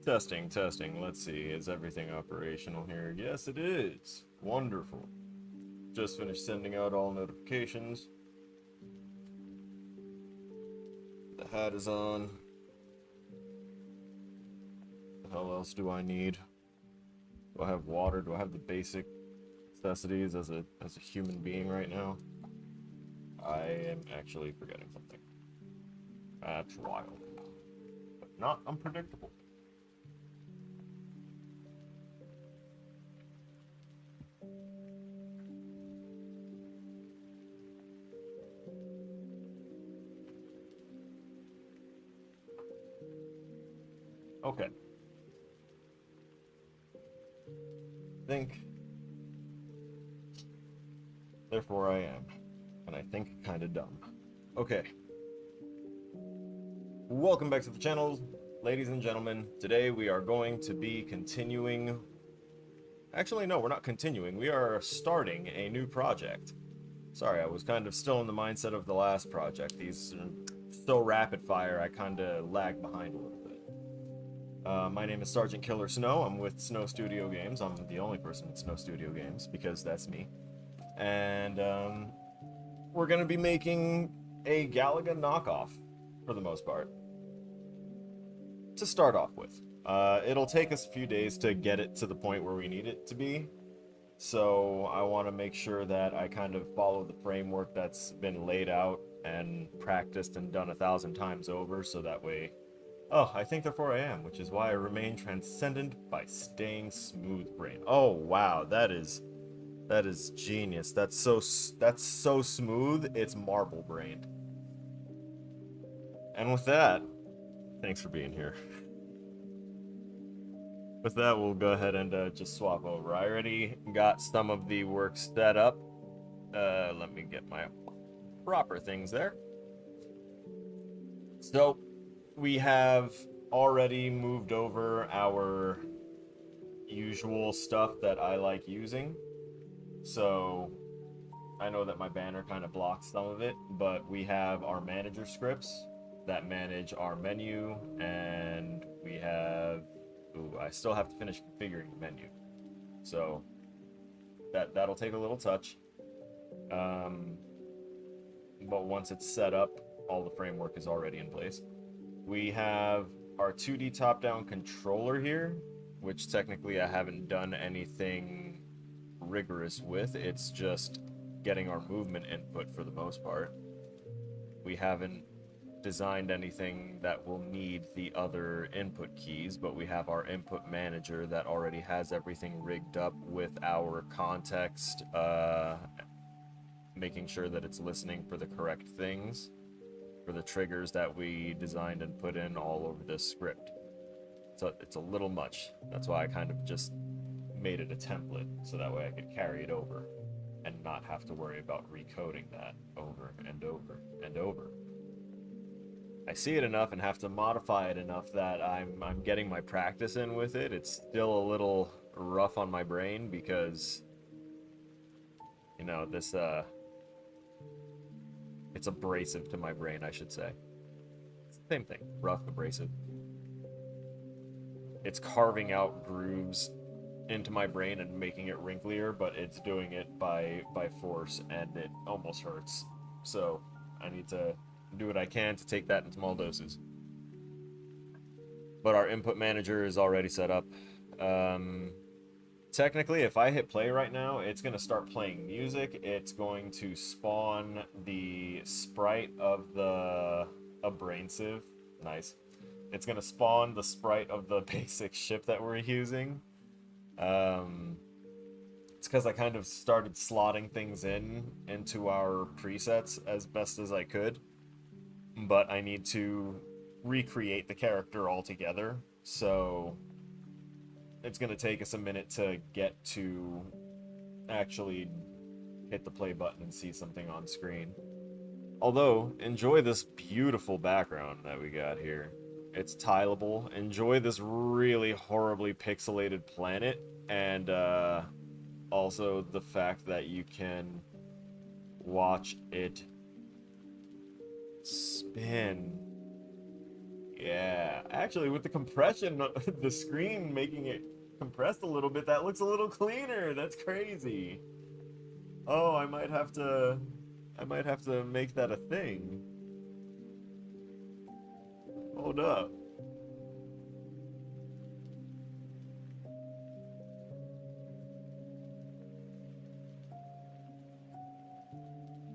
Testing, testing. Let's see. Is everything operational here? Yes, it is. Wonderful. Just finished sending out all notifications. The hat is on. What the hell else do I need? Do I have water? Do I have the basic necessities as a human being right now? I am actually forgetting something. That's wild. But not unpredictable. Okay. Think. Therefore I am. And I think kinda dumb. Okay. Welcome back to the channel, ladies and gentlemen. Today we are going to be continuing... Actually, no, we're not continuing. We are starting a new project. Sorry, I was kind of still in the mindset of the last project. These are so rapid fire, I kinda lagged behind a little bit. My name is Sergeant Killer Snow. I'm with Snow Studio Games. I'm the only person with Snow Studio Games because that's me. And we're going to be making a Galaga knockoff for the most part. To start off with. It'll take us a few days to get it to the point where we need it to be. So I want to make sure that I kind of follow the framework that's been laid out and practiced and done 1,000 times over, so that way... Oh, I think therefore I am, which is why I remain transcendent by staying smooth brain. Oh, wow, that is genius. That's so smooth, it's marble brained. And with that, thanks for being here. With that, we'll go ahead and just swap over. I already got some of the work set up. Let me get my proper things there. So, we have already moved over our usual stuff that I like using. So, I know that my banner kind of blocks some of it, but we have our manager scripts that manage our menu, and we have... Ooh, I still have to finish configuring the menu. So, that'll take a little touch. But once it's set up, all the framework is already in place. We have our 2D top-down controller here, which technically I haven't done anything rigorous with. It's just getting our movement input for the most part. We haven't designed anything that will need the other input keys, but we have our input manager that already has everything rigged up with our context, making sure that it's listening for the correct things, for the triggers that we designed and put in all over this script. So it's a little much. That's why I kind of just made it a template, so that way I could carry it over and not have to worry about recoding that over and over and over. I see it enough and have to modify it enough that I'm getting my practice in with it. It's still a little rough on my brain because, you know, this it's abrasive to my brain, I should say. Same thing, rough, abrasive. It's carving out grooves into my brain and making it wrinklier, but it's doing it by force, and it almost hurts. So I need to do what I can to take that in small doses. But our input manager is already set up. Technically, if I hit play right now, it's going to start playing music. It's going to spawn the sprite of the abrasive. Nice. It's going to spawn the sprite of the basic ship that we're using. It's because I kind of started slotting things into our presets as best as I could. But I need to recreate the character altogether, so it's going to take us a minute to get to actually hit the play button and see something on screen. Although, enjoy this beautiful background that we got here. It's tileable. Enjoy this really horribly pixelated planet, and also the fact that you can watch it spin. Yeah, actually, with the compression, the screen making it compressed a little bit, that looks a little cleaner. That's crazy. Oh, I might have to make that a thing. Hold up.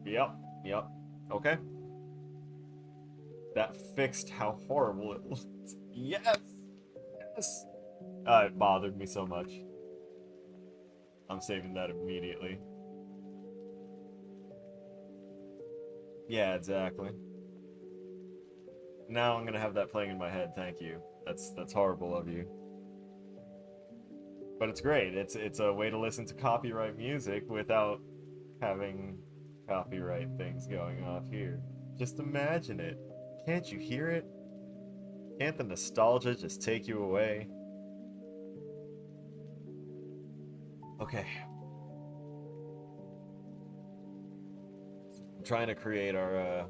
Yep. Okay. That fixed how horrible it looked. Yes! Yes! It bothered me so much. I'm saving that immediately. Yeah, exactly. Now I'm gonna have that playing in my head, thank you. That's horrible of you. But it's great. It's a way to listen to copyright music without having copyright things going off here. Just imagine it. Can't you hear it? Can't the nostalgia just take you away? Okay. I'm trying to create our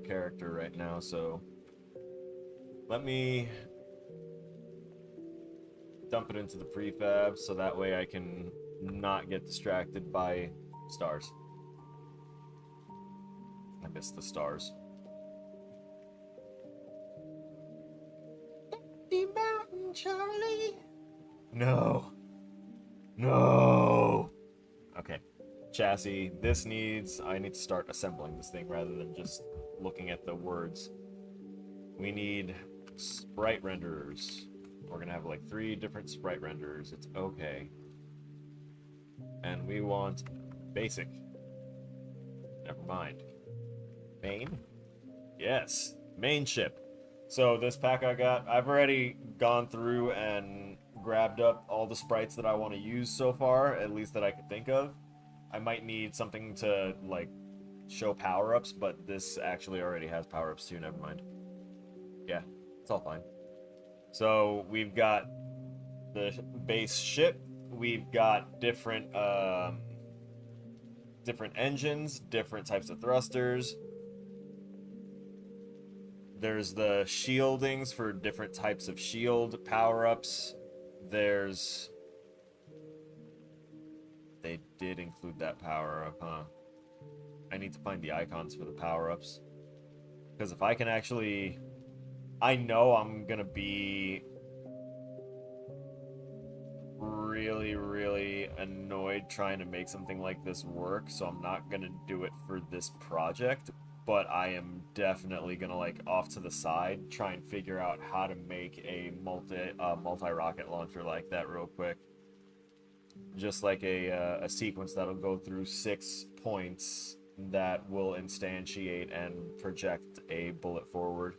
character right now, so let me dump it into the prefab so that way I can not get distracted by stars. I miss the stars. Empty mountain, Charlie. No. No. Okay. Chassis. I need to start assembling this thing rather than just looking at the words. We need sprite renderers. We're gonna have like 3 different sprite renderers. It's okay. And we want basic. Never mind. Main? Yes. Main ship. So this pack I got, I've already gone through and grabbed up all the sprites that I want to use so far, at least that I could think of. I might need something to, like, show power-ups, but this actually already has power-ups too, never mind. Yeah, it's all fine. So we've got the base ship, we've got different engines, different types of thrusters. There's the shieldings for different types of shield power-ups. They did include that power-up, huh? I need to find the icons for the power-ups. Because if I can actually... I know I'm gonna be really, really annoyed trying to make something like this work, so I'm not gonna do it for this project. But I am definitely gonna, like, off to the side, try and figure out how to make a multi-rocket launcher like that real quick. Just like a sequence that'll go through 6 points that will instantiate and project a bullet forward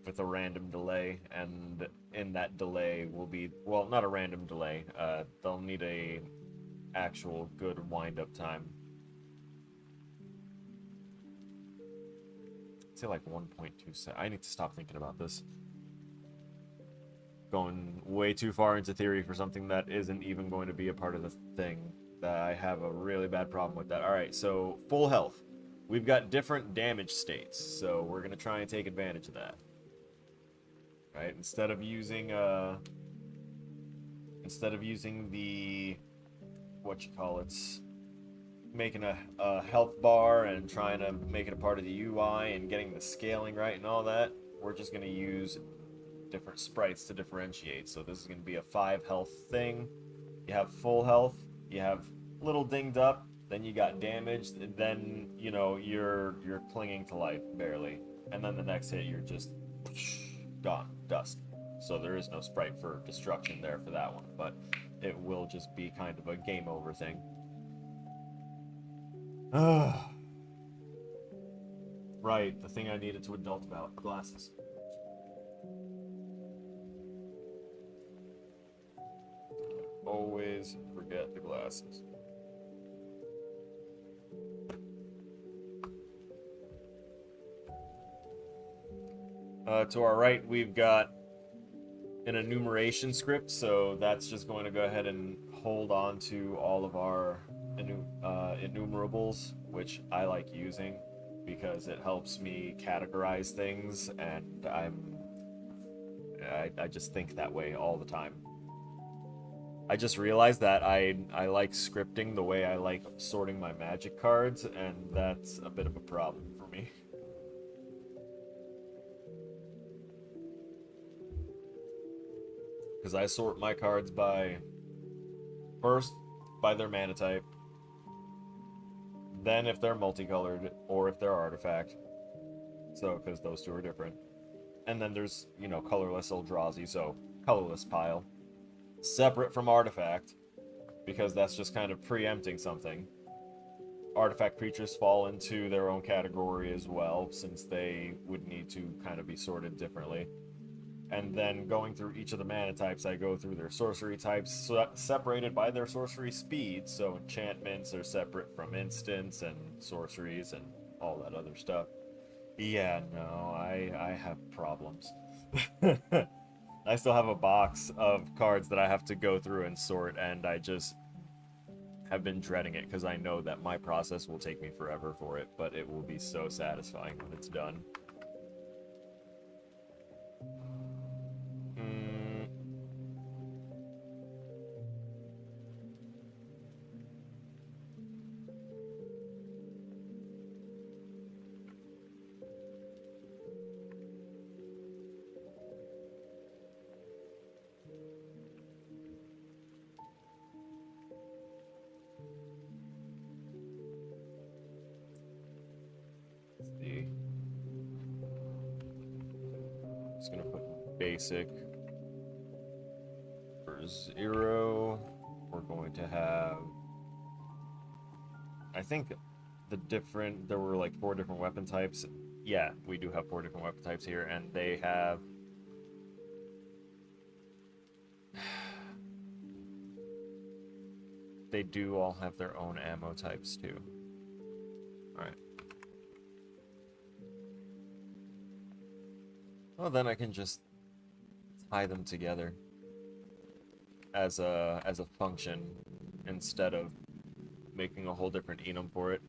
with a random delay, and in that delay will be, well, not a random delay, they'll need a actual good wind-up time. Say like 1.2 I need to stop thinking about this. Going way too far into theory for something that isn't even going to be a part of the thing. I have a really bad problem with that. Alright, so full health. We've got different damage states, so we're going to try and take advantage of that. Right, instead of using the, making a health bar and trying to make it a part of the UI and getting the scaling right and all that, we're just going to use different sprites to differentiate. So this is going to be a 5 health thing. You have full health, you have little dinged up, then you got damaged, then, you know, you're clinging to life barely, and then the next hit you're just gone, dust. So there is no sprite for destruction there for that one, but it will just be kind of a game over thing. Right, the thing I needed to adult about, glasses. Always forget the glasses. To our right, we've got an enumeration script, so that's just going to go ahead and hold on to all of our enumerables, which I like using because it helps me categorize things, and I just think that way all the time. I just realized that I like scripting the way I like sorting my magic cards, and that's a bit of a problem for me. Because I sort my cards first by their mana type, then if they're multicolored, or if they're artifact. So, because those two are different. And then there's, you know, colorless Eldrazi, so colorless pile. Separate from artifact, because that's just kind of preempting something. Artifact creatures fall into their own category as well, since they would need to kind of be sorted differently. And then going through each of the mana types, I go through their sorcery types, separated by their sorcery speed. So enchantments are separate from instants and sorceries and all that other stuff. Yeah, no, I have problems. I still have a box of cards that I have to go through and sort, and I just have been dreading it because I know that my process will take me forever for it, but it will be so satisfying when it's done. Let's see. Just gonna put basic for 0. We're going to have, I think there were like 4 different weapon types. Yeah, we do have 4 different weapon types here, and they have they do all have their own ammo types too. Alright. Well, then I can just tie them together as a function instead of making a whole different enum for it.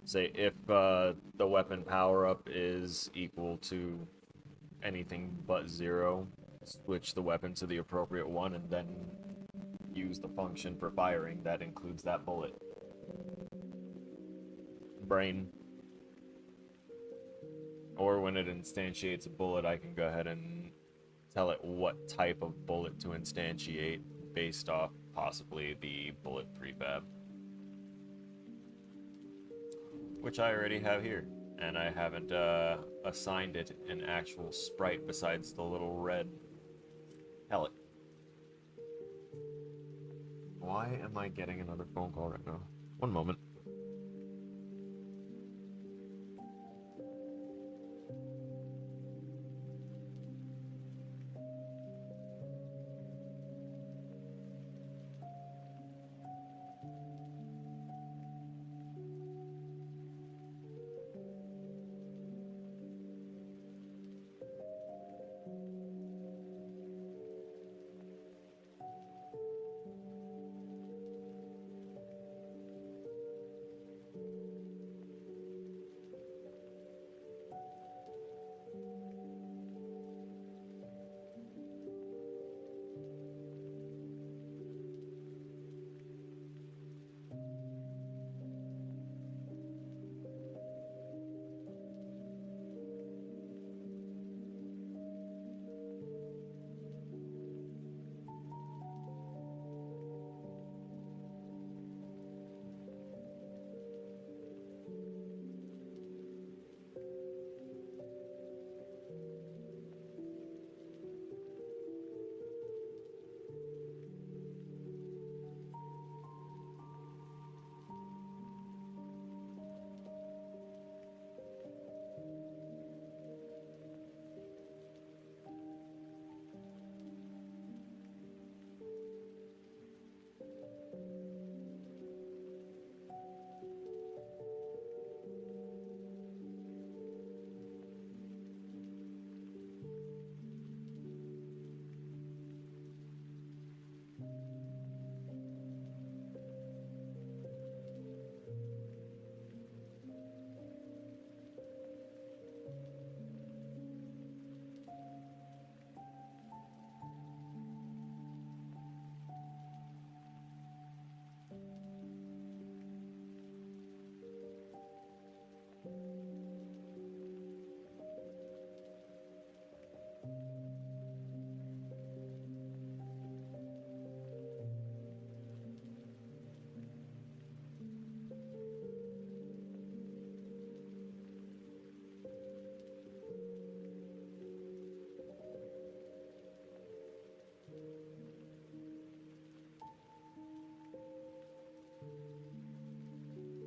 Say if the weapon power-up is equal to anything but 0, switch the weapon to the appropriate one, and then use the function for firing that includes that bullet. Brain. Or when it instantiates a bullet, I can go ahead and tell it what type of bullet to instantiate based off possibly the bullet prefab, which I already have here, and I haven't assigned it an actual sprite besides the little red pellet. Why am I getting another phone call right now? One moment.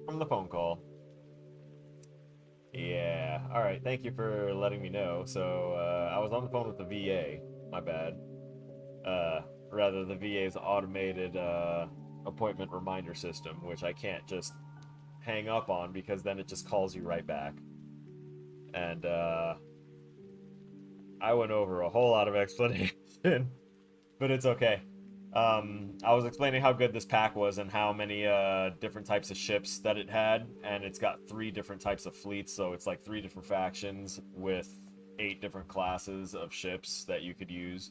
From the phone call. Yeah, alright, thank you for letting me know. So, I was on the phone with the VA, my bad. Rather, the VA's automated appointment reminder system, which I can't just hang up on because then it just calls you right back. And, I went over a whole lot of explanation, but it's okay. I was explaining how good this pack was and how many different types of ships that it had, and it's got 3 different types of fleets, so it's like 3 different factions with 8 different classes of ships that you could use.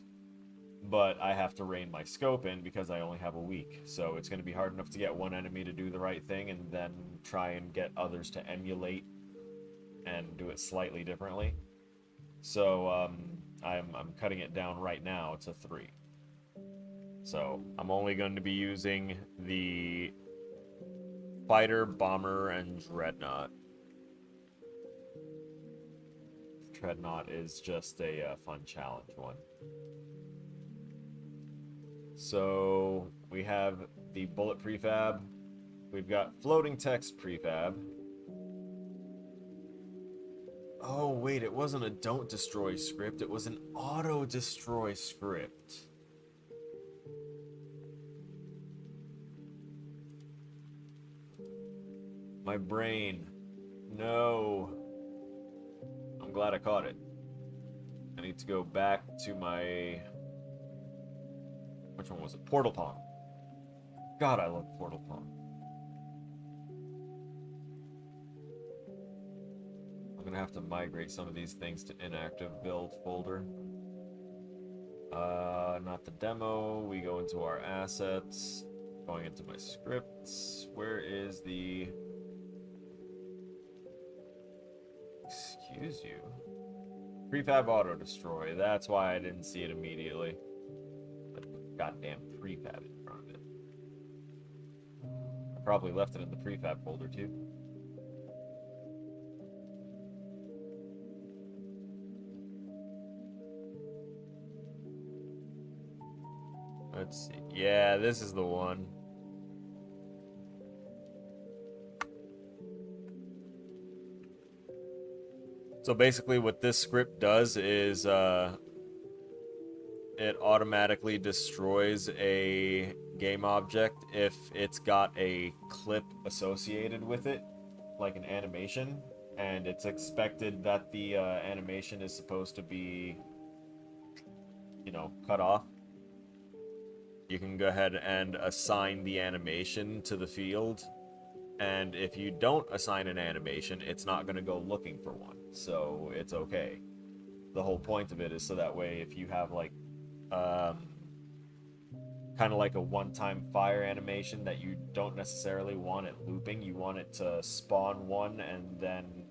But I have to rein my scope in because I only have a week, so it's going to be hard enough to get one enemy to do the right thing and then try and get others to emulate and do it slightly differently. So I'm cutting it down right now to 3. So I'm only going to be using the fighter, bomber, and dreadnought. Dreadnought is just a fun challenge one. So we have the bullet prefab. We've got floating text prefab. Oh, wait, it wasn't a don't destroy script. It was an auto destroy script. My brain. No. I'm glad I caught it. I need to go back to my... Which one was it? Portal Pong. God, I love Portal Pong. I'm gonna have to migrate some of these things to inactive build folder. Not the demo. We go into our assets. Going into my scripts. Where is the... Excuse you. Prefab auto destroy. That's why I didn't see it immediately. But goddamn prefab in front of it. I probably left it in the prefab folder too. Let's see. Yeah, this is the one. So basically what this script does is it automatically destroys a game object if it's got a clip associated with it, like an animation, and it's expected that the animation is supposed to be, you know, cut off. You can go ahead and assign the animation to the field, and if you don't assign an animation, it's not going to go looking for one, so it's okay. The whole point of it is so that way if you have like kind of like a one-time fire animation that you don't necessarily want it looping, you want it to spawn one and then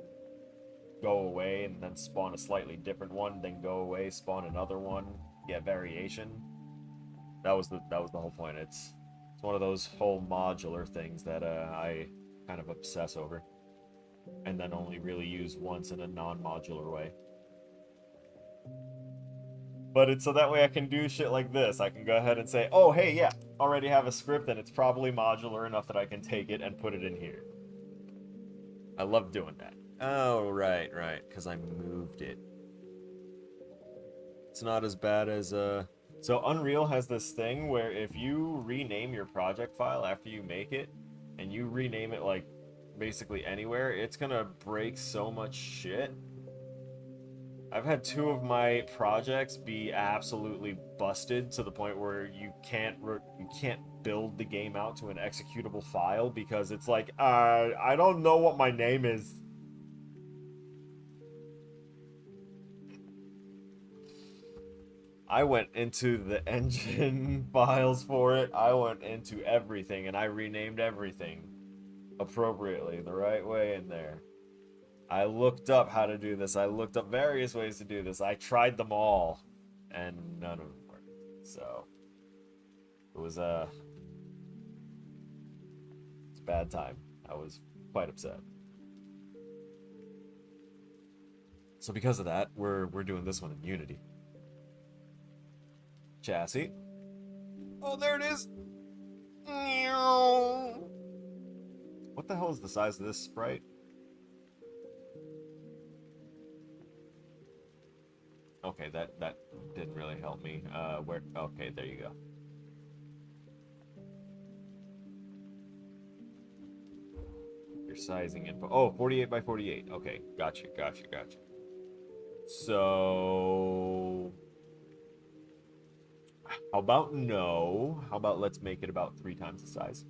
go away and then spawn a slightly different one, then go away, spawn another one, get variation. That was the whole point. It's one of those whole modular things that I kind of obsess over, and then only really use once in a non-modular way. But it's so that way I can do shit like this. I can go ahead and say, oh, hey, yeah, already have a script, and it's probably modular enough that I can take it and put it in here. I love doing that. Oh, right, because I moved it. It's not as bad as... So Unreal has this thing where if you rename your project file after you make it, and you rename it, like, basically anywhere, it's gonna break so much shit. I've had 2 of my projects be absolutely busted to the point where you can't build the game out to an executable file because it's like, I don't know what my name is. I went into the engine files for it. I went into everything, and I renamed everything appropriately, the right way in there. I looked up how to do this. I looked up various ways to do this. I tried them all, and none of them worked. So, it was it's a bad time. I was quite upset. So because of that, we're doing this one in Unity. Chassis. Oh, there it is. What the hell is the size of this sprite? Okay, that didn't really help me. Where? Okay, there you go. Your sizing info. Oh, 48 by 48. Okay, gotcha. So... How about no? How about let's make it about 3 times the size?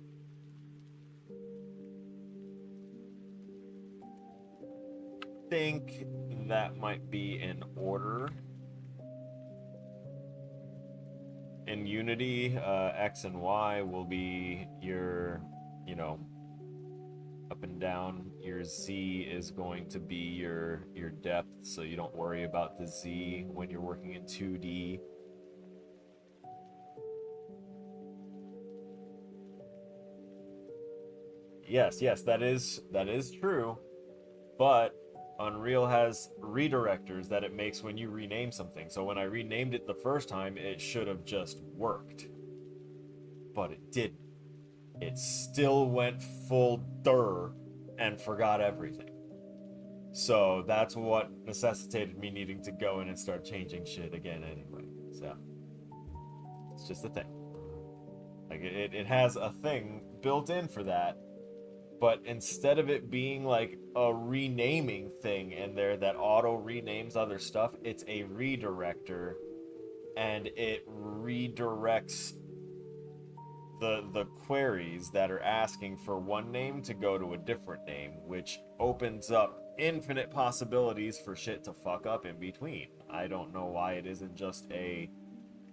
Think that might be in order. In Unity, X and Y will be your, you know, up and down. Your Z is going to be your depth, so you don't worry about the Z when you're working in 2D. Yes, that is true, but Unreal has redirectors that it makes when you rename something. So when I renamed it the first time, it should have just worked. But it didn't. It still went full and forgot everything. So that's what necessitated me needing to go in and start changing shit again anyway. So it's just a thing. Like it has a thing built in for that, but instead of it being like a renaming thing in there that auto renames other stuff, it's a redirector, and it redirects the queries that are asking for one name to go to a different name, which opens up infinite possibilities for shit to fuck up in between. I don't know why it isn't just a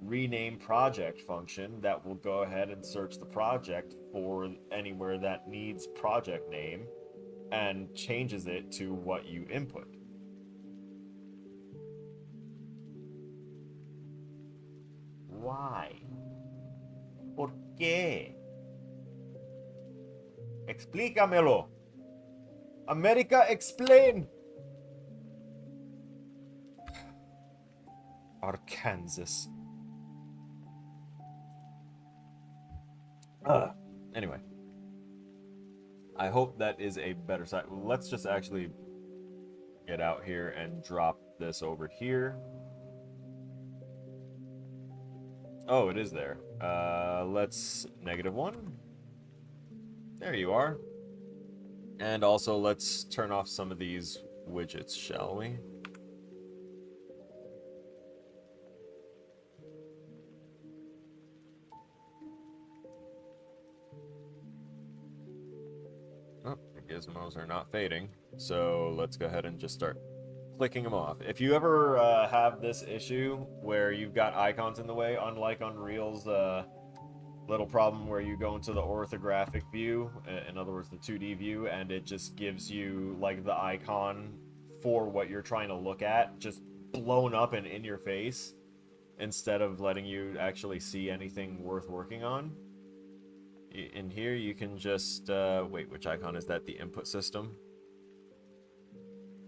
rename project function that will go ahead and search the project for anywhere that needs project name and changes it to what you input. Why? ¿Por qué? Explícamelo. America, explain. Arkansas. Anyway, I hope that is a better site. Let's just actually get out here and drop this over here. Oh, it is there. Let's -1. There you are. And also, let's turn off some of these widgets, shall we? Oh, the gizmos are not fading. So let's go ahead and just start clicking them off. If you ever have this issue where you've got icons in the way, unlike Unreal's little problem where you go into the orthographic view, in other words the 2D view, and it just gives you like the icon for what you're trying to look at just blown up and in your face instead of letting you actually see anything worth working on. In here you can just wait, which icon is that? The input system.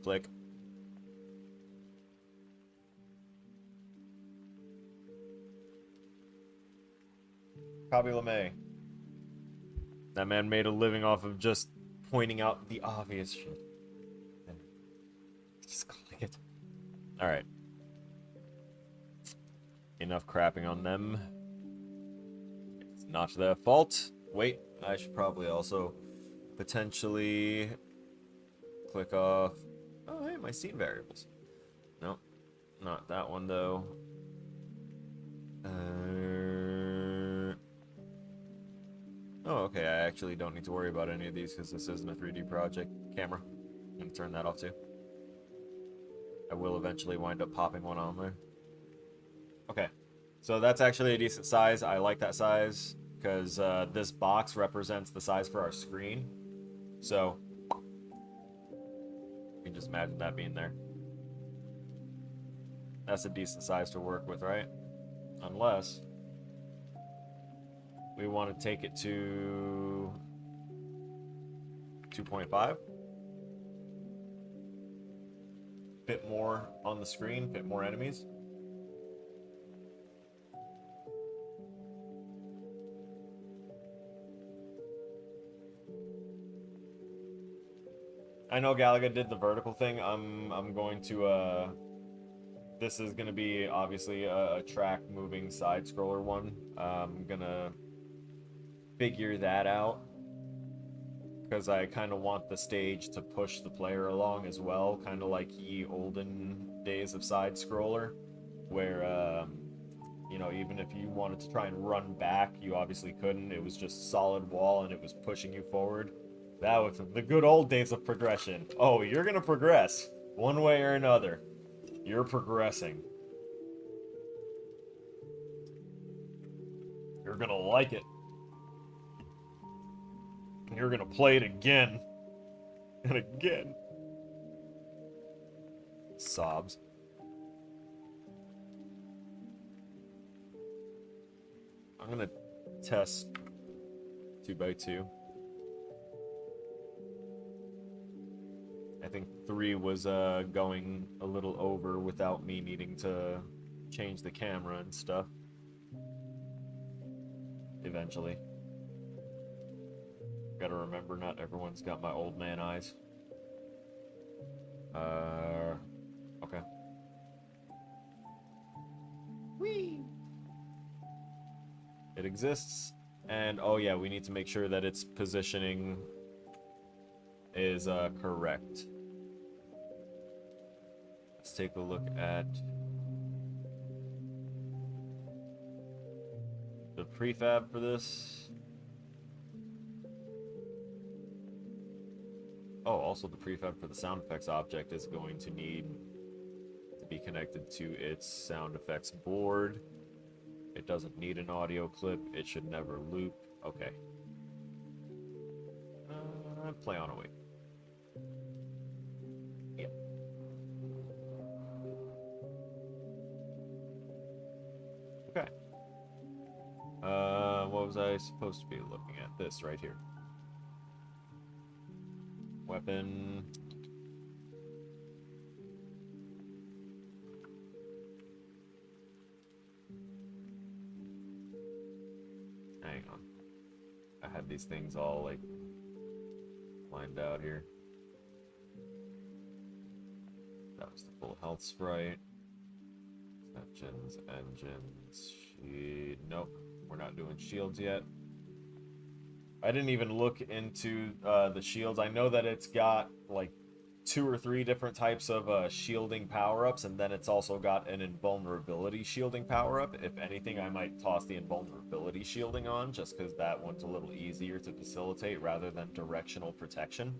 Click. Copy LeMay. That man made a living off of just pointing out the obvious shit. And just click it. Alright. Enough crapping on them. It's not their fault. Wait, I should probably also potentially click off... Oh, hey, my scene variables. Nope. Not that one, though. Oh, okay, I actually don't need to worry about any of these because this isn't a 3D project. Camera. I'm going to turn that off too. I will eventually wind up popping one on there. Okay, so that's actually a decent size. I like that size because this box represents the size for our screen. So, you can just imagine that being there. That's a decent size to work with, right? Unless we want to take it to 2.5. Fit more on the screen, fit more enemies. I know Galaga did the vertical thing. I'm going to this is gonna be obviously a track moving side scroller one. I'm gonna figure that out because I kind of want the stage to push the player along as well, kind of like ye olden days of side scroller, where you know, even if you wanted to try and run back, you obviously couldn't. It was just solid wall and it was pushing you forward. That was the good old days of progression. Oh, you're gonna progress one way or another. You're progressing. You're gonna like it. You're gonna play it again. And again. Sobs. I'm gonna test 2x2. I think 3 was going a little over without me needing to change the camera and stuff. Eventually. Gotta remember, not everyone's got my old man eyes. Okay. Whee! It exists, and oh yeah, we need to make sure that its positioning is correct. Let's take a look at the prefab for this. Oh, also the prefab for the sound effects object is going to need to be connected to its sound effects board. It doesn't need an audio clip. It should never loop. Okay. Play on away. Yeah. Okay. What was I supposed to be looking at? This right here. Weapon. Hang on. I had these things all like lined out here. That was the full health sprite. Engines. Nope, we're not doing shields yet. I didn't even look into the shields. I know that it's got like 2 or 3 different types of shielding power-ups, and then it's also got an invulnerability shielding power-up. If anything, I might toss the invulnerability shielding on, just because that one's a little easier to facilitate rather than directional protection.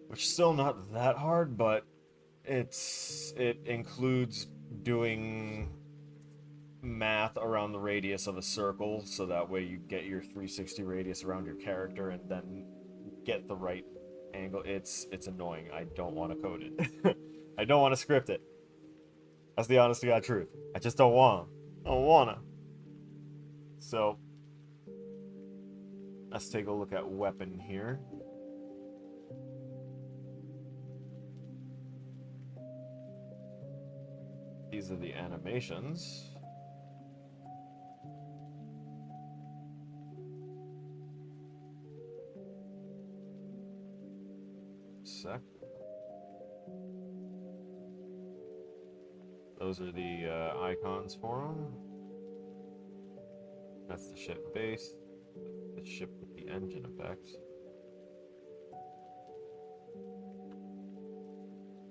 Which is still not that hard, but it includes doing math around the radius of a circle, so that way you get your 360 radius around your character and then get the right angle. It's annoying. I don't want to code it. I don't want to script it. That's the honest to God truth. I just don't want. I don't wanna. So let's take a look at weapon here. These are the animations. Sec. Those are the icons for them. That's the ship base. The ship with the engine effects.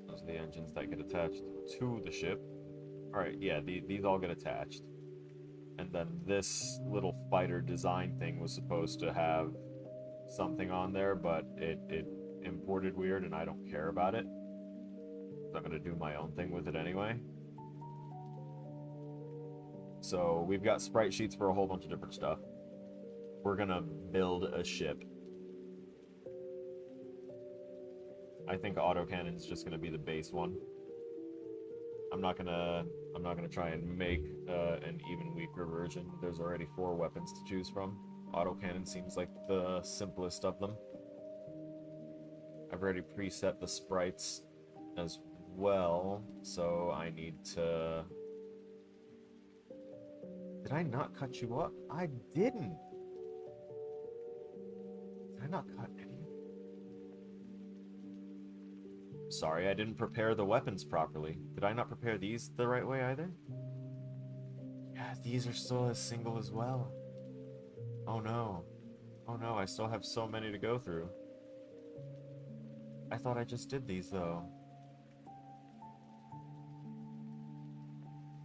Those are the engines that get attached to the ship. Alright, yeah, these all get attached. And then this little fighter design thing was supposed to have something on there, but it imported weird and I don't care about it. So I'm gonna do my own thing with it anyway. So we've got sprite sheets for a whole bunch of different stuff. We're gonna build a ship. I think autocannon's just gonna be the base one. I'm not gonna try and make an even weaker version. There's already 4 weapons to choose from. Autocannon seems like the simplest of them. I've already preset the sprites as well, so I need to... Did I not cut you up? I didn't! Did I not cut any? Sorry, I didn't prepare the weapons properly. Did I not prepare these the right way either? Yeah, these are still as single as well. Oh no. Oh no, I still have so many to go through. I thought I just did these though.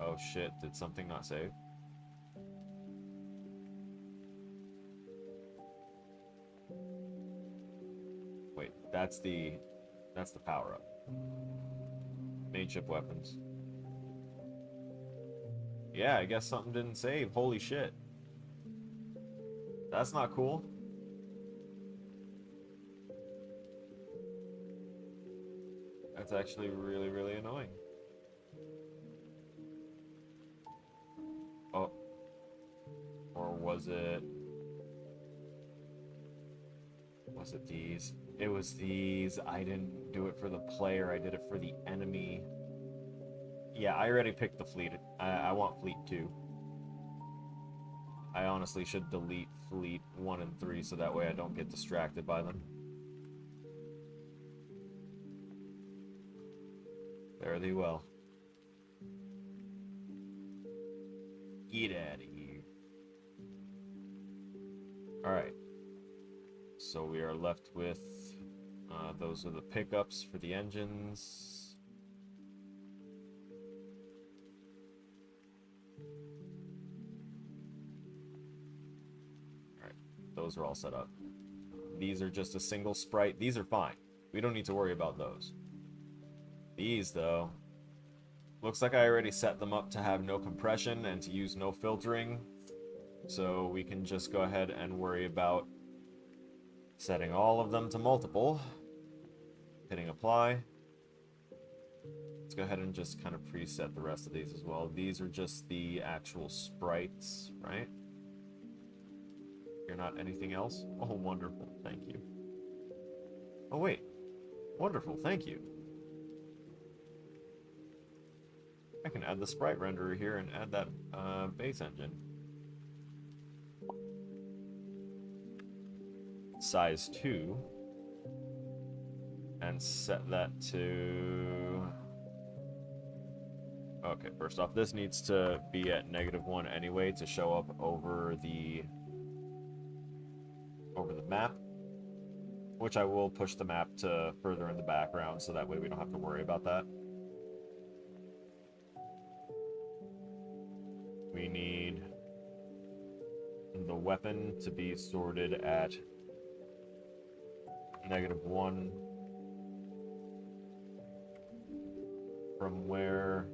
Oh shit, did something not save? Wait, that's the power-up. Main ship weapons. Yeah, I guess something didn't save. Holy shit. That's not cool. That's actually really, really annoying. Oh. Or was it... Was it these? It was these. I didn't do it for the player. I did it for the enemy. Yeah, I already picked the fleet. I want fleet 2. I honestly should delete fleet 1 and 3 so that way I don't get distracted by them. Fare thee well. Get out of here. Alright. So we are left with... those are the pickups for the engines. Alright. Those are all set up. These are just a single sprite. These are fine. We don't need to worry about those. These, though, looks like I already set them up to have no compression and to use no filtering. So we can just go ahead and worry about setting all of them to multiple. Hitting apply. Let's go ahead and just kind of preset the rest of these as well. These are just the actual sprites, right? You're not anything else? Oh, wonderful. Thank you. Oh, wait. Wonderful. Thank you. I can add the sprite renderer here and add that base engine. Size 2. And set that to... Okay, first off, this needs to be at -1 anyway to show up over the map. Which I will push the map to further in the background so that way we don't have to worry about that. We need the weapon to be sorted at -1 from where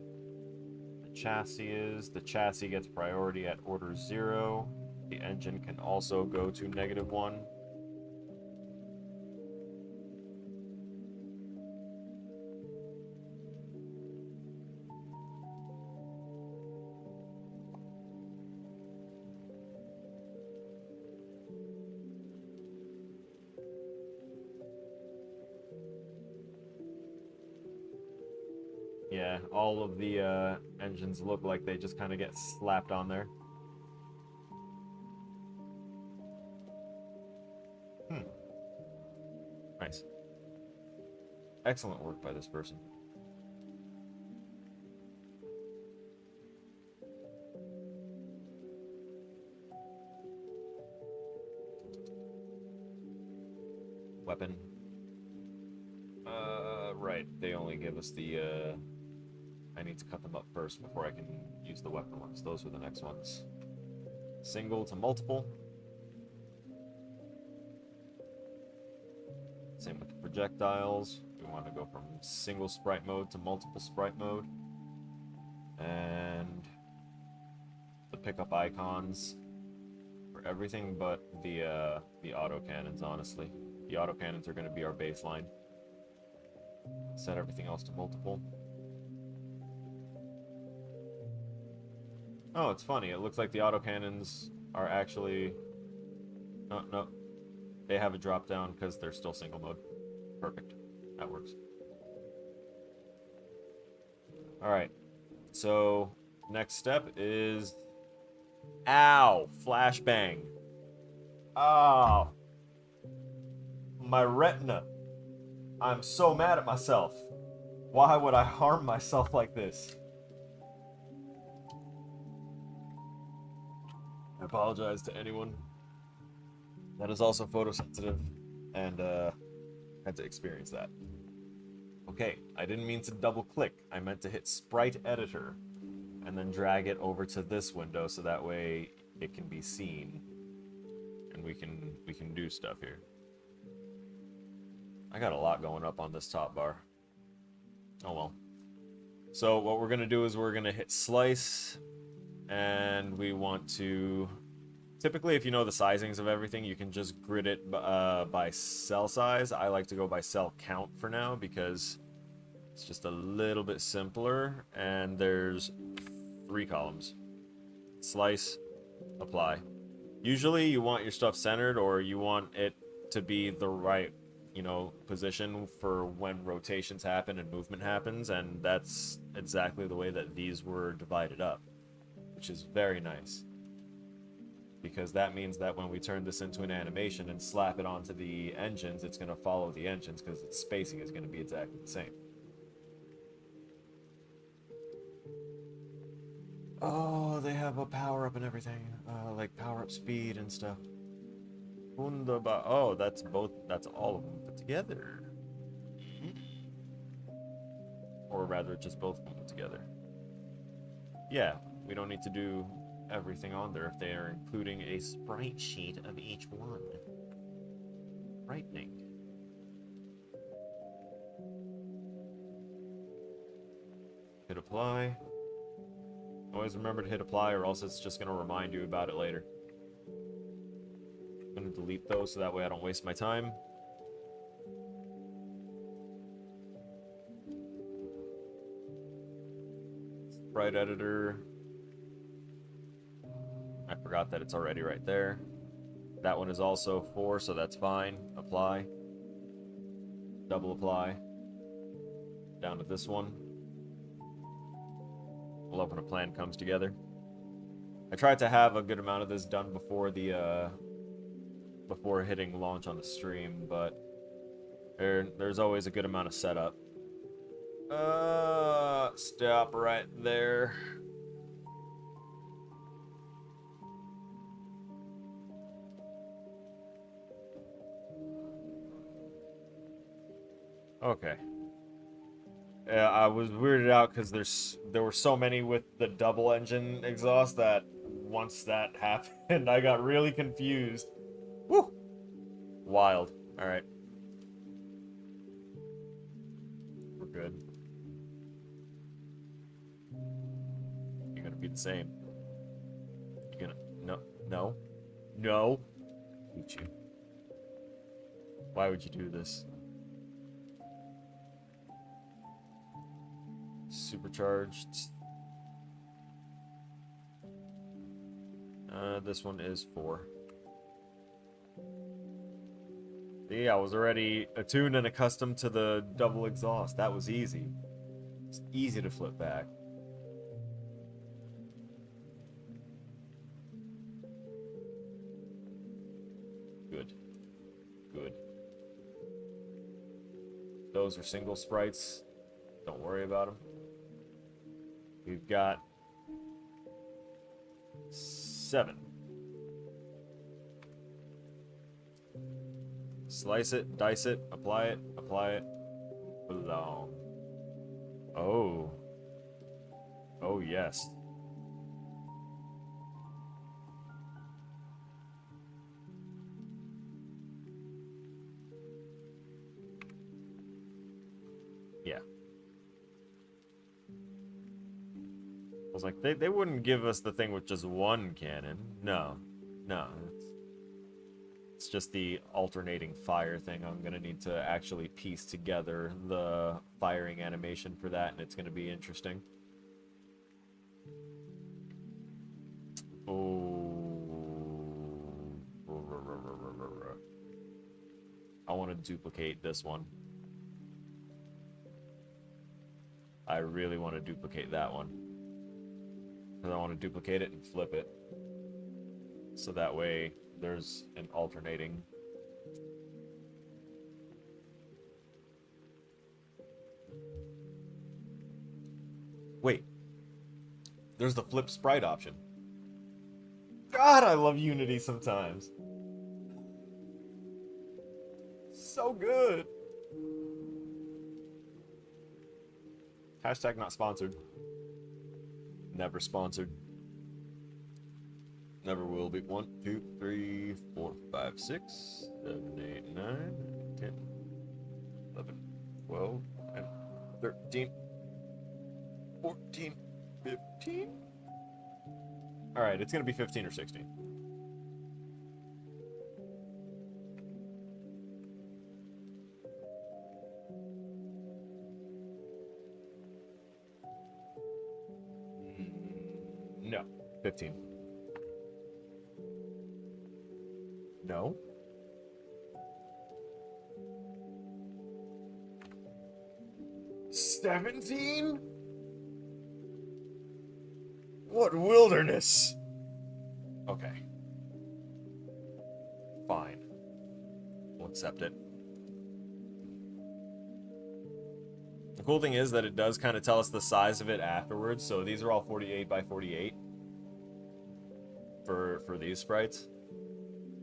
the chassis is. The chassis gets priority at order 0. The engine can also go to -1. Yeah, all of the engines look like they just kind of get slapped on there. Nice. Excellent work by this person. Weapon. Right. They only give us the, I need to cut them up first before I can use the weapon ones. Those are the next ones. Single to multiple. Same with the projectiles. We want to go from single sprite mode to multiple sprite mode. And the pickup icons for everything but the autocannons, honestly. The autocannons are going to be our baseline. Set everything else to multiple. Oh, it's funny. It looks like the autocannons are actually... Oh, no. They have a drop down because they're still single mode. Perfect. That works. Alright. So, next step is... Ow! Flashbang. Oh. My retina. I'm so mad at myself. Why would I harm myself like this? I apologize to anyone that is also photosensitive and had to experience that. Okay, I didn't mean to double click. I meant to hit Sprite Editor and then drag it over to this window so that way it can be seen and we can do stuff here. I got a lot going up on this top bar. Oh well. So what we're gonna do is we're gonna hit slice, and we want to... Typically, if you know the sizings of everything, you can just grid it by cell size. I like to go by cell count for now because it's just a little bit simpler, and there's 3 columns. Slice, apply. Usually you want your stuff centered, or you want it to be the right, you know, position for when rotations happen and movement happens, and that's exactly the way that these were divided up, which is very nice. Because that means that when we turn this into an animation and slap it onto the engines, it's going to follow the engines because its spacing is going to be exactly the same. Oh, they have a power-up and everything, like power-up speed and stuff. Wunderbar. Oh, that's all of them put together. Or rather, just both of them put together. Yeah, we don't need to do everything on there if they are including a sprite sheet of each one. Frightening. Hit apply. Always remember to hit apply or else it's just going to remind you about it later. I'm going to delete those so that way I don't waste my time. Sprite editor. I forgot that it's already right there. That one is also 4, so that's fine. Apply. Double apply. Down to this one. I love when a plan comes together. I tried to have a good amount of this done before the before hitting launch on the stream, but there's always a good amount of setup. Stop right there. Okay. Yeah, I was weirded out because there were so many with the double engine exhaust that once that happened, I got really confused. Woo! Wild. All right. We're good. You're gonna be the same. You're gonna no. Hate you. Why would you do this? Supercharged. This one is 4. See, I was already attuned and accustomed to the double exhaust. That was easy. It's easy to flip back. Good. Good. Those are single sprites. Don't worry about them. We've got 7. Slice it, dice it, apply it, belong. Oh. Oh, yes. Yeah. I was like, they wouldn't give us the thing with just one cannon. No. No. It's just the alternating fire thing. I'm going to need to actually piece together the firing animation for that, and it's going to be interesting. Oh. I want to duplicate this one. I really want to duplicate that one. Because I want to duplicate it and flip it. So that way there's an alternating. Wait. There's the flip sprite option. God, I love Unity sometimes. So good. Hashtag not sponsored. Never sponsored. Never will be. 1, 2, 3, 4, 5, 6, 7, 8, 9, 10, 11, 12, 13, 14, 15. Alright, it's gonna be 15 or 16. No, 15. No. 17? What wilderness? Okay. Fine. We'll accept it. The cool thing is that it does kind of tell us the size of it afterwards, so these are all 48 by 48 for these sprites.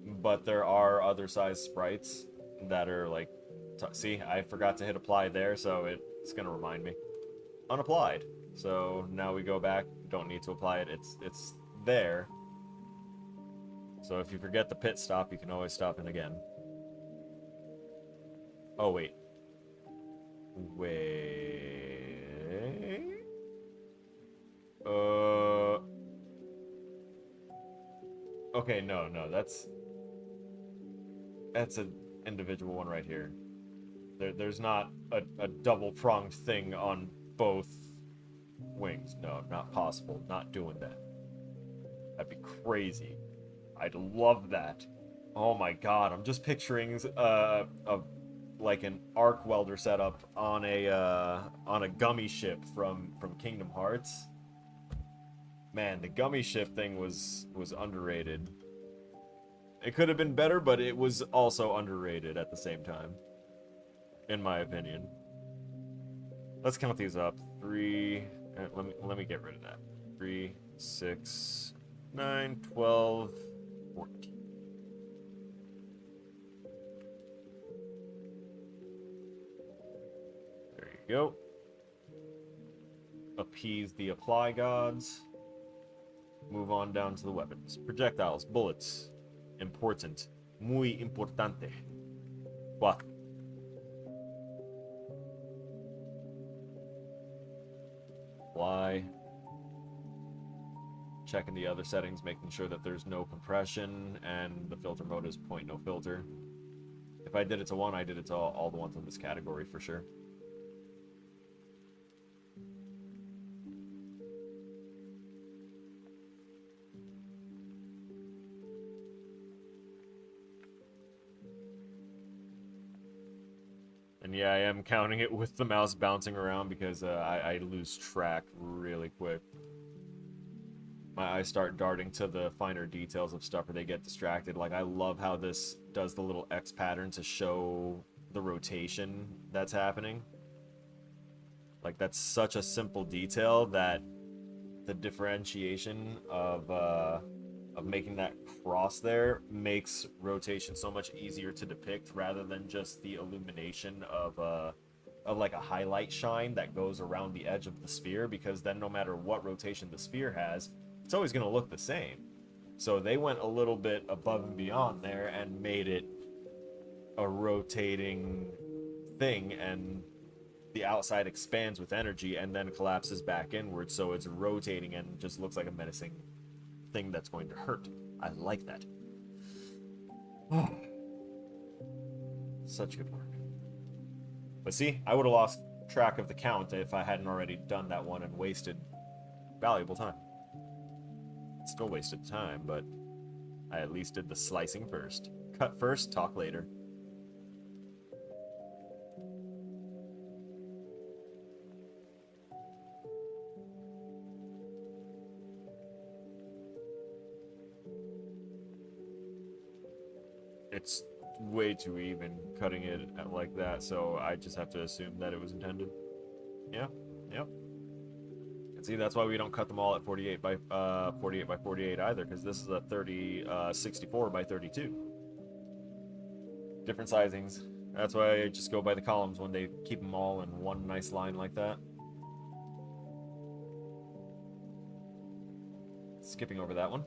But there are other size sprites that are like... see, I forgot to hit apply there, so it's going to remind me. Unapplied. So now we go back, don't need to apply it, it's there. So if you forget the pit stop, you can always stop in again. Oh, wait. Wait... Okay, no, that's an individual one right here. There's not a double-pronged thing on both wings. No, not possible. Not doing that. That'd be crazy. I'd love that. Oh my god, I'm just picturing like an arc welder setup on a gummy ship from Kingdom Hearts. Man, the gummy ship thing was underrated. It could have been better, but it was also underrated at the same time, in my opinion. Let's count these up. 3. Let me get rid of that. 3, 6, 9, 12, 14. There you go. Appease the apply gods. Move on down to the weapons. Projectiles, bullets. Important. Muy importante. 4. Apply. Checking the other settings, making sure that there's no compression, and the filter mode is point no filter. If I did it to 1, I did it to all the ones in this category for sure. And yeah, I am counting it with the mouse bouncing around because I lose track really quick. My eyes start darting to the finer details of stuff or they get distracted. Like, I love how this does the little X pattern to show the rotation that's happening. Like, that's such a simple detail that the differentiation of making that cross there makes rotation so much easier to depict rather than just the illumination of like a highlight shine that goes around the edge of the sphere, because then no matter what rotation the sphere has, it's always going to look the same. So they went a little bit above and beyond there and made it a rotating thing, and the outside expands with energy and then collapses back inward, so it's rotating and just looks like a menacing thing that's going to hurt. I like that. Such good work. But see, I would have lost track of the count if I hadn't already done that one and wasted valuable time. Still wasted time, but I at least did the slicing first. Cut first, talk later. It's way too even cutting it like that, so I just have to assume that it was intended. Yeah, yep. And see, that's why we don't cut them all at 48 by 48 either, because this is a 64 by 32. Different sizings. That's why I just go by the columns when they keep them all in one nice line like that. Skipping over that one.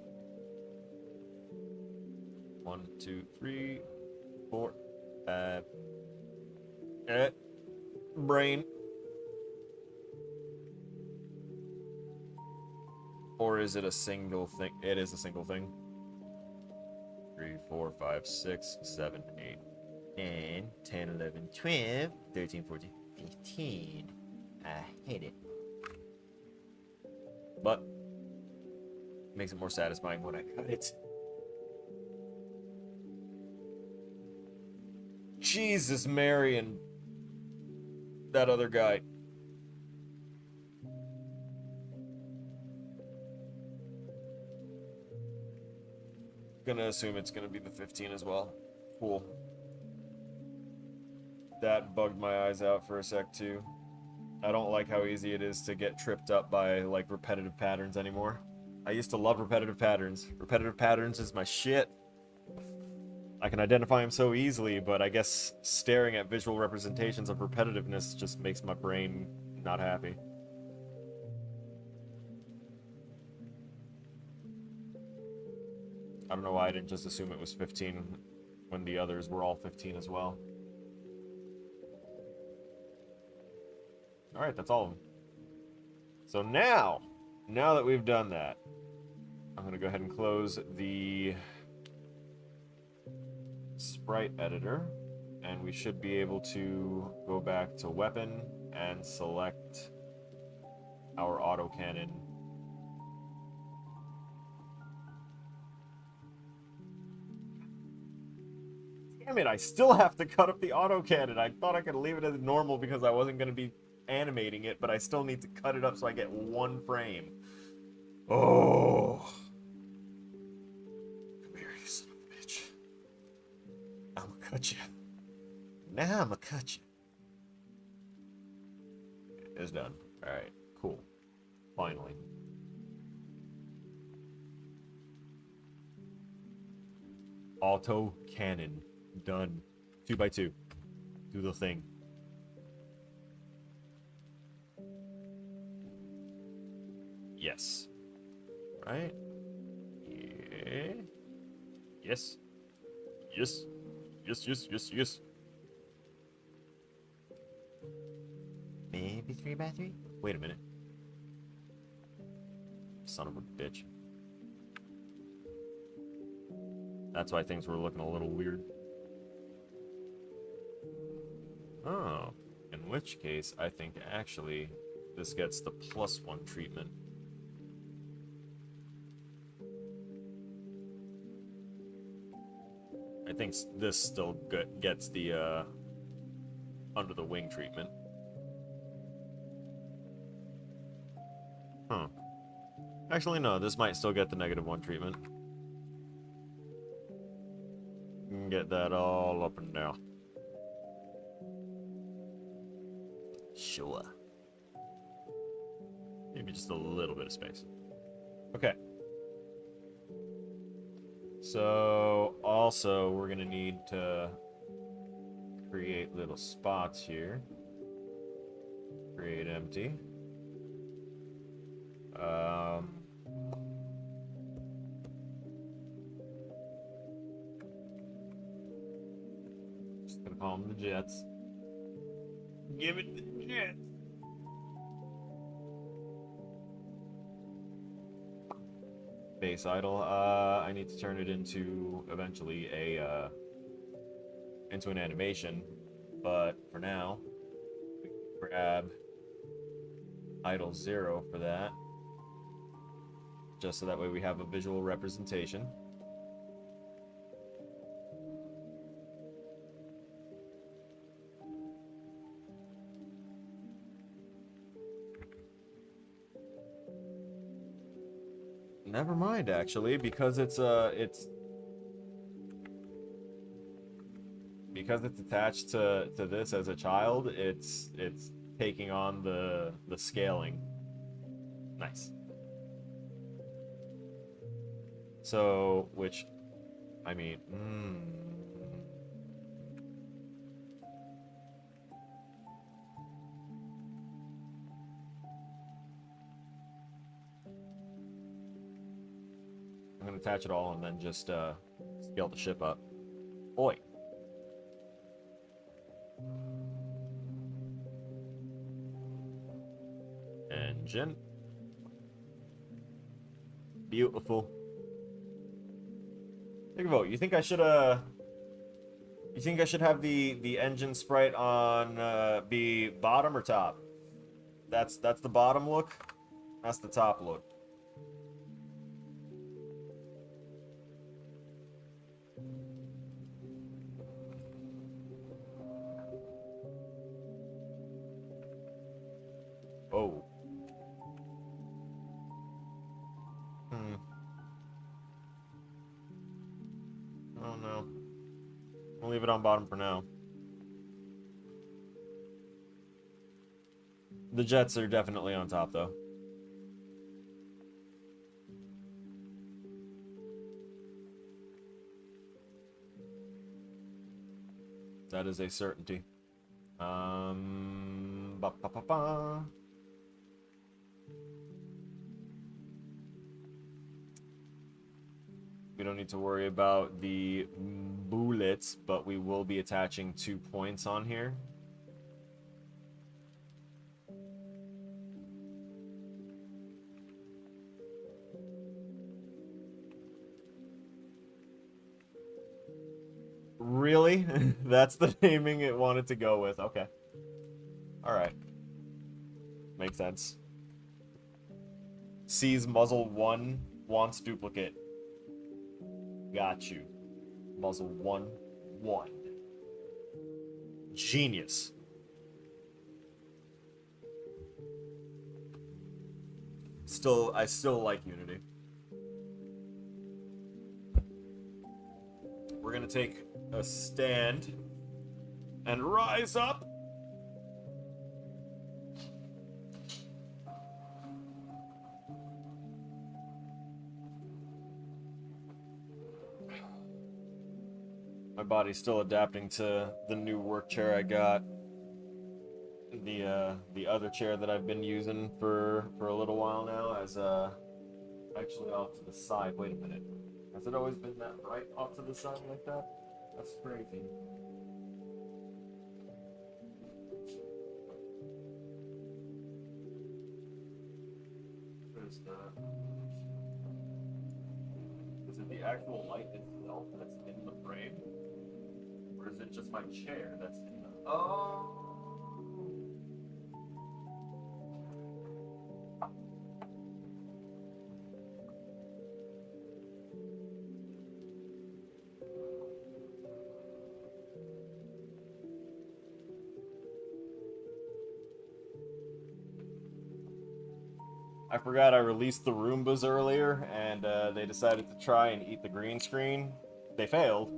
1, 2, 3, 4, 5. Brain. Or is it a single thing? It is a single thing. 3, 4, 5, 6, 7, 8, 9, 10, 11, 12, 13, 14, 15. I hate it. But makes it more satisfying when I cut it. Jesus, Mary, and that other guy. Gonna assume it's gonna be the 15 as well. Cool. That bugged my eyes out for a sec too. I don't like how easy it is to get tripped up by like repetitive patterns anymore. I used to love repetitive patterns. Repetitive patterns is my shit. I can identify them so easily, but I guess staring at visual representations of repetitiveness just makes my brain not happy. I don't know why I didn't just assume it was 15 when the others were all 15 as well. Alright, that's all of them. So now that we've done that, I'm going to go ahead and close the sprite editor, and we should be able to go back to weapon and select our autocannon. Damn it, I still have to cut up the autocannon. I thought I could leave it as normal because I wasn't going to be animating it, but I still need to cut it up so I get one frame. Oh. Come here, you son of a bitch. I'ma cut you. Now I'ma cut you. It's done. Alright, cool. Finally. Auto cannon. Done. 2x2. Do the thing. Yes. Right? Yeah. Yes. Yes. Yes, yes, yes, yes. Maybe 3x3? Wait a minute. Son of a bitch. That's why things were looking a little weird. Oh. In which case, I think actually this gets the +1 treatment. I think this still gets the under the wing treatment. Huh. Actually, no, this might still get the -1 treatment. You can get that all up and down. Sure. Maybe just a little bit of space. Okay. So, also, we're going to need to create little spots here. Create empty. Just going to call them the jets. Give it the jets. Base idle. I need to turn it into eventually a into an animation, but for now, we can grab idle 0 for that, just so that way we have a visual representation. Never mind, actually, because it's attached to this as a child. It's taking on the scaling. Nice. So, which, I mean, I'm gonna attach it all and then just scale the ship up. Oi. Engine. Beautiful. Take a vote. You think I should you think I should have the engine sprite on be bottom or top? That's the bottom look. That's the top look. Oh. it on bottom for now. The jets are definitely on top, though. That is a certainty. Ba -ba -ba -ba. We don't need to worry about the bullets, but we will be attaching 2 points on here. Really? That's the naming it wanted to go with. Okay. Alright. Makes sense. Sees muzzle 1, wants duplicate. Got you. Muzzle 1, 1. Genius. I still like Unity. We're gonna take a stand and rise up. My body's still adapting to the new work chair I got. The other chair that I've been using for a little while now as actually off to the side. Wait a minute. Has it always been that right off to the side like that? That's crazy. Is it the actual light itself that's in the frame? Or is it just my chair that's in the... Oh! I forgot I released the Roombas earlier, and they decided to try and eat the green screen. They failed.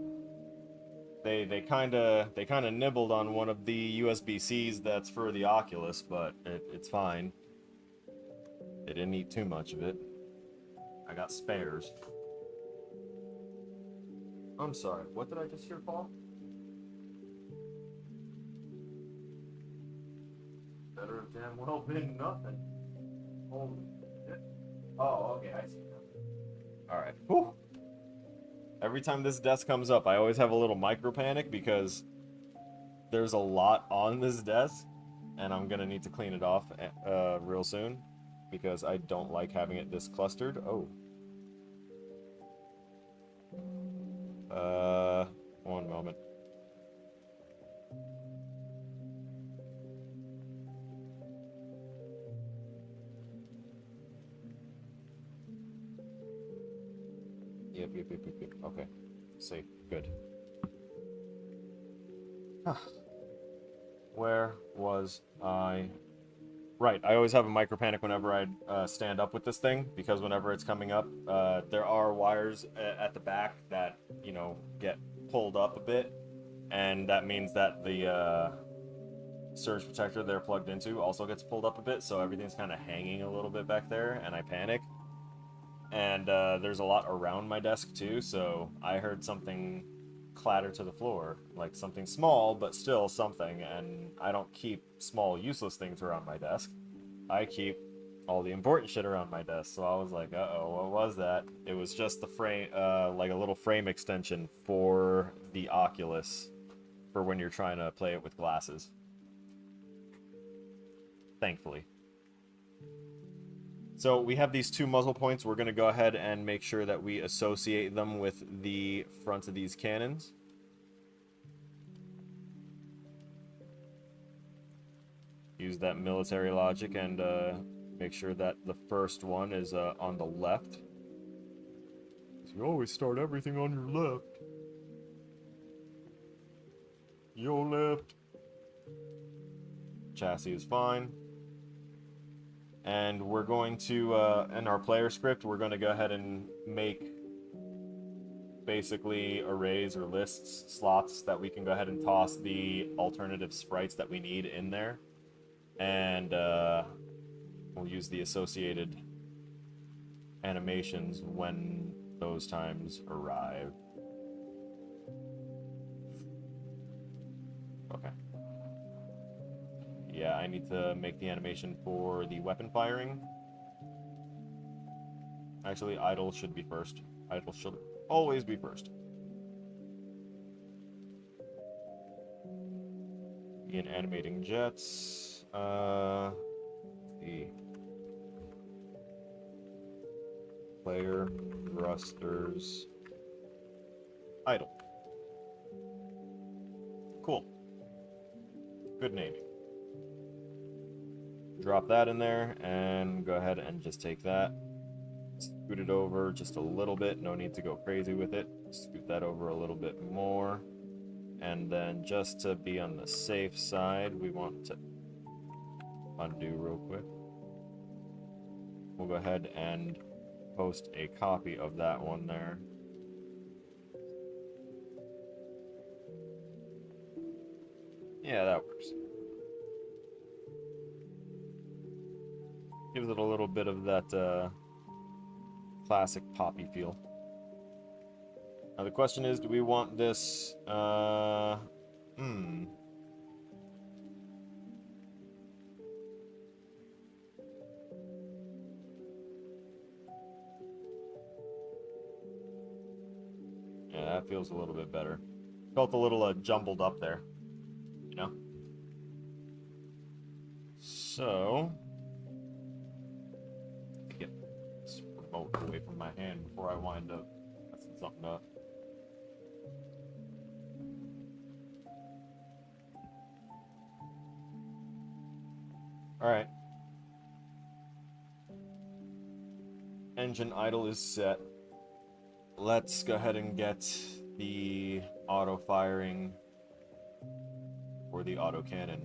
They kind of nibbled on one of the USB-Cs that's for the Oculus, but it's fine. They didn't eat too much of it. I got spares. I'm sorry, what did I just hear, Paul? Better have damn well been nothing. Holy shit. Oh, okay, I see now. Alright. Whew. Every time this desk comes up, I always have a little micro panic because there's a lot on this desk, and I'm gonna need to clean it off real soon because I don't like having it this clustered. Oh. One moment. Yep. Okay. Safe. Good. Where was I? Right, I always have a micro panic whenever I stand up with this thing, because whenever it's coming up, there are wires at the back that, you know, get pulled up a bit, and that means that the surge protector they're plugged into also gets pulled up a bit, so everything's kind of hanging a little bit back there, and I panic. And there's a lot around my desk too, so I heard something clatter to the floor, like something small, but still something, and I don't keep small, useless things around my desk. I keep all the important shit around my desk, so I was like, uh-oh, what was that? It was just the frame, like a little frame extension for the Oculus, for when you're trying to play it with glasses. Thankfully. So we have these 2 muzzle points. We're going to go ahead and make sure that we associate them with the front of these cannons. Use that military logic and make sure that the first one is on the left. You always start everything on your left. Your left. Chassis is fine. And we're going to, in our player script, we're going to go ahead and make basically arrays or lists, slots that we can go ahead and toss the alternative sprites that we need in there. And we'll use the associated animations when those times arrive. Okay. Yeah, I need to make the animation for the weapon firing. Actually, idle should be first. Idle should always be first. Begin animating jets. The player thrusters idle. Cool. Good naming. Drop that in there and go ahead and just take that. Scoot it over just a little bit. No need to go crazy with it. Scoot that over a little bit more. And then just to be on the safe side, we want to undo real quick. We'll go ahead and post a copy of that one there. Yeah, that works. Gives it a little bit of that classic poppy feel. Now the question is, do we want this, Yeah, that feels a little bit better. Felt a little jumbled up there, you know? So, get this remote away from my hand before I wind up messing something up. Alright. Engine idle is set. Let's go ahead and get the auto firing for the autocannon.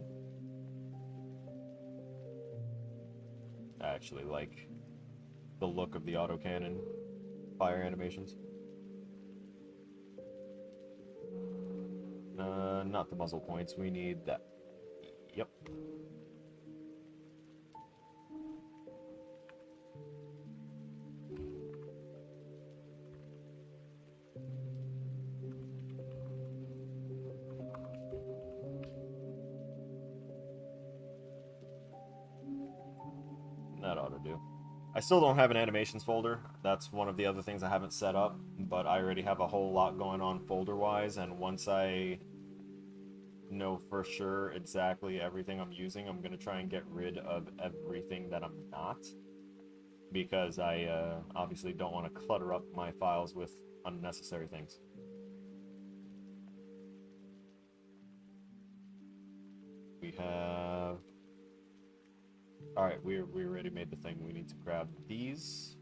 I actually like the look of the autocannon fire animations. Not the muzzle points. We need that. Yep. That ought to do. I still don't have an animations folder. That's one of the other things I haven't set up, but I already have a whole lot going on folder-wise, and once I know for sure exactly everything I'm using, I'm going to try and get rid of everything that I'm not, because I obviously don't want to clutter up my files with unnecessary things. We have... Alright, we already made the thing. We need to grab these.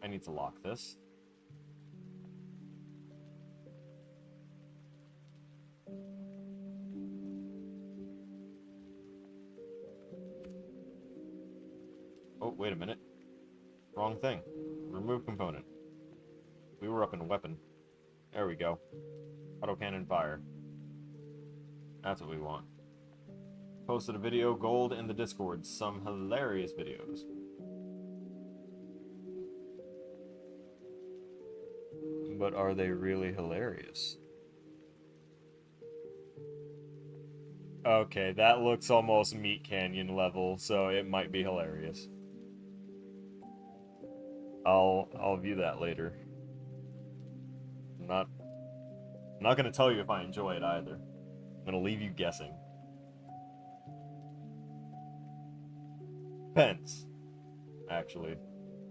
I need to lock this. Oh, wait a minute. Wrong thing. Remove component. We were up in weapon. There we go. Autocannon fire. That's what we want. Posted a video, gold in the Discord. Some hilarious videos. But are they really hilarious? Okay, that looks almost Meat Canyon level, so it might be hilarious. I'll view that later. I'm not gonna tell you if I enjoy it either. I'm gonna leave you guessing. Depends, actually.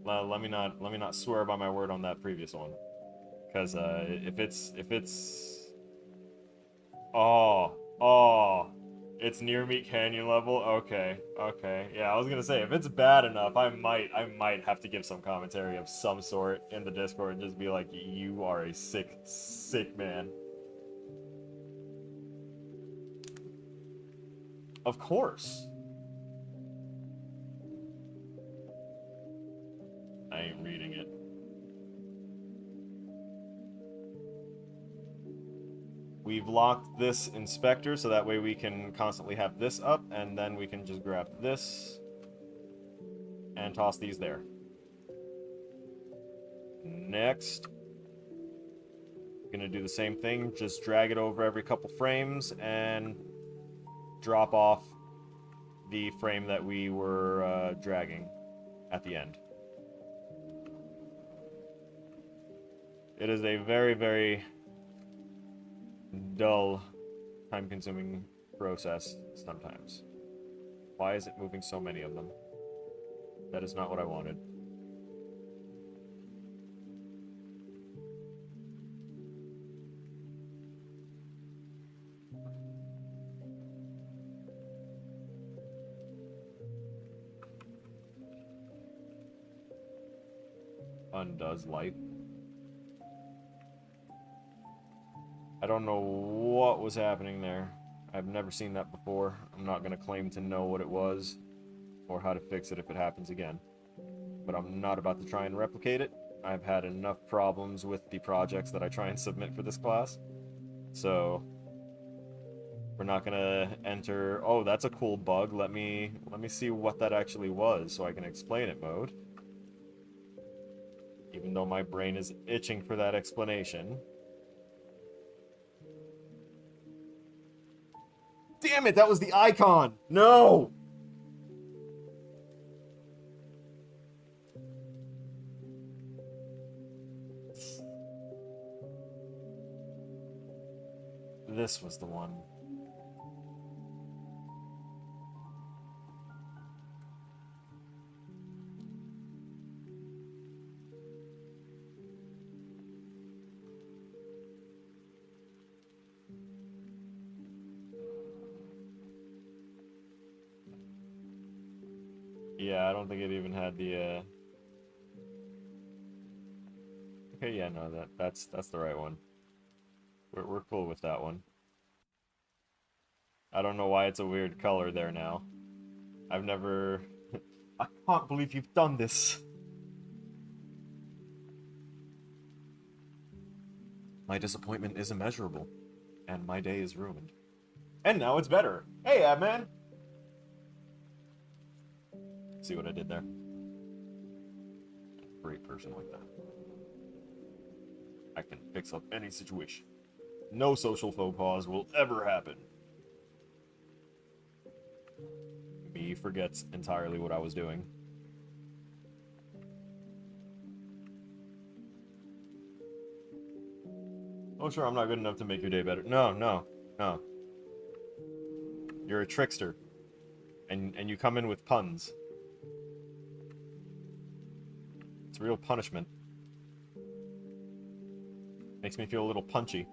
Let me not swear by my word on that previous one, because if it's it's near Meat Canyon level. Okay, yeah, I was gonna say if it's bad enough, I might have to give some commentary of some sort in the Discord and just be like, you are a sick man. Of course. I ain't reading we've locked this inspector, so that way we can constantly have this up, and then we can just grab this and toss these there. Next, gonna do the same thing, just drag it over every couple frames and drop off the frame that we were dragging at the end. It is a very, very dull, time-consuming process sometimes. Why is it moving so many of them? That is not what I wanted. Undoes light. I don't know what was happening there. I've never seen that before. I'm not going to claim to know what it was or how to fix it if it happens again. But I'm not about to try and replicate it. I've had enough problems with the projects that I try and submit for this class. So we're not going to enter, oh, that's a cool bug. Let me see what that actually was so I can explain it mode. Even though my brain is itching for that explanation. Damn it, that was the icon! No! This was the one. Yeah, I don't think it even had the, Okay, yeah, no, that's the right one. We're cool with that one. I don't know why it's a weird color there now. I've never... I can't believe you've done this! My disappointment is immeasurable, and my day is ruined. And now it's better! Hey, Abman! See what I did there? Great person like that. I can fix up any situation. No social faux pas will ever happen. Me forgets entirely what I was doing. Oh, sure, I'm not good enough to make your day better. No, no, no. You're a trickster. And you come in with puns. It's real punishment. Makes me feel a little punchy.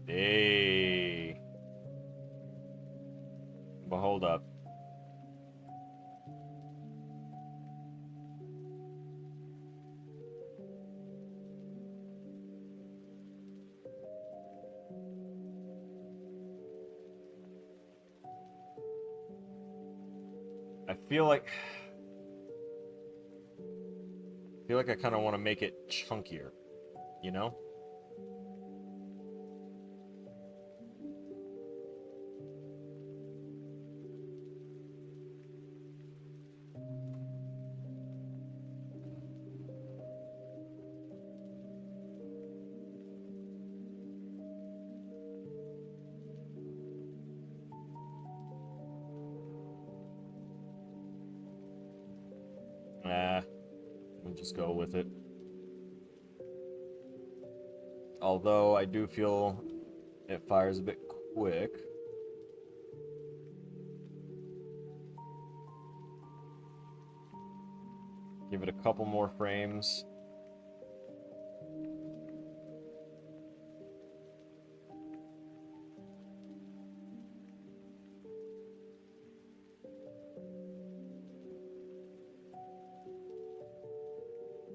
Hey. But hold up. I feel like I kind of want to make it chunkier, you know? We'll just go with it. Although I do feel it fires a bit quick. Give it a couple more frames.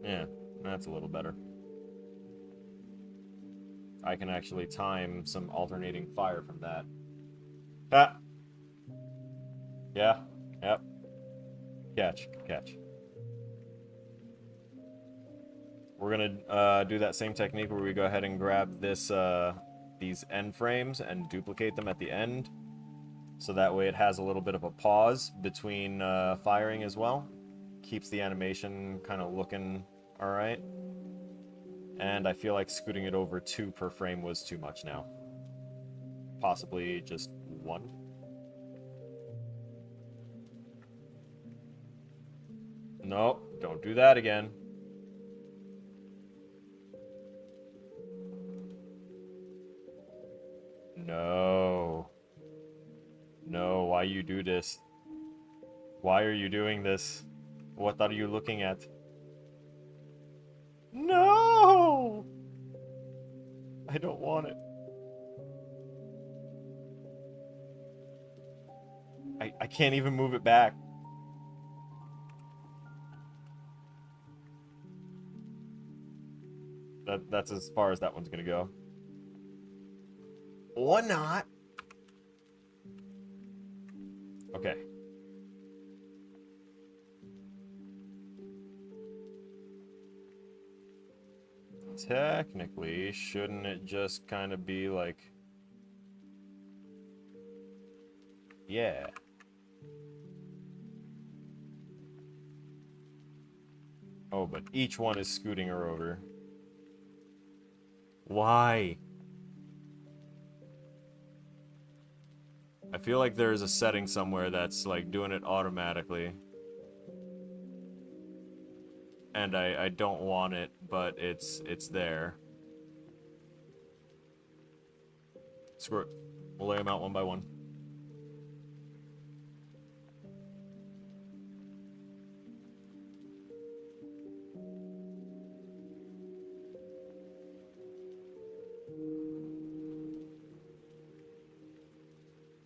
Yeah, that's a little better. I can actually time some alternating fire from that. Ah! Yeah, yep. Catch, catch. We're gonna do that same technique where we go ahead and grab this these end frames and duplicate them at the end, so that way it has a little bit of a pause between firing as well. Keeps the animation kind of looking all right. And I feel like scooting it over 2 per frame was too much now. Possibly just 1. No, don't do that again. No. No, why you do this? Why are you doing this? What are you looking at? No! I don't want it. I can't even move it back. That's as far as that one's gonna go. Or not. Okay. Technically, shouldn't it just kind of be like... Yeah. Oh, but each one is scooting her over. Why? I feel like there's a setting somewhere that's like doing it automatically. And I don't want it, but it's there. Screw it. We'll lay them out one by one.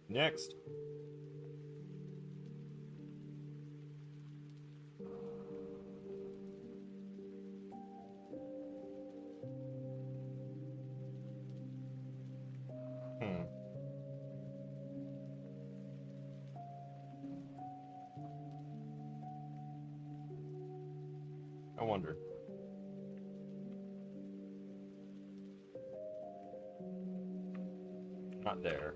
Next. I wonder. Not there.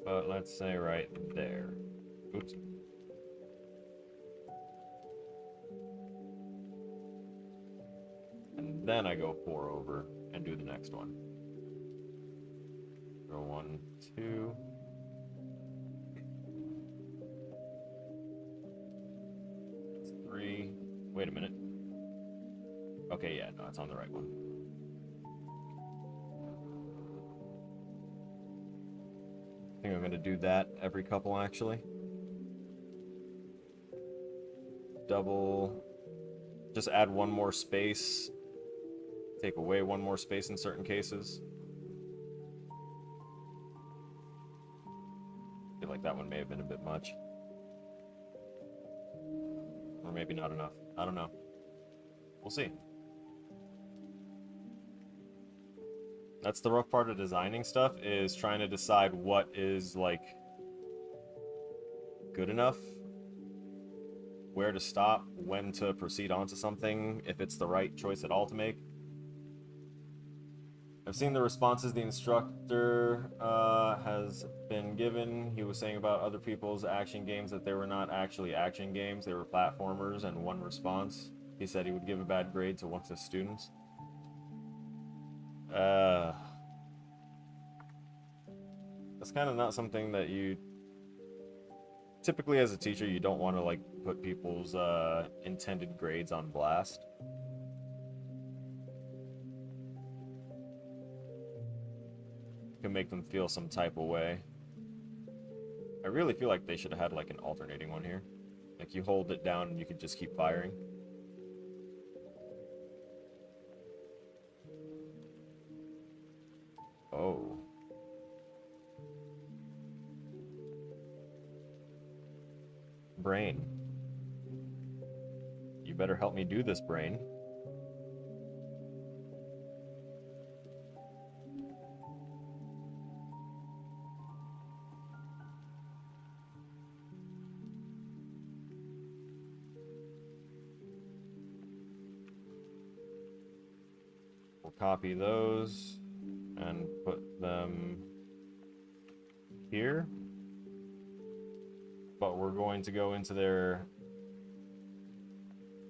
But let's say right there. Oops. And then I go 4 over and do the next one. Go 1, 2. That's 3. Wait a minute. Okay, yeah, no, it's on the right one. I think I'm gonna do that every couple, actually. Double. Just add 1 more space. Take away 1 more space in certain cases. I feel like that one may have been a bit much. Or maybe not enough. I don't know. We'll see. That's the rough part of designing stuff, is trying to decide what is, like, good enough, where to stop, when to proceed onto something, if it's the right choice at all to make. I've seen the responses the instructor has been given. He was saying about other people's action games that they were not actually action games, they were platformers, and one response, he said he would give a bad grade to one of his students. That's kind of not something that you... Typically, as a teacher, you don't want to, like, put people's intended grades on blast. Can make them feel some type of way. I really feel like they should have had, like, an alternating one here. Like, you hold it down and you could just keep firing. Oh. Brain. You better help me do this, brain. We'll copy those and put them here. But we're going to go into their...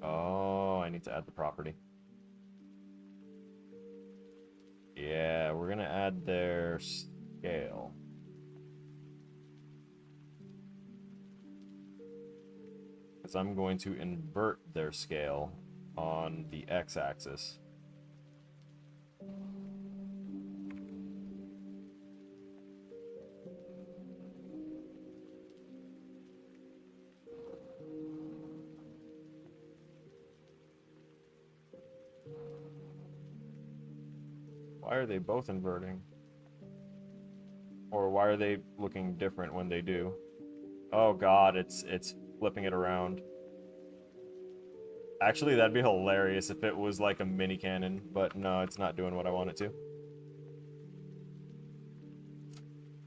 Oh, I need to add the property. Yeah, we're gonna add their scale. Because I'm going to invert their scale on the x-axis. Why are they both inverting? Or why are they looking different when they do? Oh god, it's flipping it around. Actually, that'd be hilarious if it was like a mini cannon, but no, it's not doing what I want it to.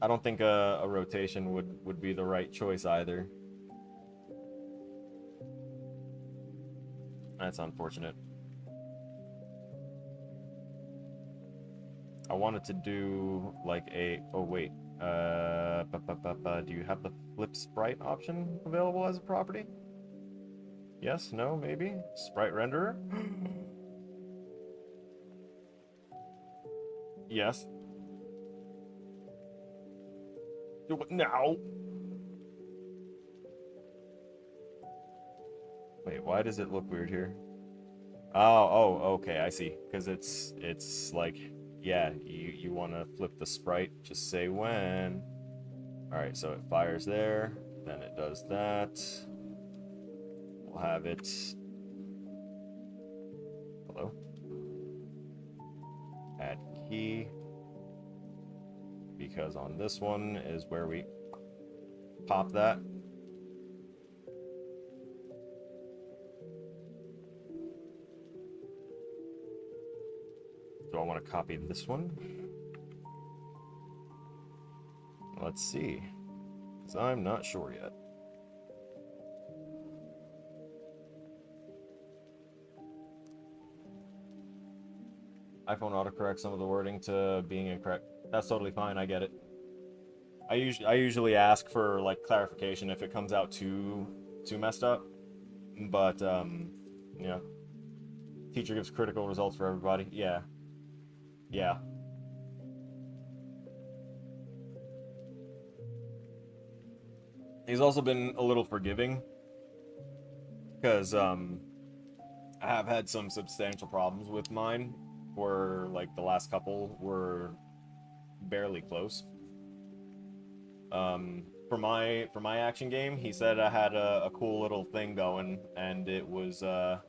I don't think a rotation would be the right choice either. That's unfortunate. I wanted to do like a... Oh, wait. Do you have the flip sprite option available as a property? Yes? No? Maybe? Sprite renderer? Yes. Do it now! Wait, why does it look weird here? Oh, okay, I see. Because it's like... Yeah, you want to flip the sprite, just say when. Alright, so it fires there, then it does that. We'll have it... Hello? Add key. Because on this one is where we pop that. Do I want to copy this one? Let's see. Because I'm not sure yet. iPhone autocorrects some of the wording to being incorrect. That's totally fine, I get it. I usually ask for like clarification if it comes out too messed up. But you know, teacher gives critical results for everybody. Yeah. Yeah. He's also been a little forgiving because I have had some substantial problems with mine where like the last couple were barely close. For my action game, he said I had a cool little thing going, and it was all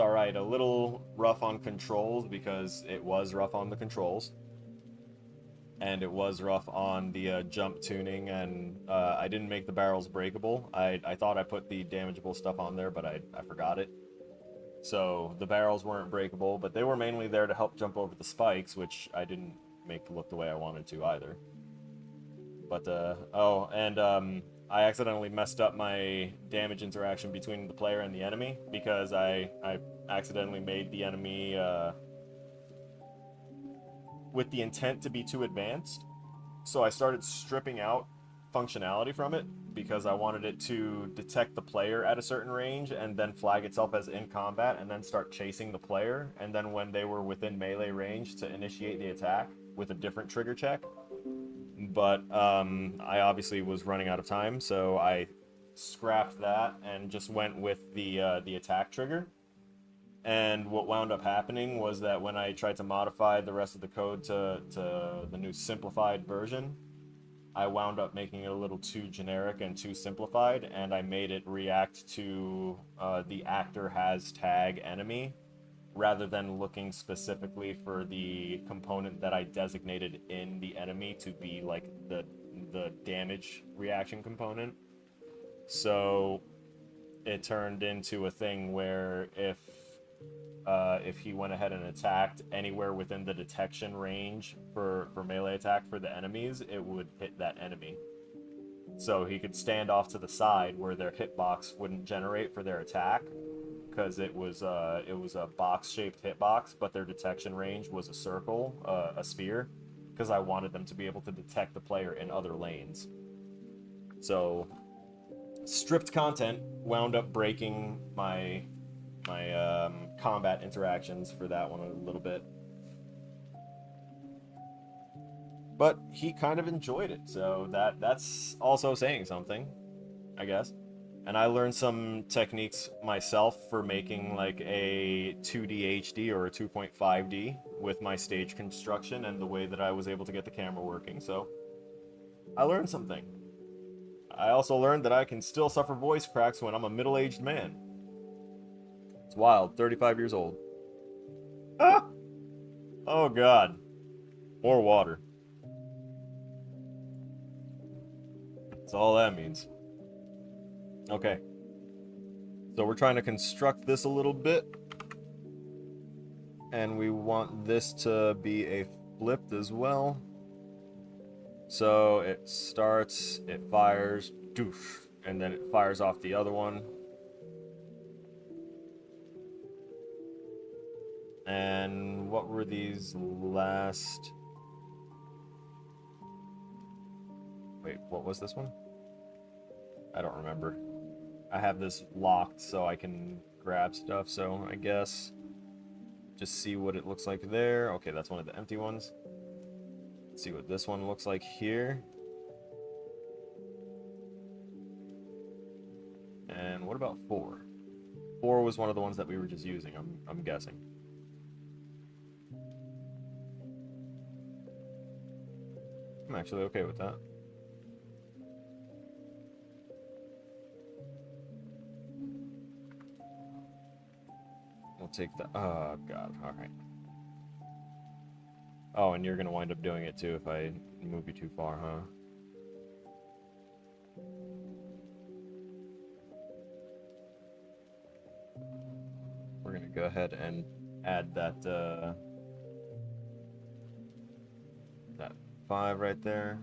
right. A little rough on controls because it was rough on the controls, and it was rough on the jump tuning, and I didn't make the barrels breakable. I thought I put the damageable stuff on there, but I forgot it. So the barrels weren't breakable, but they were mainly there to help jump over the spikes, which I didn't make look the way I wanted to either. But, oh, and, I accidentally messed up my damage interaction between the player and the enemy, because I accidentally made the enemy, with the intent to be too advanced. So I started stripping out functionality from it, because I wanted it to detect the player at a certain range, and then flag itself as in combat, and then start chasing the player, and then when they were within melee range to initiate the attack with a different trigger check. But I obviously was running out of time, so I scrapped that and just went with the attack trigger. And what wound up happening was that when I tried to modify the rest of the code to the new simplified version, I wound up making it a little too generic and too simplified, and I made it react to the actor has tag enemy, rather than looking specifically for the component that I designated in the enemy to be like the damage reaction component. So it turned into a thing where if he went ahead and attacked anywhere within the detection range for melee attack for the enemies, it would hit that enemy. So he could stand off to the side where their hitbox wouldn't generate for their attack, because it was a box-shaped hitbox, but their detection range was a circle, a sphere, because I wanted them to be able to detect the player in other lanes. So stripped content wound up breaking my combat interactions for that one a little bit. But he kind of enjoyed it, so that's also saying something, I guess. And I learned some techniques myself for making like a 2D HD or a 2.5D with my stage construction and the way that I was able to get the camera working, so I learned something. I also learned that I can still suffer voice cracks when I'm a middle-aged man. It's wild, 35 years old. Ah! Oh god. More water. That's all that means. Okay. So we're trying to construct this a little bit. And we want this to be a flipped as well. So it starts, it fires, doosh, and then it fires off the other one. And what were these last... Wait, what was this one? I don't remember. I have this locked so I can grab stuff, so I guess just see what it looks like there. Okay, that's one of the empty ones. Let's see what this one looks like here. And what about 4? 4 was one of the ones that we were just using, I'm guessing. I'm actually okay with that. We'll take the... Oh, God. Alright. Oh, and you're gonna wind up doing it, too, if I move you too far, huh? We're gonna go ahead and add that, that 5 right there.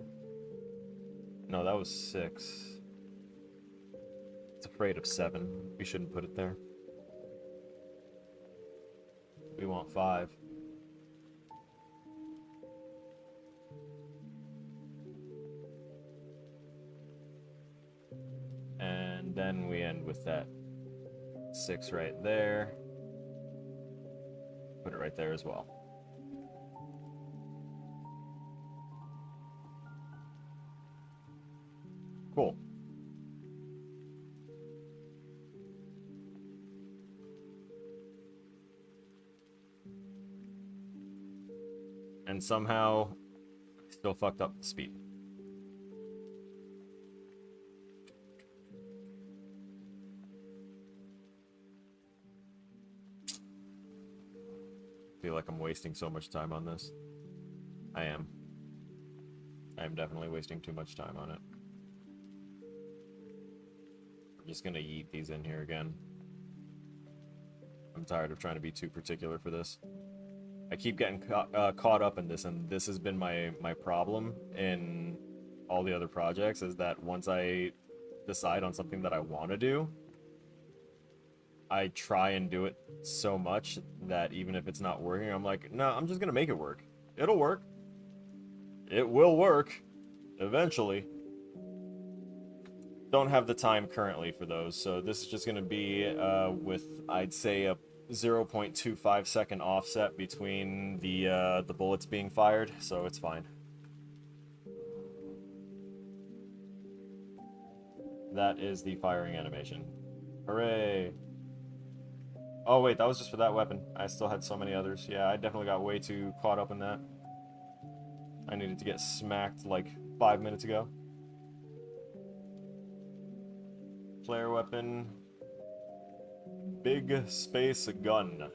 No, that was 6. It's afraid of 7. We shouldn't put it there. We want 5. And then we end with that 6 right there. Put it right there as well. Cool. And somehow, still fucked up the speed. I feel like I'm wasting so much time on this. I am. I am definitely wasting too much time on it. I'm just gonna yeet these in here again. I'm tired of trying to be too particular for this. I keep getting caught up in this, and this has been my problem in all the other projects, is that once I decide on something that I want to do, I try and do it so much that even if it's not working, I'm like, no, I'm just gonna make it work. It'll work. It will work. Eventually. Don't have the time currently for those, so this is just gonna be with, I'd say, a 0.25 second offset between the bullets being fired, so it's fine. That is the firing animation. Hooray! Oh wait, that was just for that weapon. I still had so many others. Yeah, I definitely got way too caught up in that. I needed to get smacked like 5 minutes ago. Player weapon. Big space gun.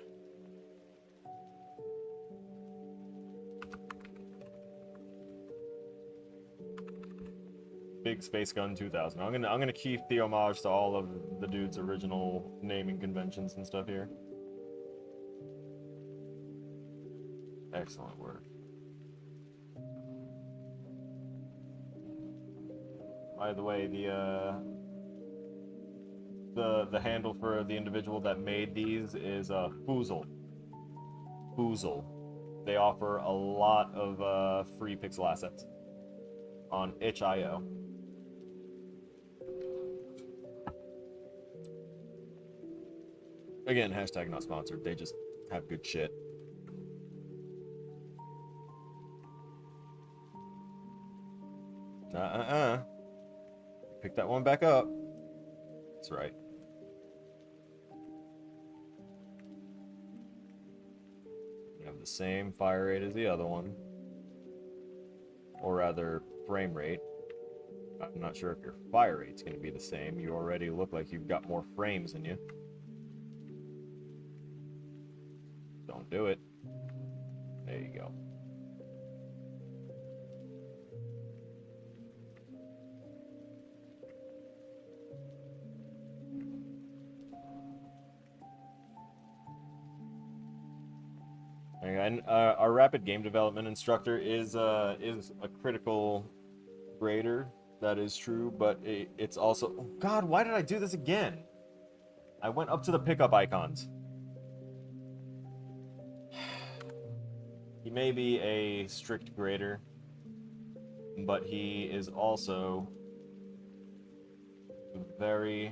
Big Space Gun 2000. I'm gonna keep the homage to all of the dude's original naming conventions and stuff here. Excellent work. By the way, the the handle for the individual that made these is Foozle. Foozle. They offer a lot of free pixel assets on itch.io. Again, hashtag not sponsored. They just have good shit. Pick that one back up. That's right. You have the same fire rate as the other one. Or rather, frame rate. I'm not sure if your fire rate's going to be the same. You already look like you've got more frames in you. Don't do it. There you go. And our rapid game development instructor is a critical grader. That is true, but it's also... Oh God, why did I do this again? I went up to the pickup icons. He may be a strict grader, but he is also very,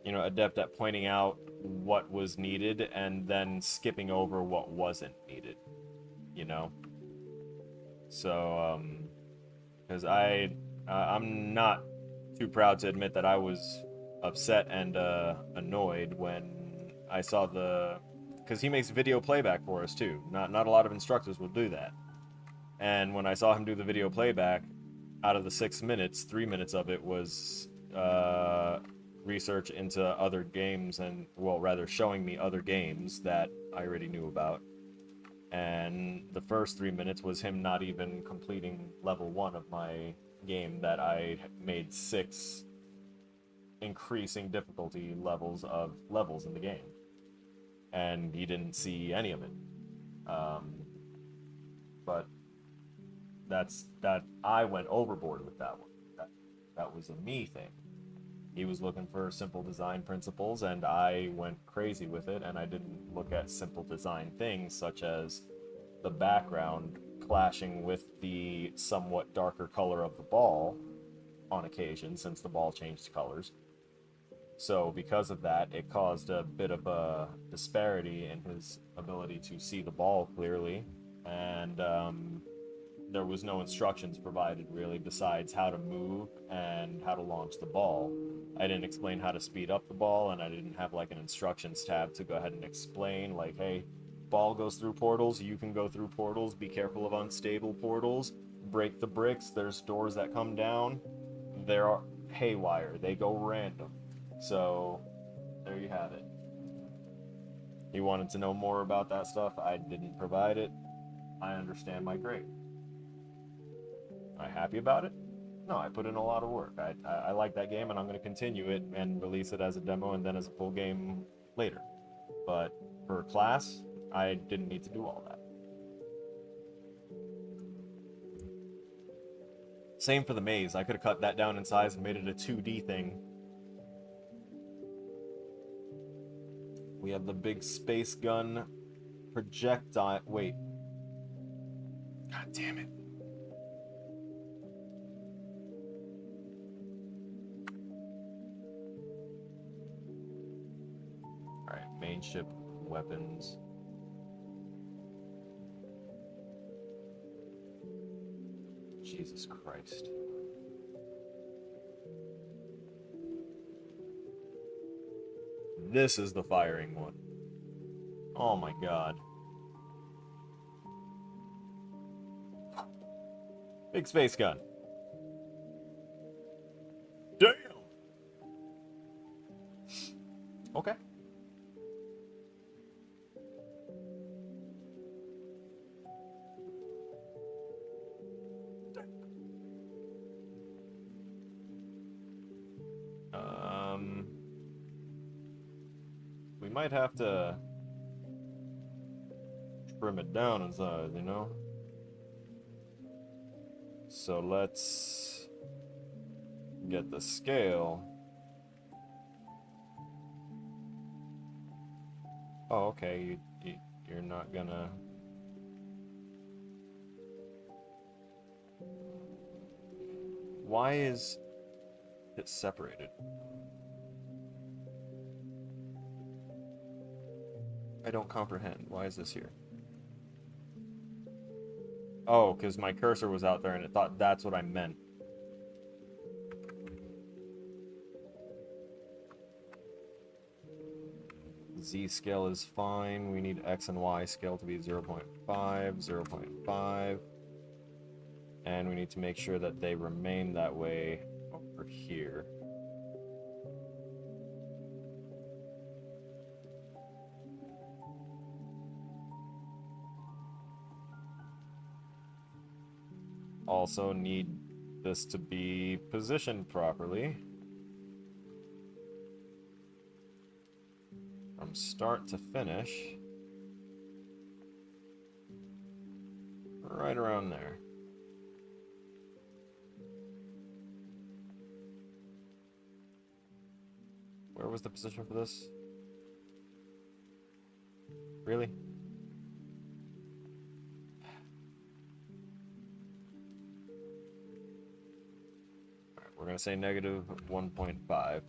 adept at pointing out what was needed and then skipping over what wasn't needed, So, because I'm not too proud to admit that I was upset and annoyed when I saw because he makes video playback for us too. Not a lot of instructors will do that. And when I saw him do the video playback, out of the 6 minutes, 3 minutes of it was research into other games and, well, rather showing me other games that I already knew about. And the first 3 minutes was him not even completing level 1 of my game that I made 6 increasing difficulty levels in the game. And he didn't see any of it. But that I went overboard with that one. That was a me thing. He was looking for simple design principles, and I went crazy with it, and I didn't look at simple design things such as the background clashing with the somewhat darker color of the ball on occasion, since the ball changed colors. So because of that, it caused a bit of a disparity in his ability to see the ball clearly, and there was no instructions provided really besides how to move and how to launch the ball. I didn't explain how to speed up the ball, and I didn't have like an instructions tab to go ahead and explain like, hey, ball goes through portals, you can go through portals, be careful of unstable portals, break the bricks, there's doors that come down, there are haywire, they go random. So there you have it. He wanted to know more about that stuff. I didn't provide it. I understand my grade. Am I happy about it? No, I put in a lot of work. I like that game, and I'm going to continue it and release it as a demo and then as a full game later. But for class, I didn't need to do all that. Same for the maze. I could have cut that down in size and made it a 2D thing. We have the big space gun projectile. Wait. God damn it. Alright, main ship weapons. Jesus Christ. This is the firing one. Oh my god. Big space gun. Damn! Okay. We might have to trim it down in size, you know? So let's get the scale. Oh, okay. You're not gonna. Why is it separated? I don't comprehend. Why is this here? Oh, because my cursor was out there and it thought that's what I meant. Z scale is fine. We need X and Y scale to be 0.5, 0.5. And we need to make sure that they remain that way over here. Also need this to be positioned properly. From start to finish. Right around there. Where was the position for this? Really? Alright, we're gonna say negative 1.5.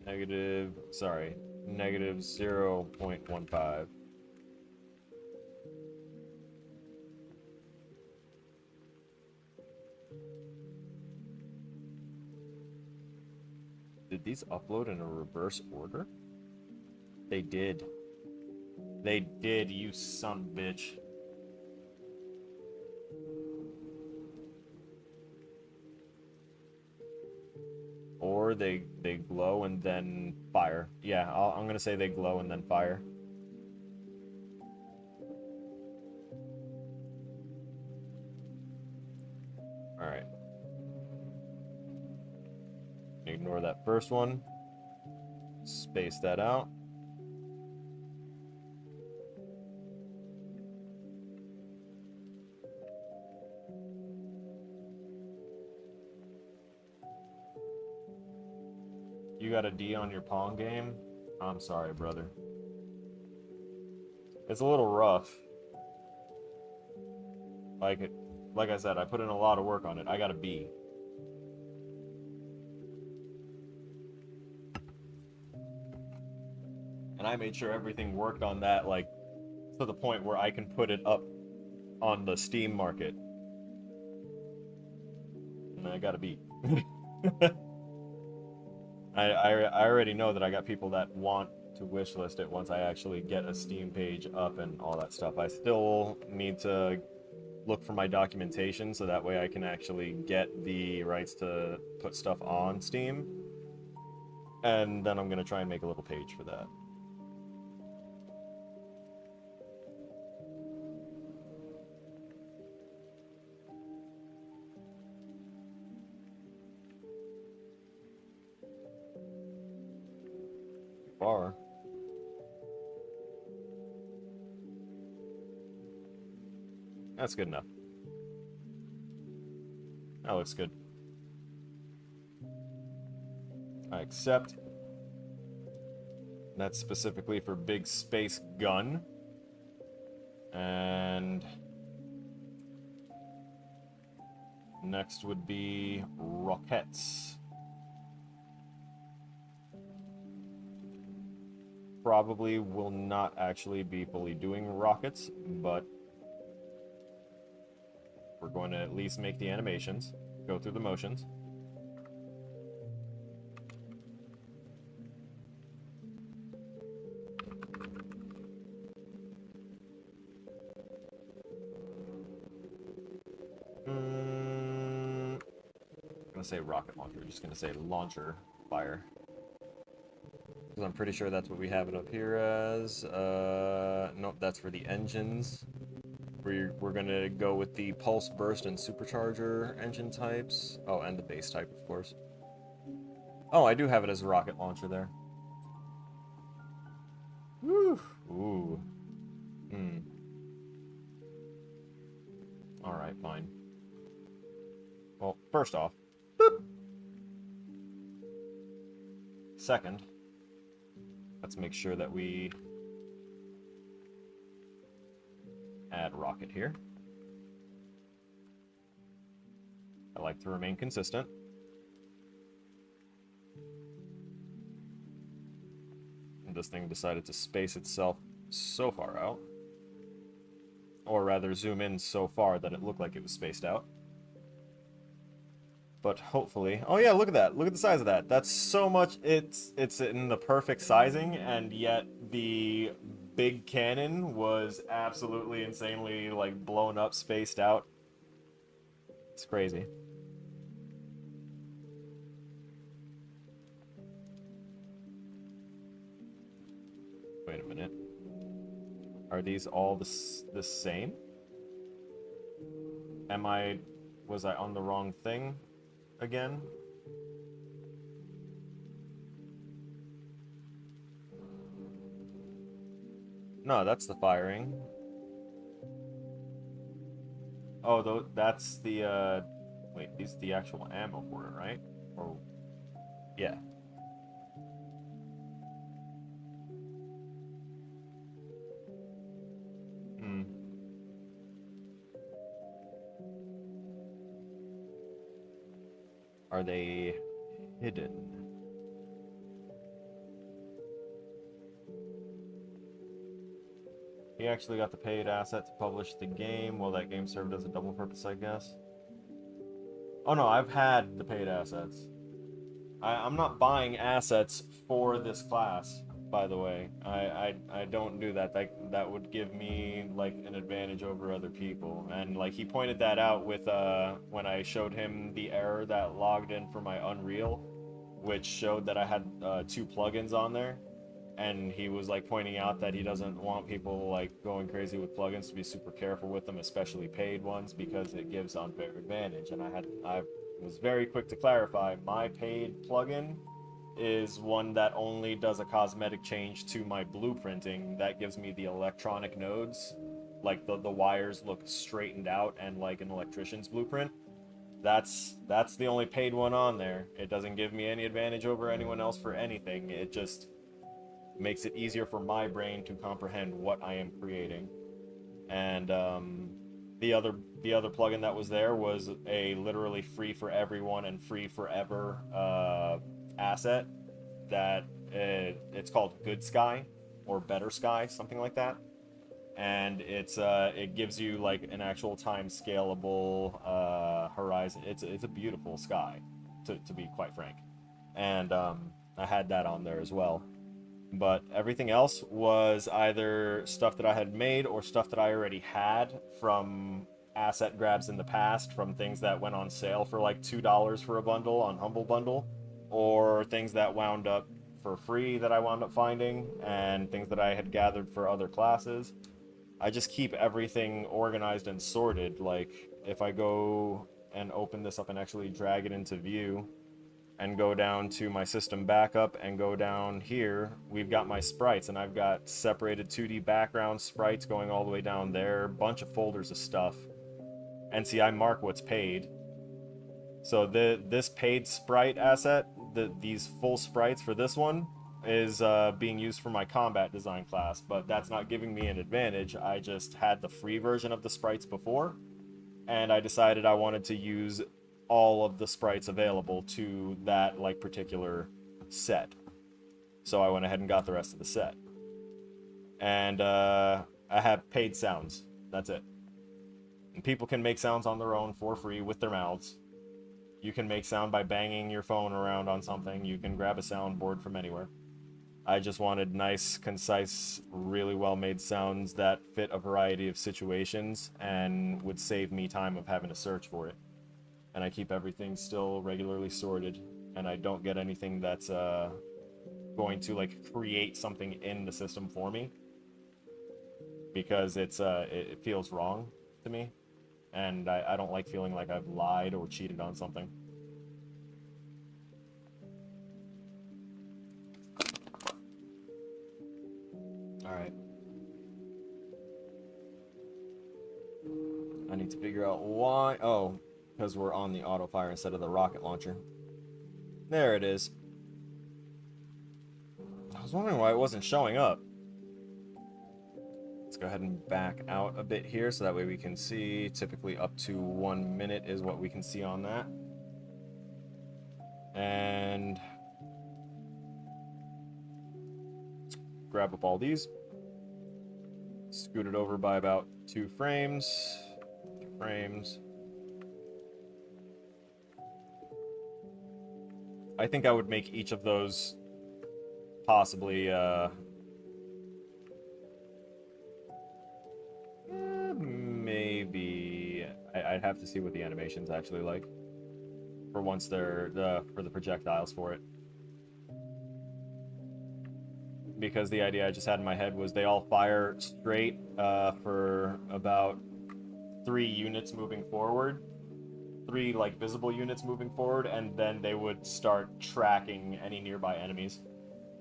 Negative 0.15. Did these upload in a reverse order? They did. They did, you son of a bitch. Or they glow and then fire. Yeah, I'm gonna say they glow and then fire. Alright. Ignore that first one. Space that out. You got a D on your Pong game? I'm sorry, brother. It's a little rough. Like I said, I put in a lot of work on it. I got a B. And I made sure everything worked on that, like, to the point where I can put it up on the Steam market. And I got a B. I already know that I got people that want to wishlist it once I actually get a Steam page up and all that stuff. I still need to look for my documentation so that way I can actually get the rights to put stuff on Steam. And then I'm going to try and make a little page for that. Far. That's good enough. That looks good. I accept. That's specifically for big space gun. And next would be rockets. Probably will not actually be fully doing rockets, but we're going to at least make the animations, go through the motions. I'm gonna say rocket launcher, just gonna say launcher fire. Because I'm pretty sure that's what we have it up here as. Nope, that's for the engines. We're gonna go with the pulse burst and supercharger engine types. Oh, and the base type, of course. Oh, I do have it as a rocket launcher there. Woo! Ooh. Alright, fine. Well, first off, boop. Second, let's make sure that we add rocket here. I like to remain consistent. And this thing decided to space itself so far out. Or rather, zoom in so far that it looked like it was spaced out. But hopefully... Oh yeah, look at that. Look at the size of that. That's so much... It's in the perfect sizing, and yet the big cannon was absolutely insanely, like, blown up, spaced out. It's crazy. Wait a minute. Are these all the same? Was I on the wrong thing again? No, that's the firing. Oh, that's the, wait, these are the actual ammo for it, right? Or, yeah. Hmm. Are they hidden? He actually got the paid asset to publish the game. Well, that game served as a double purpose, I guess. Oh no, I've had the paid assets. I'm not buying assets for this class, by the way. I don't do that. That would give me like an advantage over other people. And like he pointed that out with when I showed him the error that logged in for my Unreal, which showed that I had 2 plugins on there. And he was like pointing out that he doesn't want people like going crazy with plugins, to be super careful with them, especially paid ones, because it gives unfair advantage. And I was very quick to clarify, my paid plugin is one that only does a cosmetic change to my blueprinting that gives me the electronic nodes, like the wires look straightened out and like an electrician's blueprint. That's the only paid one on there. It doesn't give me any advantage over anyone else for anything. It just makes it easier for my brain to comprehend what I am creating. And the other plugin that was there was a literally free for everyone and free forever asset that it's called Good Sky or Better Sky, something like that. And it gives you like an actual time scalable horizon. It's a beautiful sky, to be quite frank. And I had that on there as well. But everything else was either stuff that I had made or stuff that I already had from asset grabs in the past, from things that went on sale for like $2 for a bundle on Humble Bundle, or things that wound up for free that I wound up finding, and things that I had gathered for other classes. I just keep everything organized and sorted. Like, if I go and open this up and actually drag it into view, and go down to my system backup and go down here, we've got my sprites, and I've got separated 2D background sprites going all the way down there, bunch of folders of stuff. And see, I mark what's paid. So this paid sprite asset, these full sprites for this one, is being used for my combat design class, but that's not giving me an advantage. I just had the free version of the sprites before, and I decided I wanted to use all of the sprites available to that like particular set. So I went ahead and got the rest of the set. And I have paid sounds. That's it. And people can make sounds on their own for free with their mouths. You can make sound by banging your phone around on something. You can grab a soundboard from anywhere. I just wanted nice, concise, really well-made sounds that fit a variety of situations and would save me time of having to search for it. And I keep everything still regularly sorted, and I don't get anything that's going to like create something in the system for me, because it feels wrong to me, and I don't like feeling like I've lied or cheated on something. All right. I need to figure out why. Oh, because we're on the auto fire instead of the rocket launcher. There it is. I was wondering why it wasn't showing up. Let's go ahead and back out a bit here so that way we can see. Typically up to 1 minute is what we can see on that. And let's grab up all these. Scoot it over by about 2 frames. 2 frames. I think I would make each of those possibly maybe I'd have to see what the animation's actually like for once they're for the projectiles for it, because the idea I just had in my head was they all fire straight for about 3 units moving forward, 3 like visible units moving forward, and then they would start tracking any nearby enemies.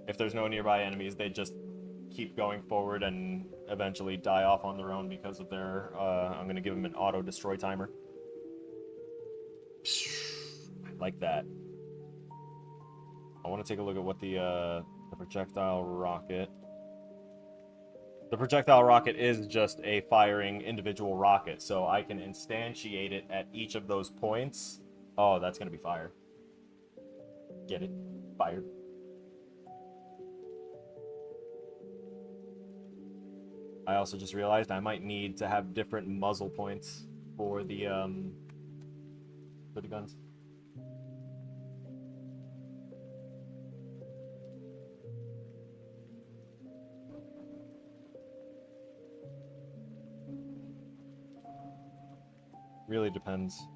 If there's no nearby enemies, they just keep going forward and eventually die off on their own because of their, I'm going to give them an auto-destroy timer. I like that. I want to take a look at what the projectile rocket... The projectile rocket is just a firing individual rocket, so I can instantiate it at each of those points. Oh, that's going to be fire. Get it? Fire. I also just realized I might need to have different muzzle points for the guns. Really depends.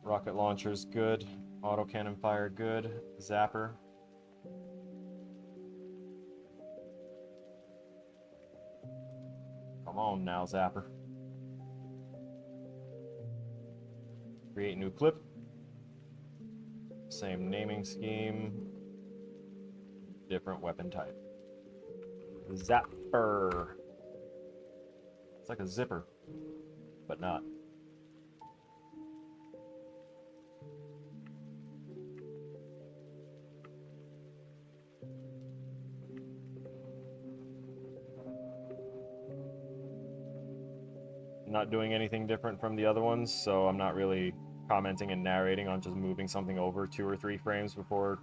Rocket launcher's good. Autocannon fire good. Zapper. Come on now, Zapper. Create new clip. Same naming scheme. Different weapon type. Zapper. It's like a zipper, but not. Not doing anything different from the other ones, so I'm not really commenting and narrating on just moving something over 2 or 3 frames before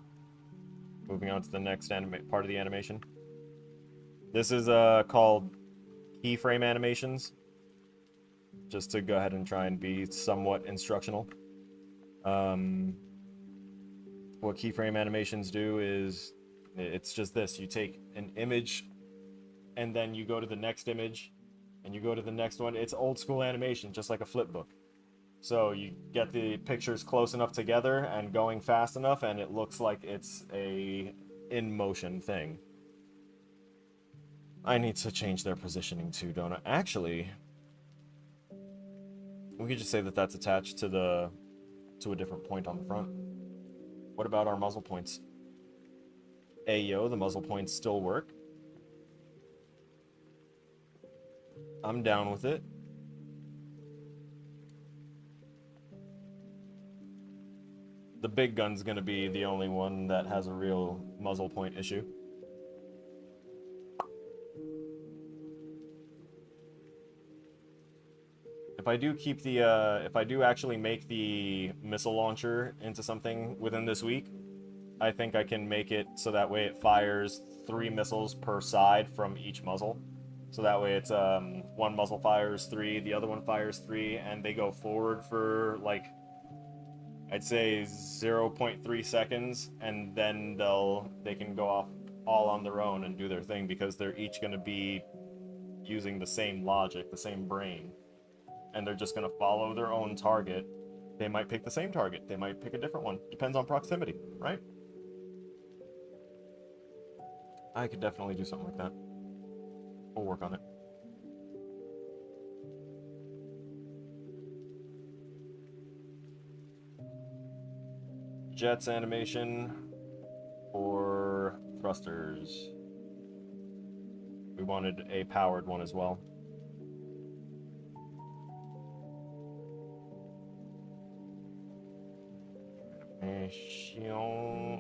moving on to the next part of the animation. This is called keyframe animations, just to go ahead and try and be somewhat instructional. What keyframe animations do is, it's just this. You take an image, and then you go to the next image, and you go to the next one. It's old school animation, just like a flip book. So you get the pictures close enough together and going fast enough, and it looks like it's a in-motion thing. I need to change their positioning too, don't I? Actually, we could just say that that's attached to a different point on the front. What about our muzzle points? Ayo, the muzzle points still work. I'm down with it. The big gun's gonna be the only one that has a real muzzle point issue. If I do keep the, if I do actually make the missile launcher into something within this week, I think I can make it so that way it fires 3 missiles per side from each muzzle. So that way it's, one muzzle fires 3, the other one fires 3, and they go forward for, like, I'd say 0.3 seconds, and then they can go off all on their own and do their thing, because they're each going to be using the same logic, the same brain. And they're just going to follow their own target. They might pick the same target. They might pick a different one. Depends on proximity, right? I could definitely do something like that. We'll work on it. Jets animation for thrusters. We wanted a powered one as well.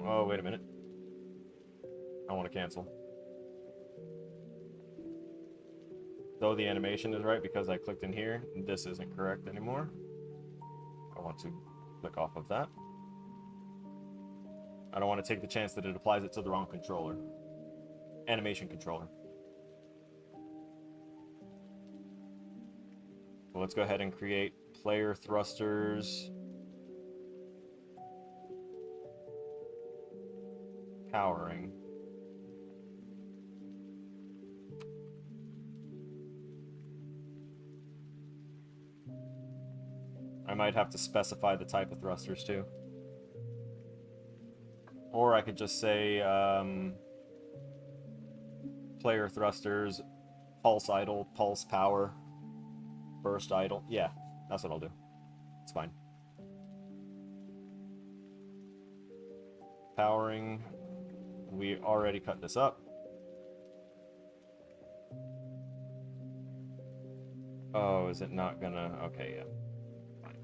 Oh, wait a minute. I want to cancel. Though the animation is right because I clicked in here, this isn't correct anymore. I want to click off of that. I don't want to take the chance that it applies it to the wrong controller. Animation controller. So let's go ahead and create player thrusters. Powering. I might have to specify the type of thrusters too. Or I could just say player thrusters, pulse idle, pulse power, burst idle. Yeah, that's what I'll do. It's fine. Powering. We already cut this up. Oh, is it not gonna... Okay, yeah. Fine.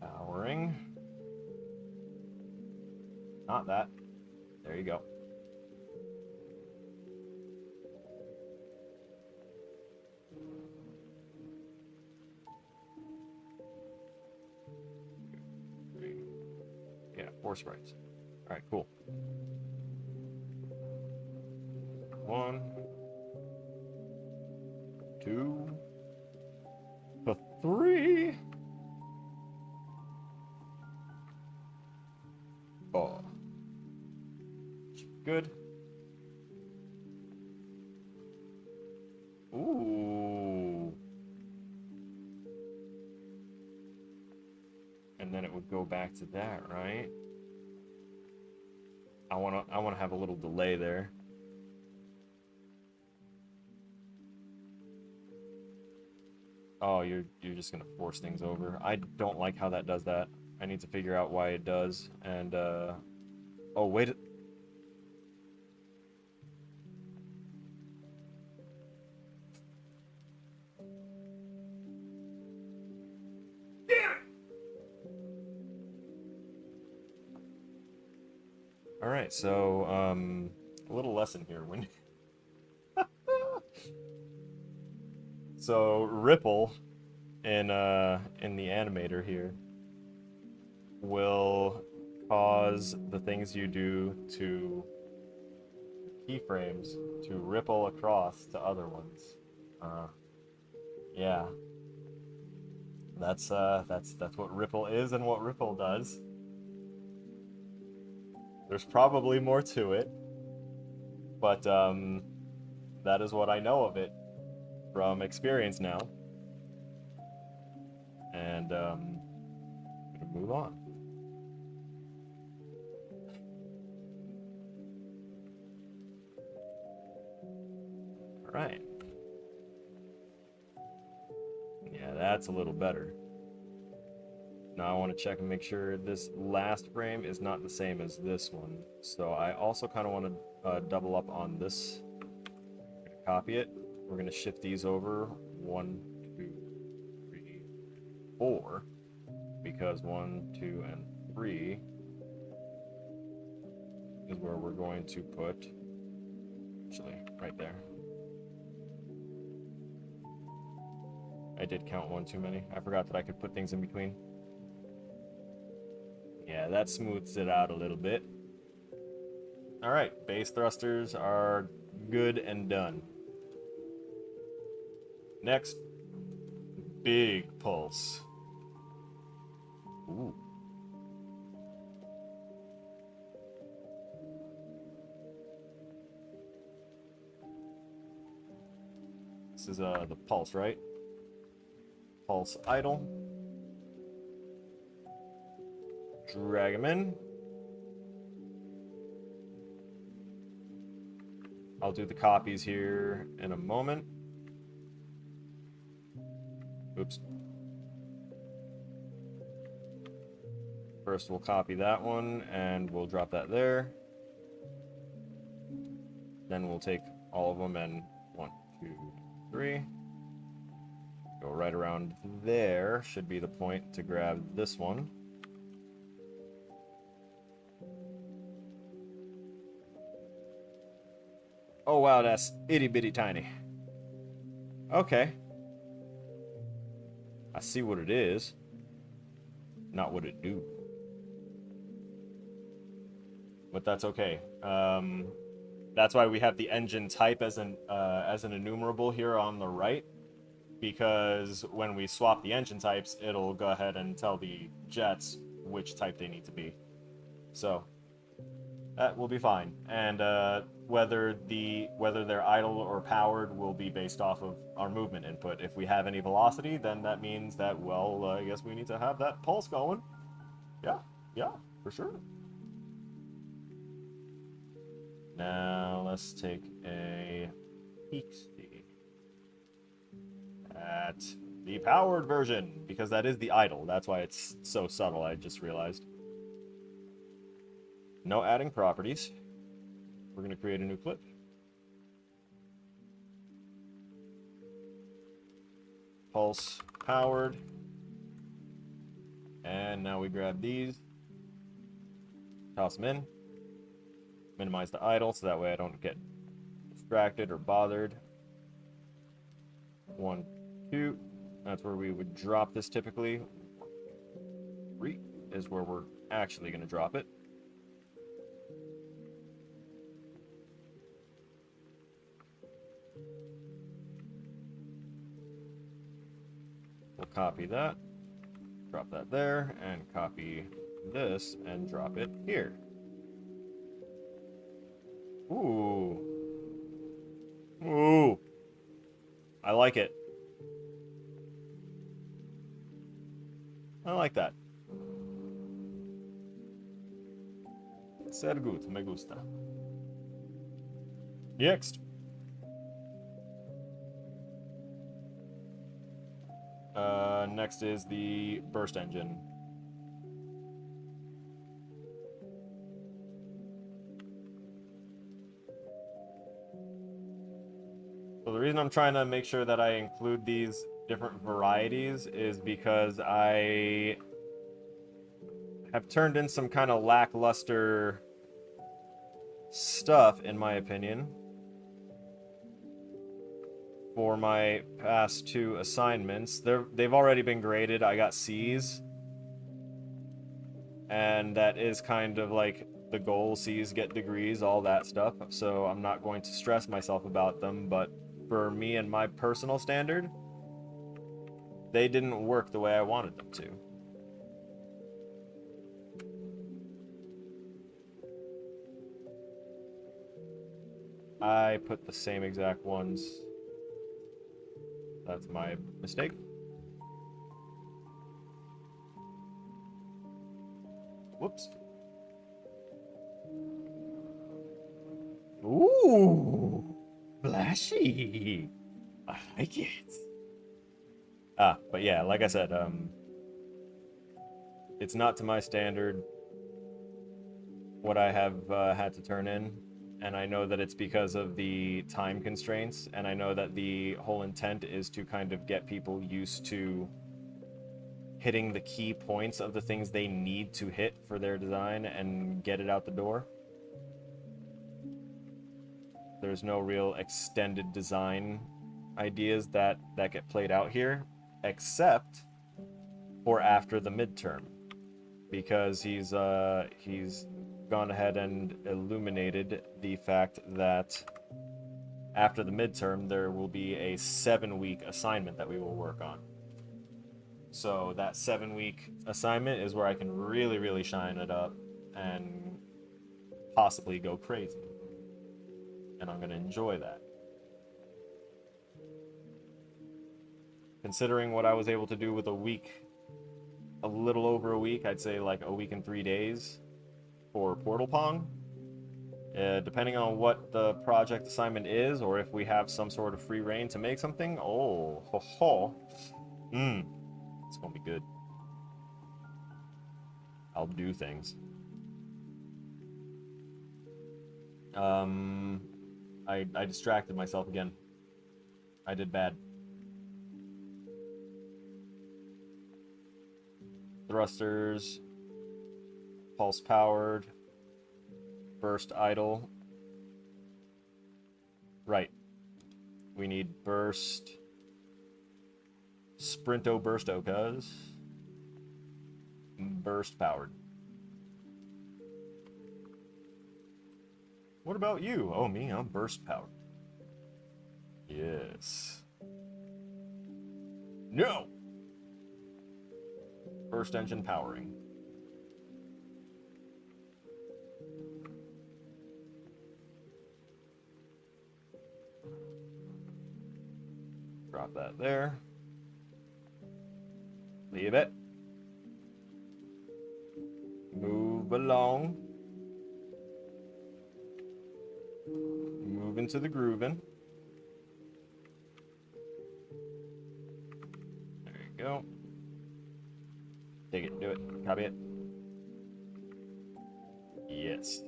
Powering. Not that. There you go. Yeah, 4 sprites. Alright, cool. 1, 2, 3. Oh. Good. Ooh. And then it would go back to that, right? I wanna have a little delay there. Oh, you're just gonna force things over. I don't like how that does that. I need to figure out why it does. And oh wait. Damn it! All right, so a little lesson here when. So ripple in the animator here will cause the things you do to keyframes to ripple across to other ones. Yeah. That's what ripple is and what ripple does. There's probably more to it, but that is what I know of it from experience now. And I'm gonna move on. All right. Yeah, that's a little better. Now I want to check and make sure this last frame is not the same as this one. So I also kind of want to double up on this. I'm gonna copy it. We're going to shift these over 1, 2, 3, 4, because 1, 2, and 3 is where we're going to put, actually, right there. I did count 1 too many. I forgot that I could put things in between. Yeah, that smooths it out a little bit. All right, base thrusters are good and done. Next, big pulse. Ooh. This is the pulse, right? Pulse idle. Drag him in. I'll do the copies here in a moment. Oops. First we'll copy that one and we'll drop that there. Then we'll take all of them, and 1, 2, 3. Go right around there. Should be the point to grab this one. Oh wow, that's itty bitty tiny. Okay. I see what it is. Not what it do. But that's okay. That's why we have the engine type as an enumerable here on the right, because when we swap the engine types, it'll go ahead and tell the jets which type they need to be. So that will be fine. And whether they're idle or powered will be based off of our movement input. If we have any velocity, then that means that, well, I guess we need to have that pulse going. Yeah, for sure. Now let's take a peek at the powered version, because that is the idle. That's why it's so subtle, I just realized. No adding properties. We're going to create a new clip. Pulse powered. And now we grab these. Toss them in. Minimize the idle so that way I don't get distracted or bothered. 1, 2. That's where we would drop this typically. 3 is where we're actually going to drop it. We'll copy that, drop that there, and copy this and drop it here. Ooh. Ooh. I like it. I like that. Sehr gut, me gusta. Next. Next is the burst engine. So the reason I'm trying to make sure that I include these different varieties is because I have turned in some kind of lackluster stuff, in my opinion, for my past 2 assignments. They've already been graded. I got C's. And that is kind of like the goal. C's get degrees, all that stuff. So I'm not going to stress myself about them. But for me and my personal standard, they didn't work the way I wanted them to. I put the same exact ones. That's my mistake. Whoops. Ooh, flashy. I like it. But yeah, like I said, it's not to my standard what I have had to turn in. And I know that it's because of the time constraints, and I know that the whole intent is to kind of get people used to hitting the key points of the things they need to hit for their design and get it out the door. There's no real extended design ideas that get played out here, except for after the midterm, because he's gone ahead and illuminated the fact that after the midterm there will be a 7-week assignment that we will work on. So that 7-week assignment is where I can really shine it up and possibly go crazy, and I'm going to enjoy that. Considering what I was able to do with a week, a little over a week, I'd say like a week and 3 days for Portal Pong. Depending on what the project assignment is, or if we have some sort of free reign to make something, oh, ho, ho. It's gonna be good. I'll do things. I distracted myself again. I did bad. Thrusters. Pulse powered. Burst idle. Right. We need burst. Sprinto bursto, cuz. Burst powered. What about you? Oh, me? I'm burst powered. Yes. No! Burst engine powering. Drop that there. Leave it. Move along. Move into the grooving. There you go. Take it, do it, copy it. Yes.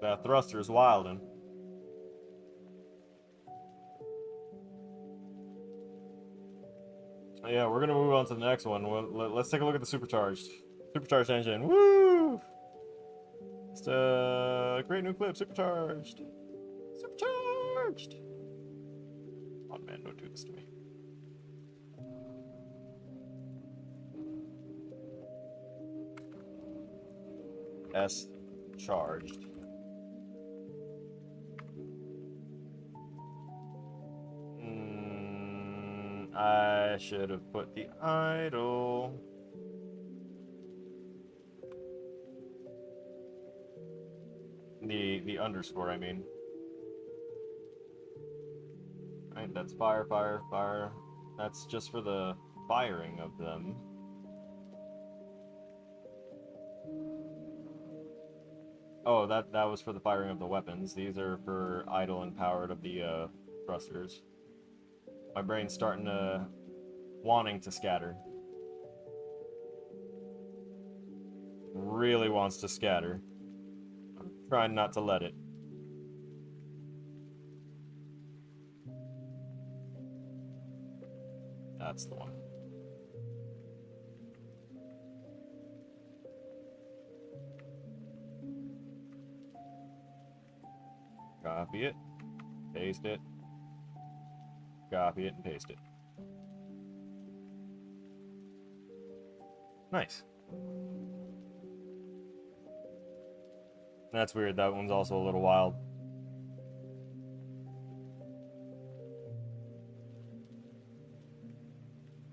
That thruster is wildin'. Yeah, we're gonna move on to the next one. Let's take a look at the supercharged engine. Woo! Just a great new clip. Supercharged. Oh man, don't do this to me. S charged. I should have put the idle. The underscore, I mean. Right, that's fire, fire, fire. That's just for the firing of them. Oh, that was for the firing of the weapons. These are for idle and powered of the thrusters. My brain's starting to wanting to scatter. Really wants to scatter. I'm trying not to let it. That's the one. Copy it, paste it, copy it, and paste it. Nice. That's weird, that one's also a little wild.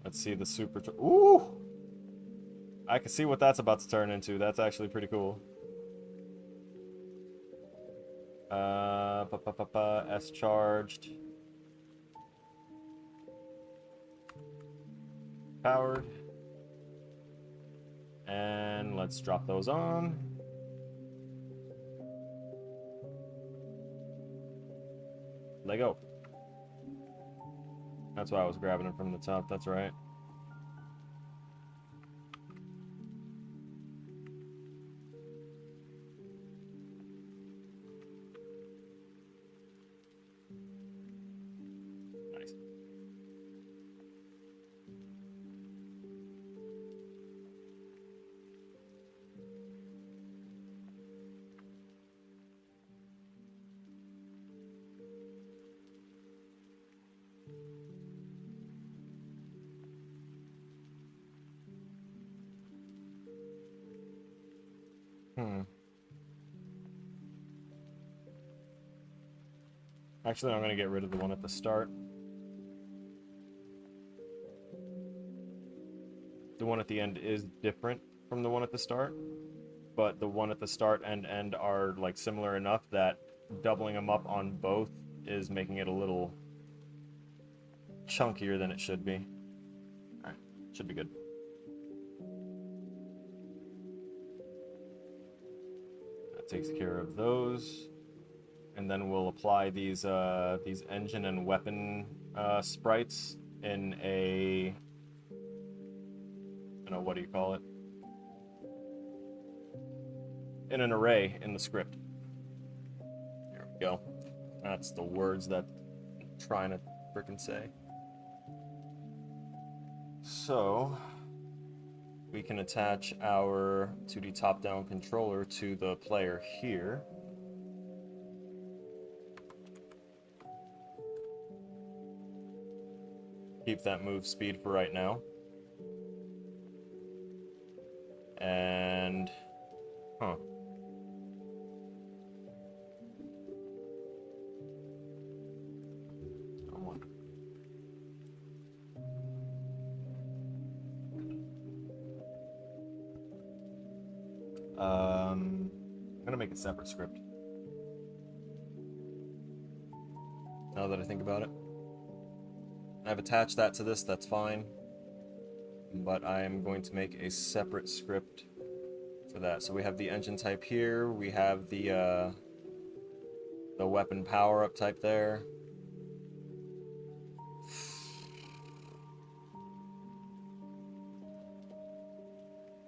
Let's see the super... Ooh! I can see what that's about to turn into. That's actually pretty cool. S charged. Powered. And let's drop those on. Lego. That's why I was grabbing it from the top, that's right. Nice. Actually, I'm going to get rid of the one at the start. The one at the end is different from the one at the start, but the one at the start and end are like similar enough that doubling them up on both is making it a little chunkier than it should be. Alright, should be good. That takes care of those. and then we'll apply these engine and weapon sprites in a, I don't know, what do you call it? In an array in the script. There we go. That's the words that I'm trying to frickin' say. So we can attach our 2D top-down controller to the player here. Keep that move speed for right now. And, huh. I'm gonna make a separate script. Now that I think about it. I've attached that to this, that's fine. But I am going to make a separate script for that. So we have the engine type here, we have the weapon power-up type there.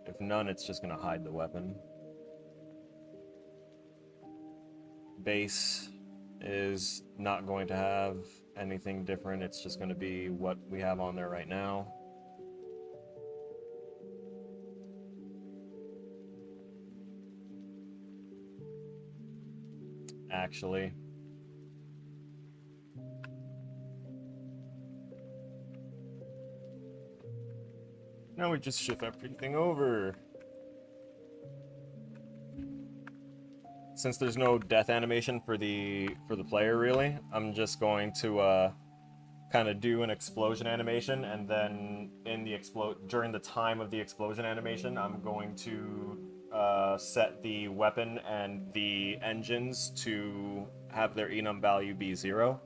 If none, it's just gonna hide the weapon. Base is not going to have anything different, it's just gonna be what we have on there right now. Actually, now we just shift everything over. Since there's no death animation for the player really, I'm just going to kind of do an explosion animation, and then in the during the time of the explosion animation, I'm going to set the weapon and the engines to have their enum value be 0,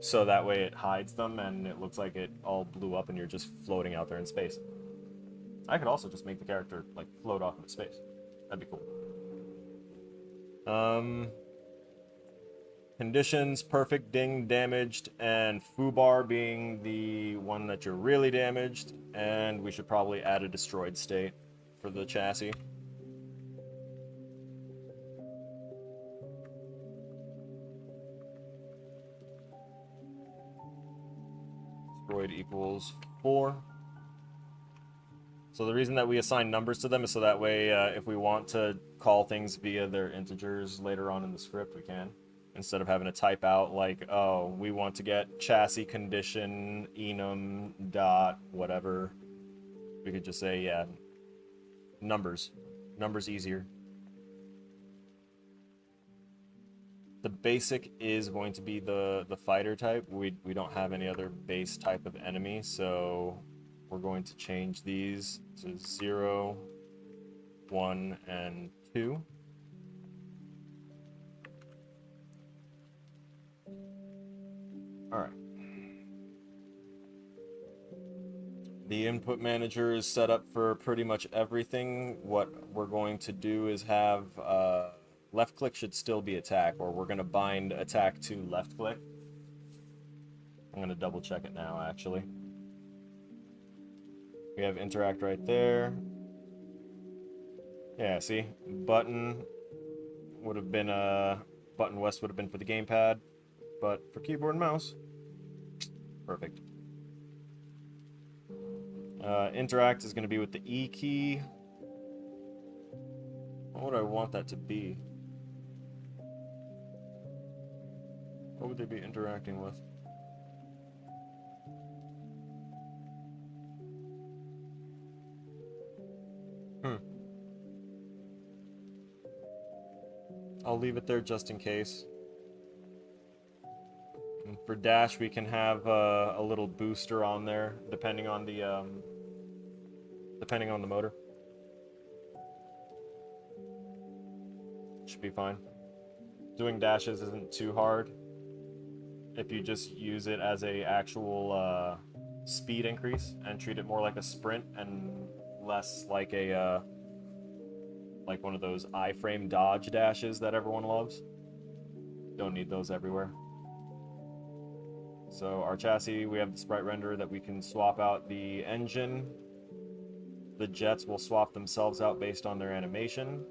so that way it hides them and it looks like it all blew up and you're just floating out there in space. I could also just make the character like float off into space. That'd be cool. Conditions, perfect, ding, damaged, and foobar being the one that you're really damaged, and we should probably add a destroyed state for the chassis. Destroyed equals 4. So the reason that we assign numbers to them is so that way if we want to call things via their integers later on in the script, we can. Instead of having to type out like, oh, we want to get chassis condition, enum, dot, whatever. We could just say, yeah, numbers. Numbers easier. The basic is going to be the fighter type. We don't have any other base type of enemy, so we're going to change these to 0, 1, and 2. Alright. The input manager is set up for pretty much everything. What we're going to do is have left click should still be attack, or we're going to bind attack to left click. I'm going to double check it now, actually. We have interact right there. Yeah, see? Button would have been button west would have been for the gamepad, but for keyboard and mouse, perfect. Interact is going to be with the E key. What would I want that to be? What would they be interacting with? I'll leave it there just in case. And for dash, we can have a little booster on there, depending on the motor. Should be fine. Doing dashes isn't too hard if you just use it as a actual speed increase and treat it more like a sprint and less like a like one of those iframe dodge dashes that everyone loves. Don't need those everywhere. So our chassis, we have the sprite renderer that we can swap out the engine. The jets will swap themselves out based on their animation,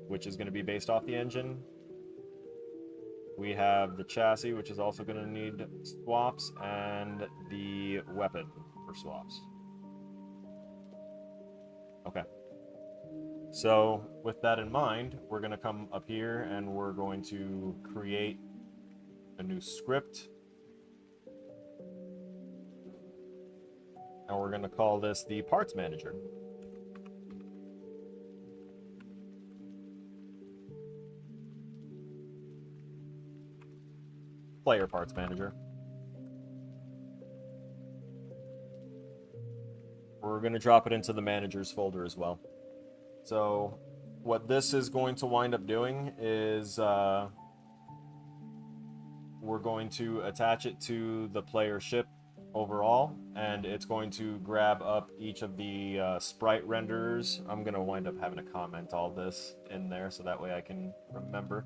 which is going to be based off the engine. We have the chassis, which is also going to need swaps, and the weapon for swaps. Okay. So with that in mind, we're going to come up here and we're going to create a new script. And we're going to call this the parts manager. Player parts manager. We're going to drop it into the managers folder as well. So what this is going to wind up doing is we're going to attach it to the player ship overall, and it's going to grab up each of the sprite renders. I'm going to wind up having to comment all this in there so that way I can remember.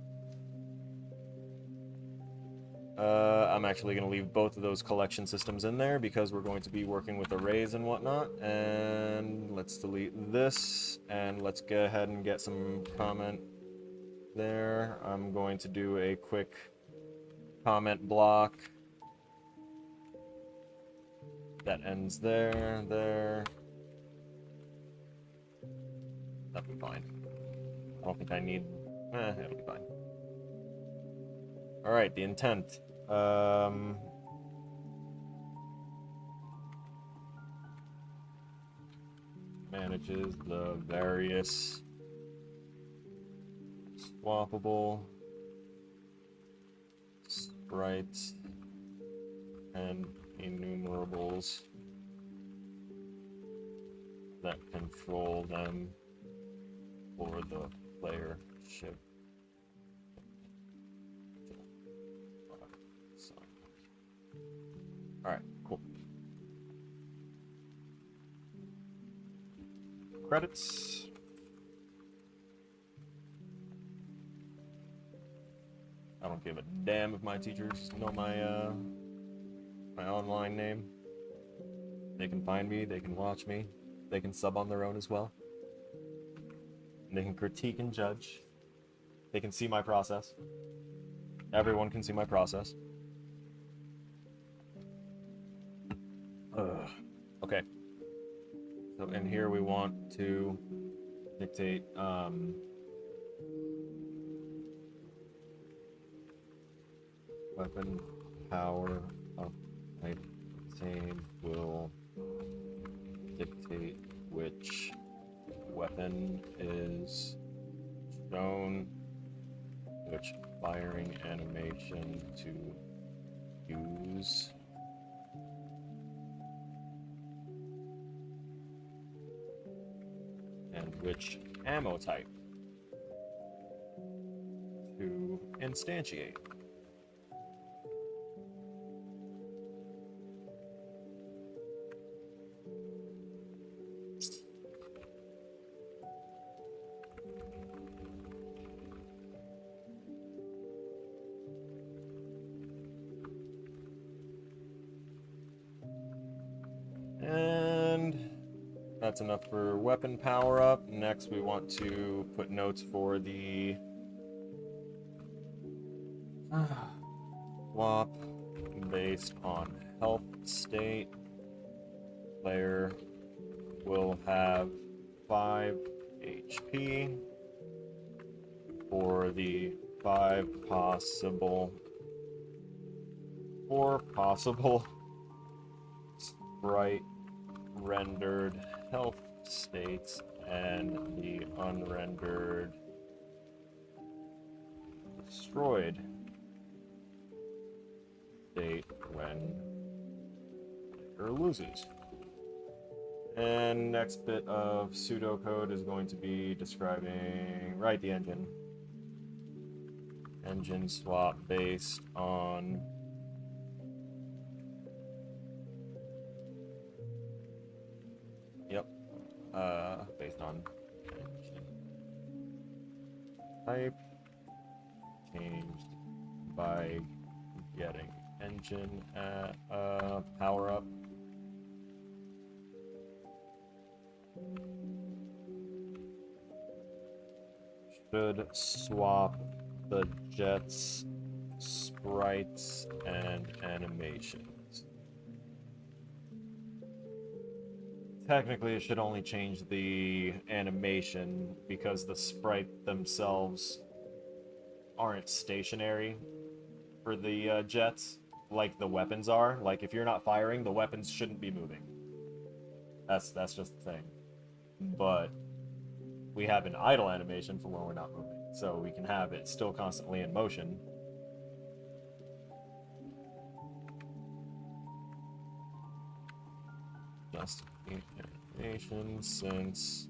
I'm actually going to leave both of those collection systems in there because we're going to be working with arrays and whatnot. And let's delete this, and let's go ahead and get some comment there. I'm going to do a quick comment block that ends there, there. That'll be fine. I don't think I need... it'll be fine. Alright, the intent. Manages the various swappable sprites and enumerables that control them for the player ship. Alright, cool. Credits. I don't give a damn if my teachers know my my online name. They can find me, they can watch me, they can sub on their own as well. And they can critique and judge. They can see my process. Everyone can see my process. Okay. So in here we want to dictate weapon power of type same will dictate which weapon is shown, which firing animation to use. And which ammo type to instantiate. And that's enough for weapon power up. Next, we want to put notes for the swap based on health state. Player will have 5 HP for the 4 possible sprite rendered health states and the unrendered destroyed state when player loses. And next bit of pseudocode is going to be describing the engine. Engine swap based on based on engine type changed by getting engine power up. Should swap the jets, sprites, and animations. Technically, it should only change the animation because the sprite themselves aren't stationary for the jets like the weapons are. Like, if you're not firing, the weapons shouldn't be moving. That's just the thing. But we have an idle animation for when we're not moving, so we can have it still constantly in motion. Just animation, since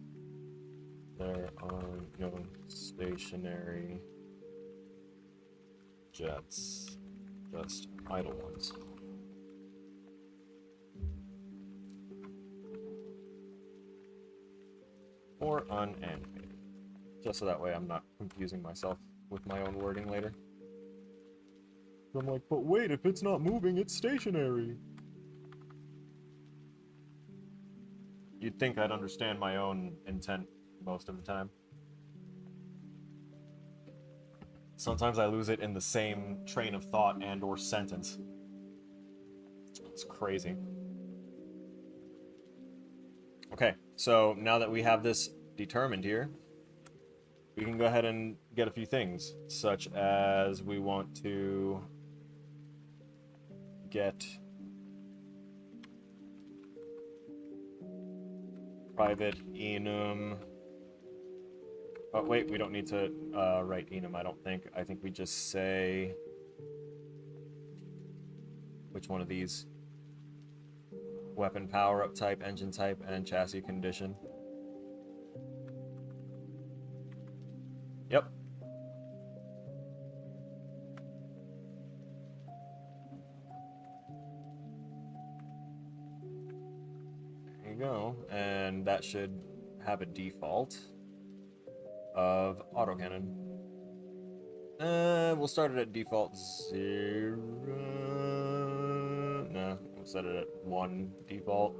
there are no stationary jets, just idle ones. Or unanimated. Just so that way I'm not confusing myself with my own wording later. I'm like, but wait, if it's not moving, it's stationary. You'd think I'd understand my own intent most of the time. Sometimes I lose it in the same train of thought and or sentence. It's crazy. Okay, so now that we have this determined here, we can go ahead and get a few things, such as we want to get private enum. Oh, wait, we don't need to write enum, I don't think. I think we just say... Which one of these? Weapon power-up type, engine type, and chassis condition. Yep. There you go. And that should have a default of autocannon. We'll start it at default 0. No, we'll set it at 1 default.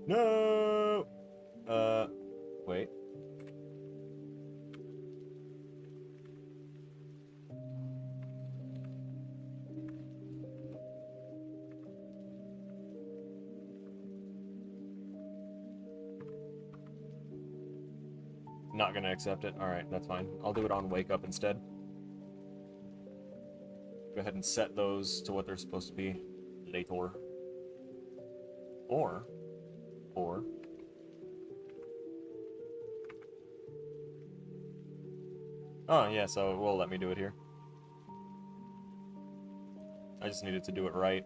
No! Wait. Not gonna accept it. Alright, that's fine. I'll do it on wake up instead. Go ahead and set those to what they're supposed to be later. Or... Oh, yeah, so it will let me do it here. I just needed to do it right.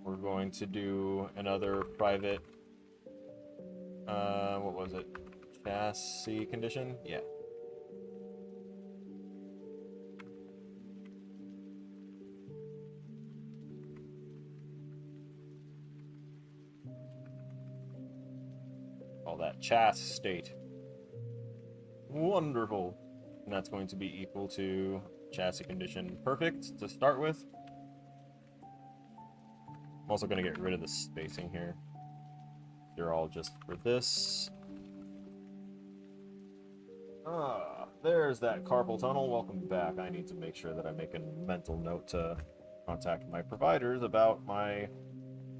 We're going to do another private... what was it? Chassis condition? Yeah. Call that chassis state. Wonderful. And that's going to be equal to chassis condition perfect to start with. I'm also going to get rid of the spacing here. They're all just for this. Ah, there's that carpal tunnel. Welcome back. I need to make sure that I make a mental note to contact my providers about my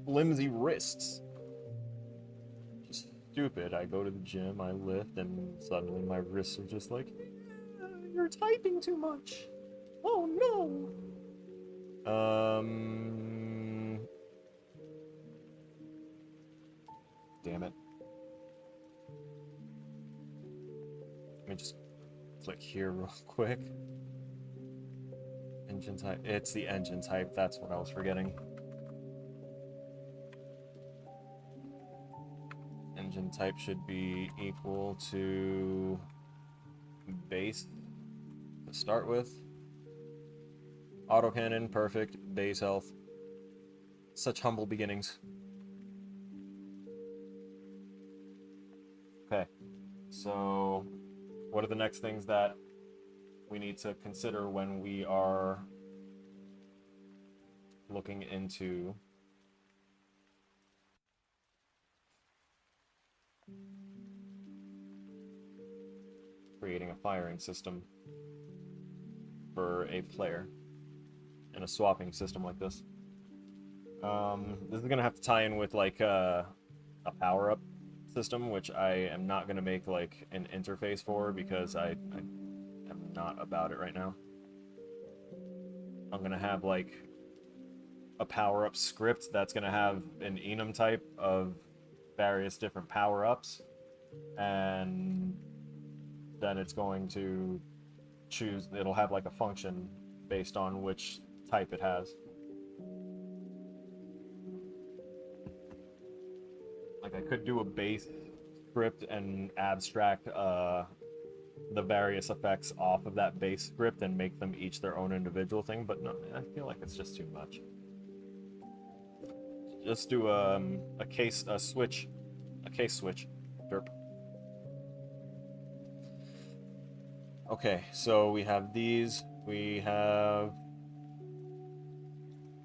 flimsy wrists. Just stupid. I go to the gym, I lift, and suddenly my wrists are just like, you're typing too much. Oh no. Damn it. Let me just click here real quick. Engine type. It's the engine type. That's what I was forgetting. Engine type should be equal to base to start with. Autocannon, perfect. Base health. Such humble beginnings. So, what are the next things that we need to consider when we are looking into creating a firing system for a player in a swapping system like this? This is gonna have to tie in with like a power-up system, which I am not gonna make like an interface for because I am not about it right now. I'm gonna have like a power-up script that's gonna have an enum type of various different power-ups, and then it's going to choose, it'll have like a function based on which type it has. Like I could do a base script and abstract the various effects off of that base script and make them each their own individual thing, but no, I feel like it's just too much. Just do a case switch. Derp. Okay, so we have these. We have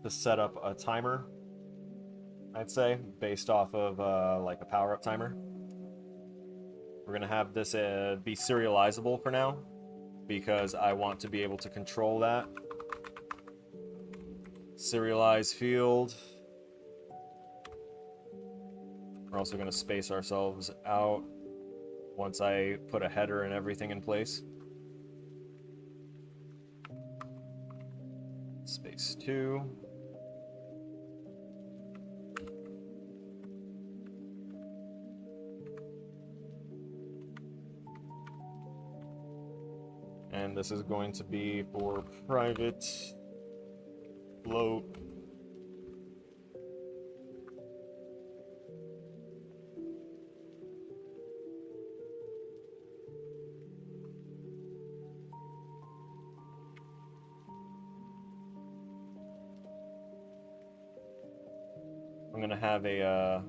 to set up a timer, I'd say, based off of like a power-up timer. We're gonna have this be serializable for now because I want to be able to control that. Serialize field. We're also gonna space ourselves out once I put a header and everything in place. Space 2. And this is going to be for private float. I'm going to have a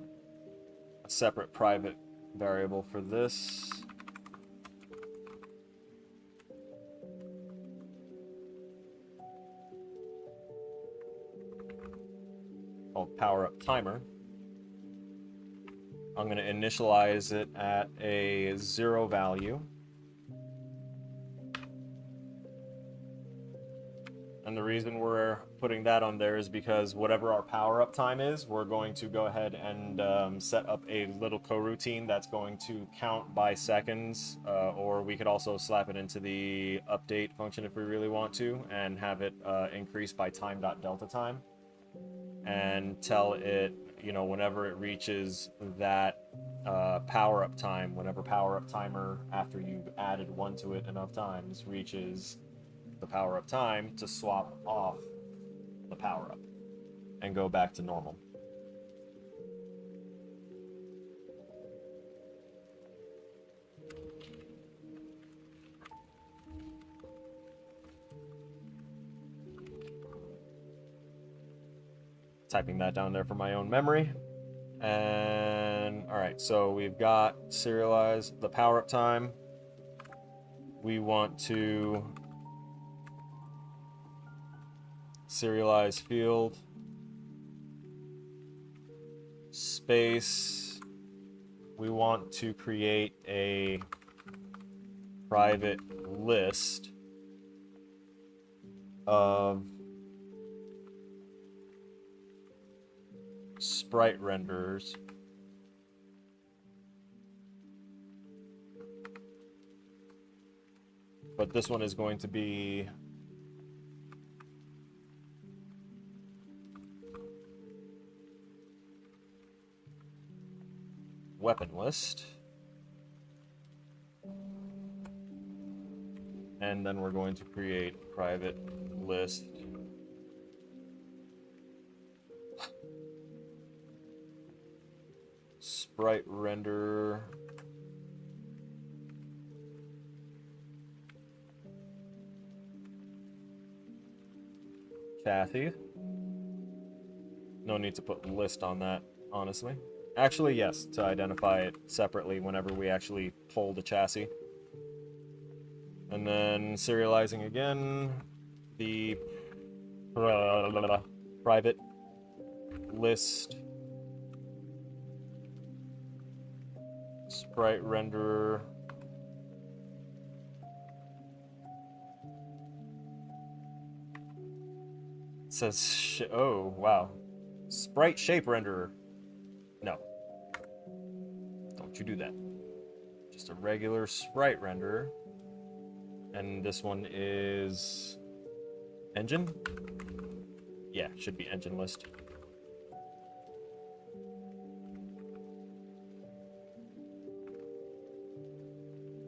separate private variable for this. Called power-up timer. I'm going to initialize it at a 0 value. And the reason we're putting that on there is because whatever our power-up time is, we're going to go ahead and set up a little coroutine that's going to count by seconds, or we could also slap it into the update function if we really want to, and have it increase by time.delta time, and tell it, you know, whenever it reaches that power-up time, whenever power-up timer, after you've added 1 to it enough times, reaches the power-up time, to swap off the power-up and go back to normal. Typing that down there for my own memory. And all right, so we've got serialize the power-up time. We want to serialize field, space. We want to create a private list of sprite renderers but this one is going to be weapon list, and then we're going to create private list sprite render chassis. No need to put list on that, honestly. Actually, yes, to identify it separately whenever we actually pull the chassis. And then serializing again the private list sprite renderer. It says, oh, wow. Sprite shape renderer. No. Don't you do that. Just a regular sprite renderer. And this one is engine? Yeah, should be engine list.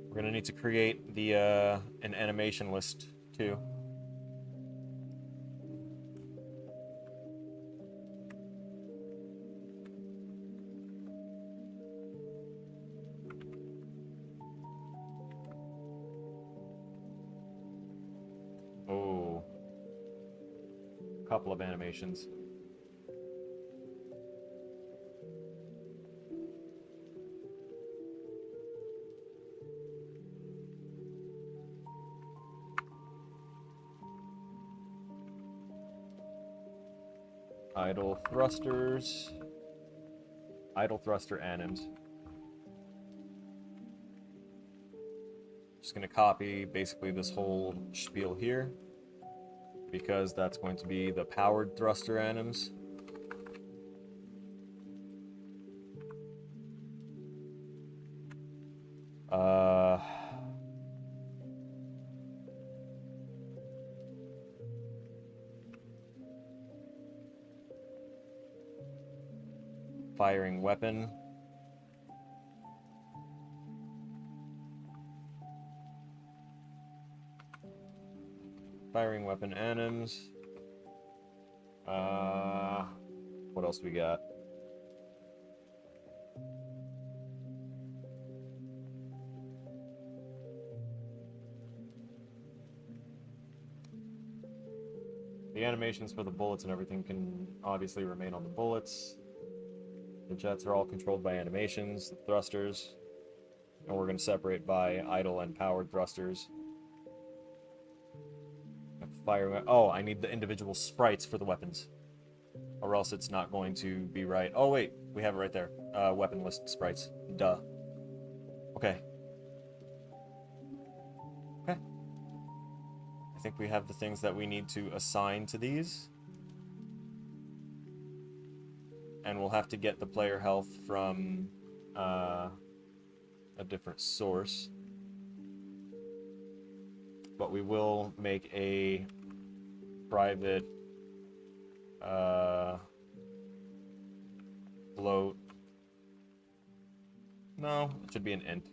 We're gonna need to create the an animation list too. Oh, a couple of animations. Idle thrusters. Idle thruster anims. Just gonna copy basically this whole spiel here, because that's going to be the powered thruster anims. Firing weapon. Firing weapon anims. What else we got? The animations for the bullets and everything can obviously remain on the bullets. The jets are all controlled by animations, the thrusters, and we're going to separate by idle and powered thrusters. Fire. Oh, I need the individual sprites for the weapons, or else it's not going to be right. Oh wait, we have it right there. Weapon list sprites. Duh. Okay. Okay. I think we have the things that we need to assign to these. And we'll have to get the player health from a different source. But we will make a private float. No, it should be an int.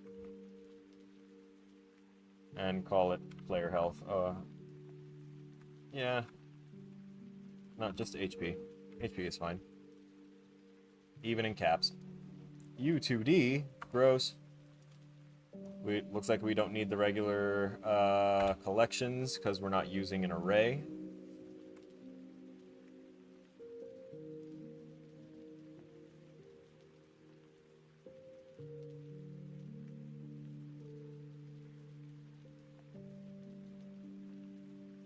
And call it player health. Yeah. Not just HP. HP is fine. Even in caps. U2D, gross. Looks like we don't need the regular collections because we're not using an array.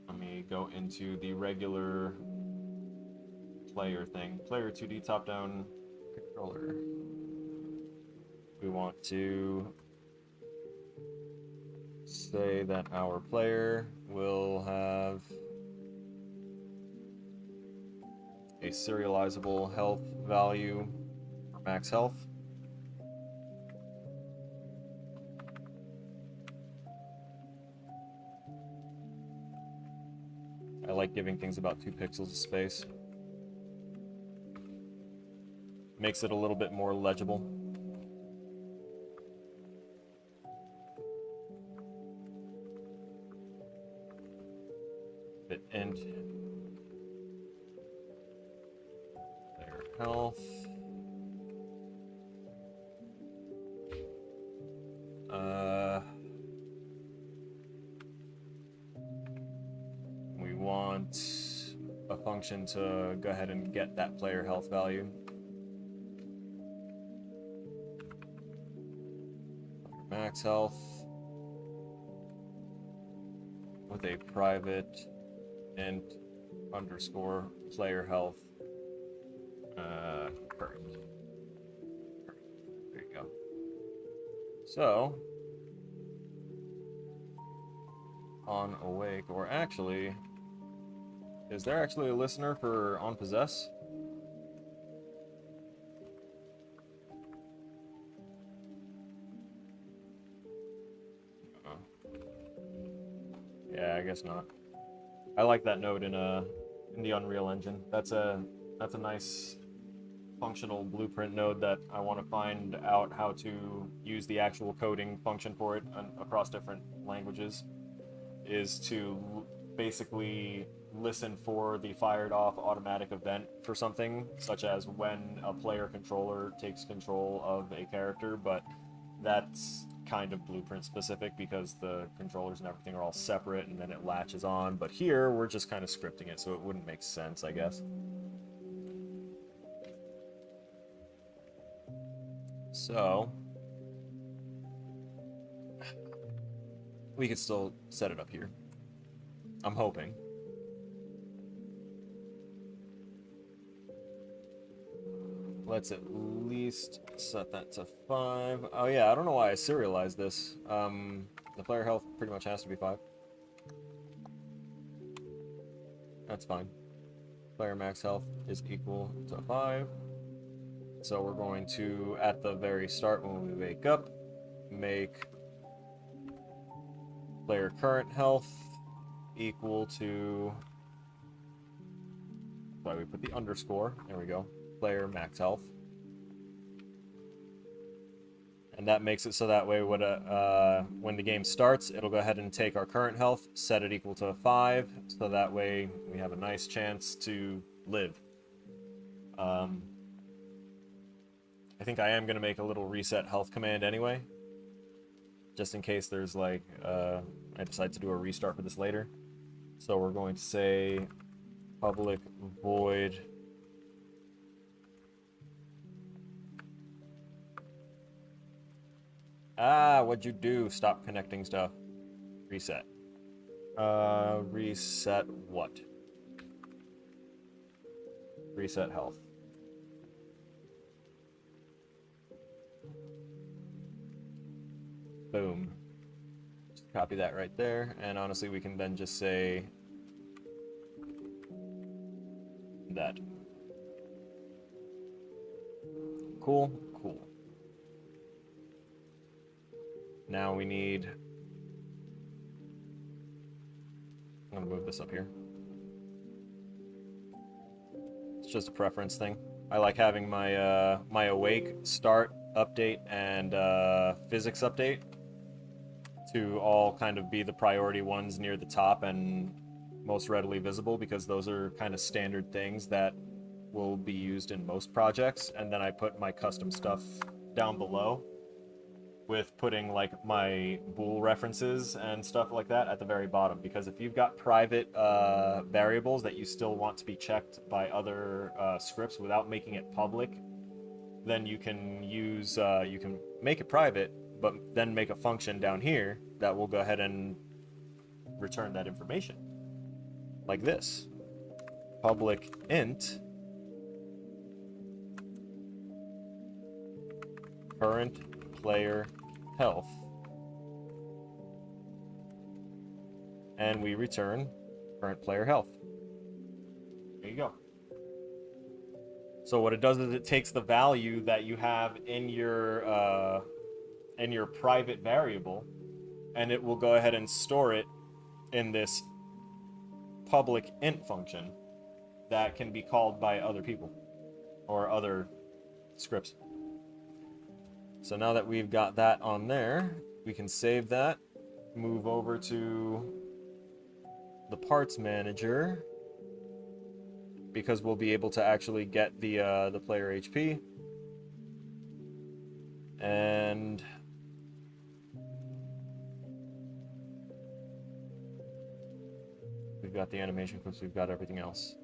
Let me go into the regular player thing. Player 2D top-down controller. We want to say that our player will have a serializable health value for max health. I like giving things about 2 pixels of space. Makes it a little bit more legible. And player health. We want a function to go ahead and get that player health value. max health with a private int underscore player health current. There you go. So on awake, or actually, is there actually a listener for on possess? Yeah, I guess not. I like that node in the Unreal Engine. That's a nice functional blueprint node that I want to find out how to use the actual coding function for it across different languages. Is to basically listen for the fired off automatic event for something, such as when a player controller takes control of a character, but that's kind of blueprint specific because the controllers and everything are all separate and then it latches on. But here we're just kind of scripting it, so it wouldn't make sense, I guess. So we could still set it up here. I'm hoping. Let's at least set that to 5. Oh yeah, I don't know why I serialized this. The player health pretty much has to be 5. That's fine. Player max health is equal to 5. So we're going to, at the very start when we wake up, make player current health equal to, that's why we put the underscore, there we go, player max health. And that makes it so that way when the game starts, it'll go ahead and take our current health, set it equal to 5, so that way we have a nice chance to live. I think I am going to make a little reset health command anyway, just in case there's like, I decide to do a restart for this later. So we're going to say public void what'd you do? Stop connecting stuff. Reset. Reset what? Reset health. Boom. Just copy that right there, and honestly we can then just say that. Cool, cool. Now we need, I'm gonna move this up here. It's just a preference thing. I like having my my awake, start, update, and physics update to all kind of be the priority ones near the top and most readily visible, because those are kind of standard things that will be used in most projects. And then I put my custom stuff down below with putting like my bool references and stuff like that at the very bottom, because if you've got private variables that you still want to be checked by other scripts without making it public, then you can use you can make it private, but then make a function down here that will go ahead and return that information like this: public int current player health, and we return current player health. There you go. So what it does is it takes the value that you have in your private variable, and it will go ahead and store it in this public int function that can be called by other people or other scripts. So now that we've got that on there, we can save that, move over to the parts manager, because we'll be able to actually get the player HP. And we've got the animation clips, we've got everything else.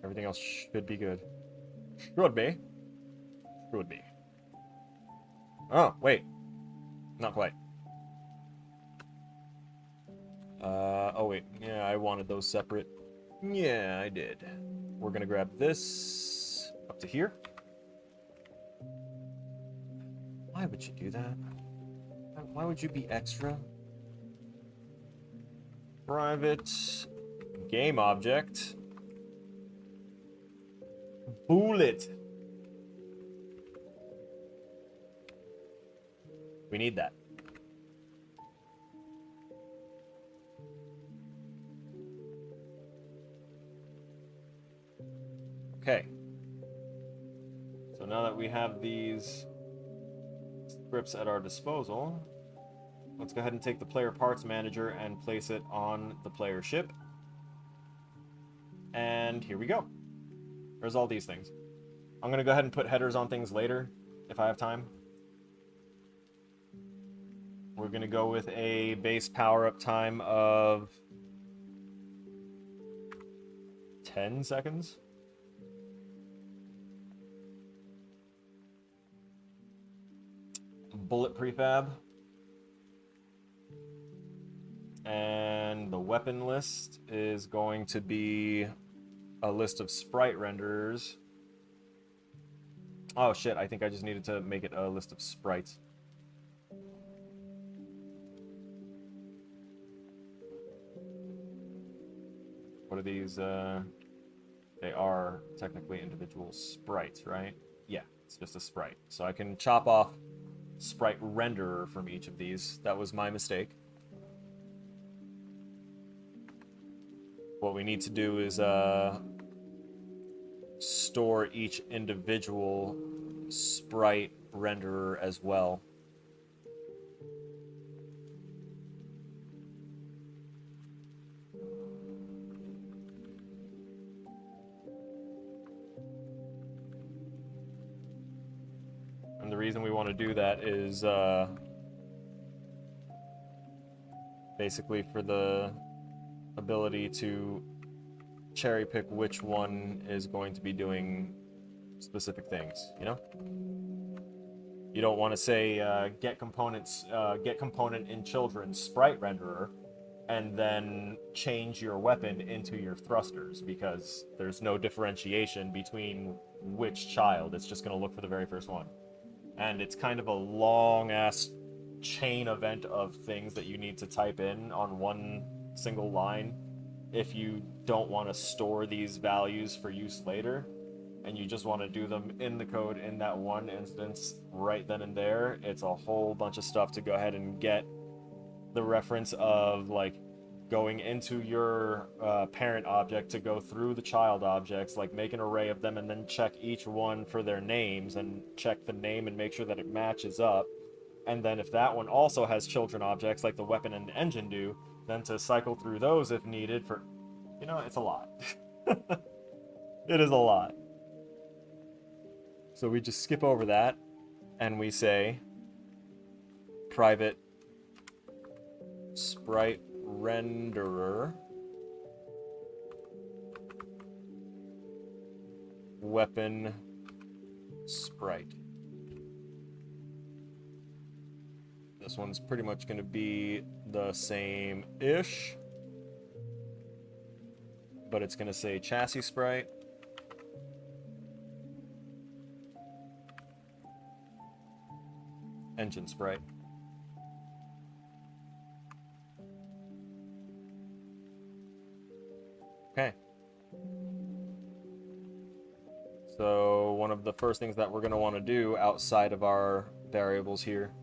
Everything else should be good. Should be. Should be. Oh, wait. Not quite. Oh wait, yeah, I wanted those separate. Yeah, I did. We're gonna grab this up to here. Why would you do that? Why would you be extra? Private game object. Bullet. We need that. Okay. So now that we have these scripts at our disposal, let's go ahead and take the player parts manager and place it on the player ship. And here we go. There's all these things. I'm going to go ahead and put headers on things later, if I have time. We're going to go with a base power-up time of 10 seconds. Bullet prefab. And the weapon list is going to be a list of sprite renderers. Oh shit, I think I just needed to make it a list of sprites. What are these? They are technically individual sprites, right? Yeah, it's just a sprite. So I can chop off sprite renderer from each of these. That was my mistake. What we need to do is store each individual sprite renderer as well. And the reason we want to do that is basically for the ability to cherry pick which one is going to be doing specific things, you know? You don't want to say get component in children sprite renderer and then change your weapon into your thrusters, because there's no differentiation between which child. It's just going to look for the very first one. And it's kind of a long-ass chain event of things that you need to type in on one single line if you don't want to store these values for use later, and you just want to do them in the code in that one instance right then and there. It's a whole bunch of stuff to go ahead and get the reference of, like, going into your parent object to go through the child objects, like make an array of them and then check each one for their names and check the name and make sure that it matches up. And then if that one also has children objects like the weapon and the engine do, then to cycle through those if needed for, you know, it's a lot. It is a lot. So we just skip over that and we say private sprite renderer weapon sprite. This one's pretty much going to be the same-ish, but it's going to say chassis sprite. Engine sprite. Okay. So one of the first things that we're going to want to do outside of our variables here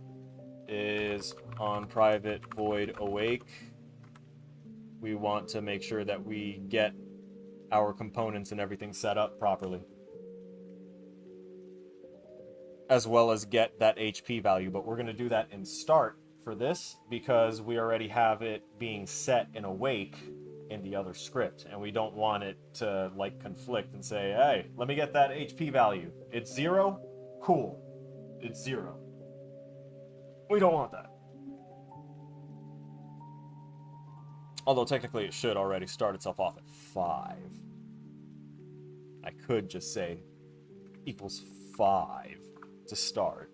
is on private void awake, we want to make sure that we get our components and everything set up properly, as well as get that HP value. But we're going to do that in start for this because we already have it being set in awake in the other script, and we don't want it to like conflict and say, hey, let me get that HP value. It's 0? Cool. It's 0. We don't want that. Although technically it should already start itself off at 5. I could just say equals 5 to start.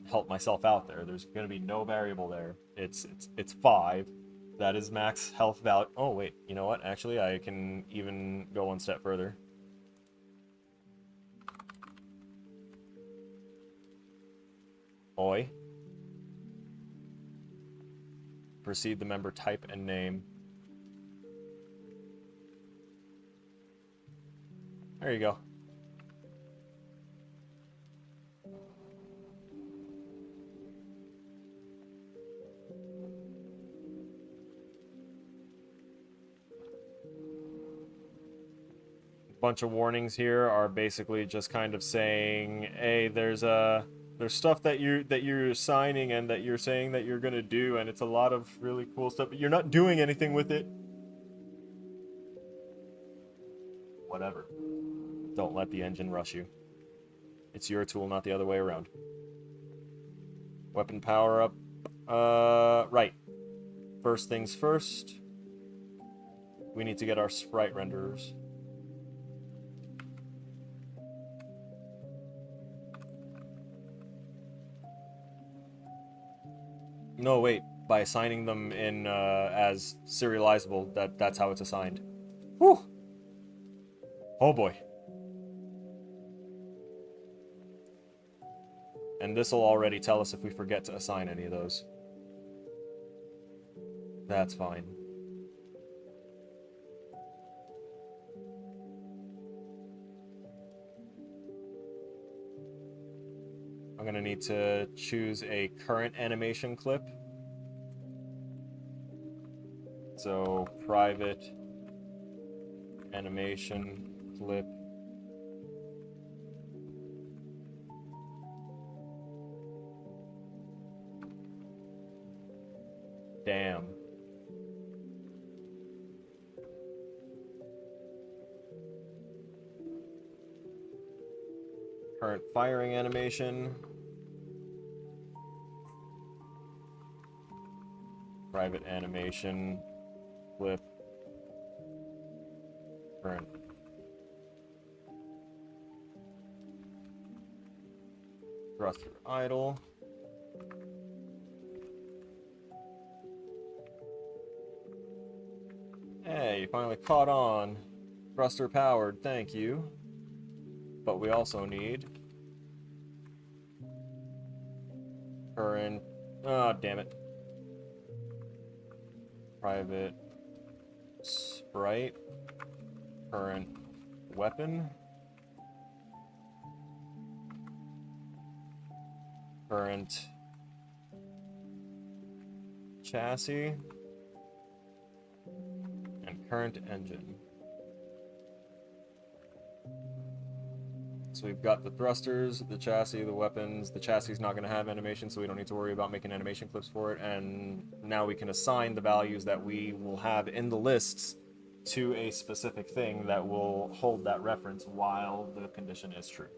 help myself out there. There's going to be no variable there. It's 5. That is max health value. Oh, wait. You know what? Actually, I can even go one step further. Oi. Precede the member type and name. There you go. Bunch of warnings here are basically just kind of saying, hey, there's stuff that you're signing and that you're saying that you're gonna do, and it's a lot of really cool stuff, but you're not doing anything with it. Whatever. Don't let the engine rush you. It's your tool, not the other way around. Weapon power up. Right. First things first. We need to get our sprite renderers. No, wait. By assigning them in as serializable, that's how it's assigned. Whew. Oh boy. And this will already tell us if we forget to assign any of those. That's fine. I'm gonna need to choose a current animation clip. So private animation clip. Damn. Current firing animation. Private animation clip. Current. Thruster idle. Hey, you finally caught on. Thruster powered, thank you. But we also need current. Oh, damn it. Private sprite. Current weapon. Current chassis. And current engine. So we've got the thrusters, the chassis, the weapons. The chassis is not going to have animation, so we don't need to worry about making animation clips for it. And now we can assign the values that we will have in the lists to a specific thing that will hold that reference while the condition is true.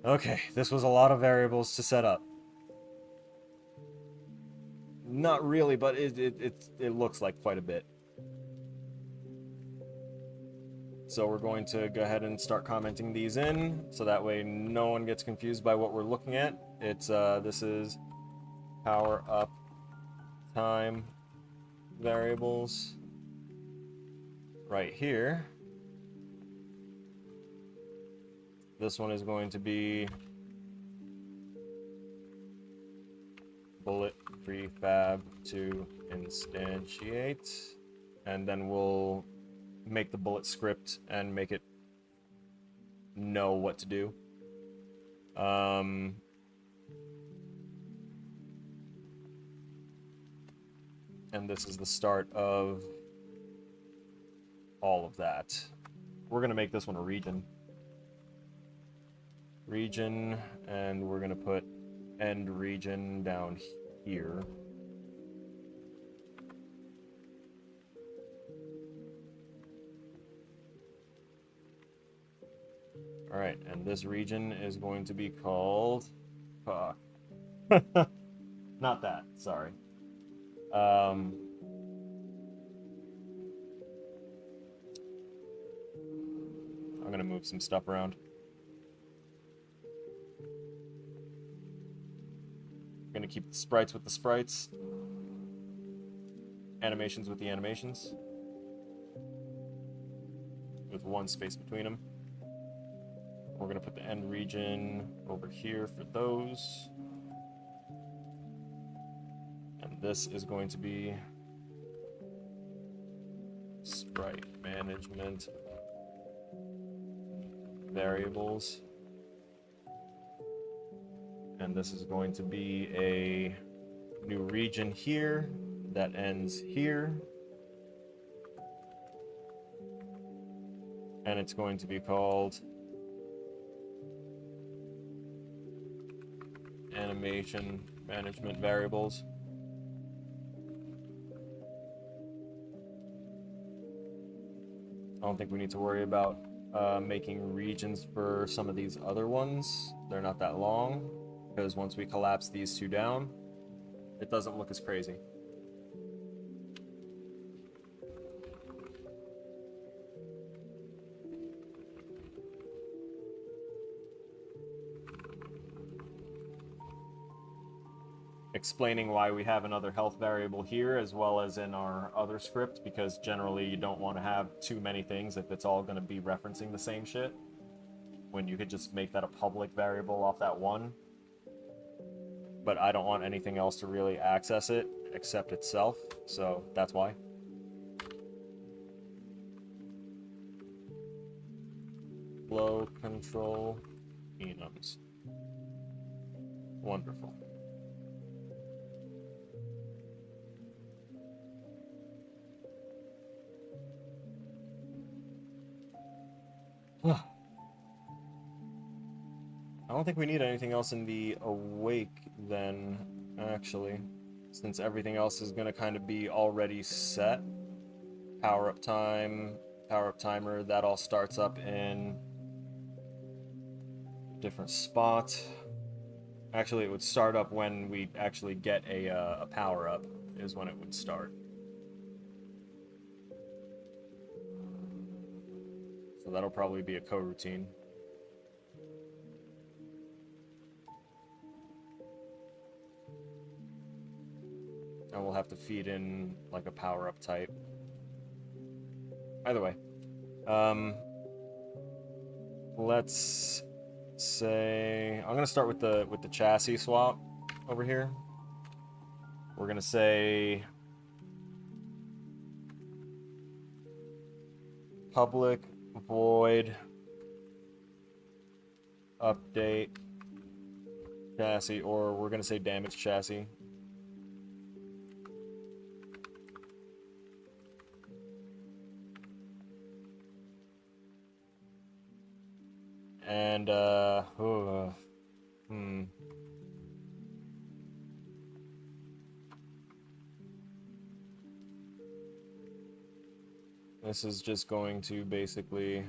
Okay, this was a lot of variables to set up. Not really, but it looks like quite a bit. So we're going to go ahead and start commenting these in, so that way no one gets confused by what we're looking at. It's this is power up time variables right here. This one is going to be bullet prefab to instantiate, and then we'll make the bullet script and make it know what to do. And this is the start of all of that. We're gonna make this one a region. Region, and we're gonna put end region down here. Alright, and this region is going to be called... Fuck. Not that, sorry. I'm gonna move some stuff around. We're gonna keep the sprites with the sprites. Animations with the animations. With one space between them. We're gonna put the end region over here for those. And this is going to be sprite management variables. And this is going to be a new region here that ends here. And it's going to be called animation management variables. I don't think we need to worry about making regions for some of these other ones. They're not that long, because once we collapse these two down, it doesn't look as crazy. Explaining why we have another health variable here as well as in our other script, because generally you don't want to have too many things if it's all going to be referencing the same shit, when you could just make that a public variable off that one. But I don't want anything else to really access it except itself, so that's why. Flow control enums. Wonderful. I don't think we need anything else in the awake then, actually, since everything else is going to kind of be already set. Power up time, power up timer, that all starts up in a different spot. Actually, it would start up when we actually get a power up, is when it would start. So that'll probably be a coroutine. And we'll have to feed in like a power-up type. Either way. Let's say I'm gonna start with the chassis swap over here. We're gonna say public void update chassis, or we're gonna say damage chassis. And this is just going to basically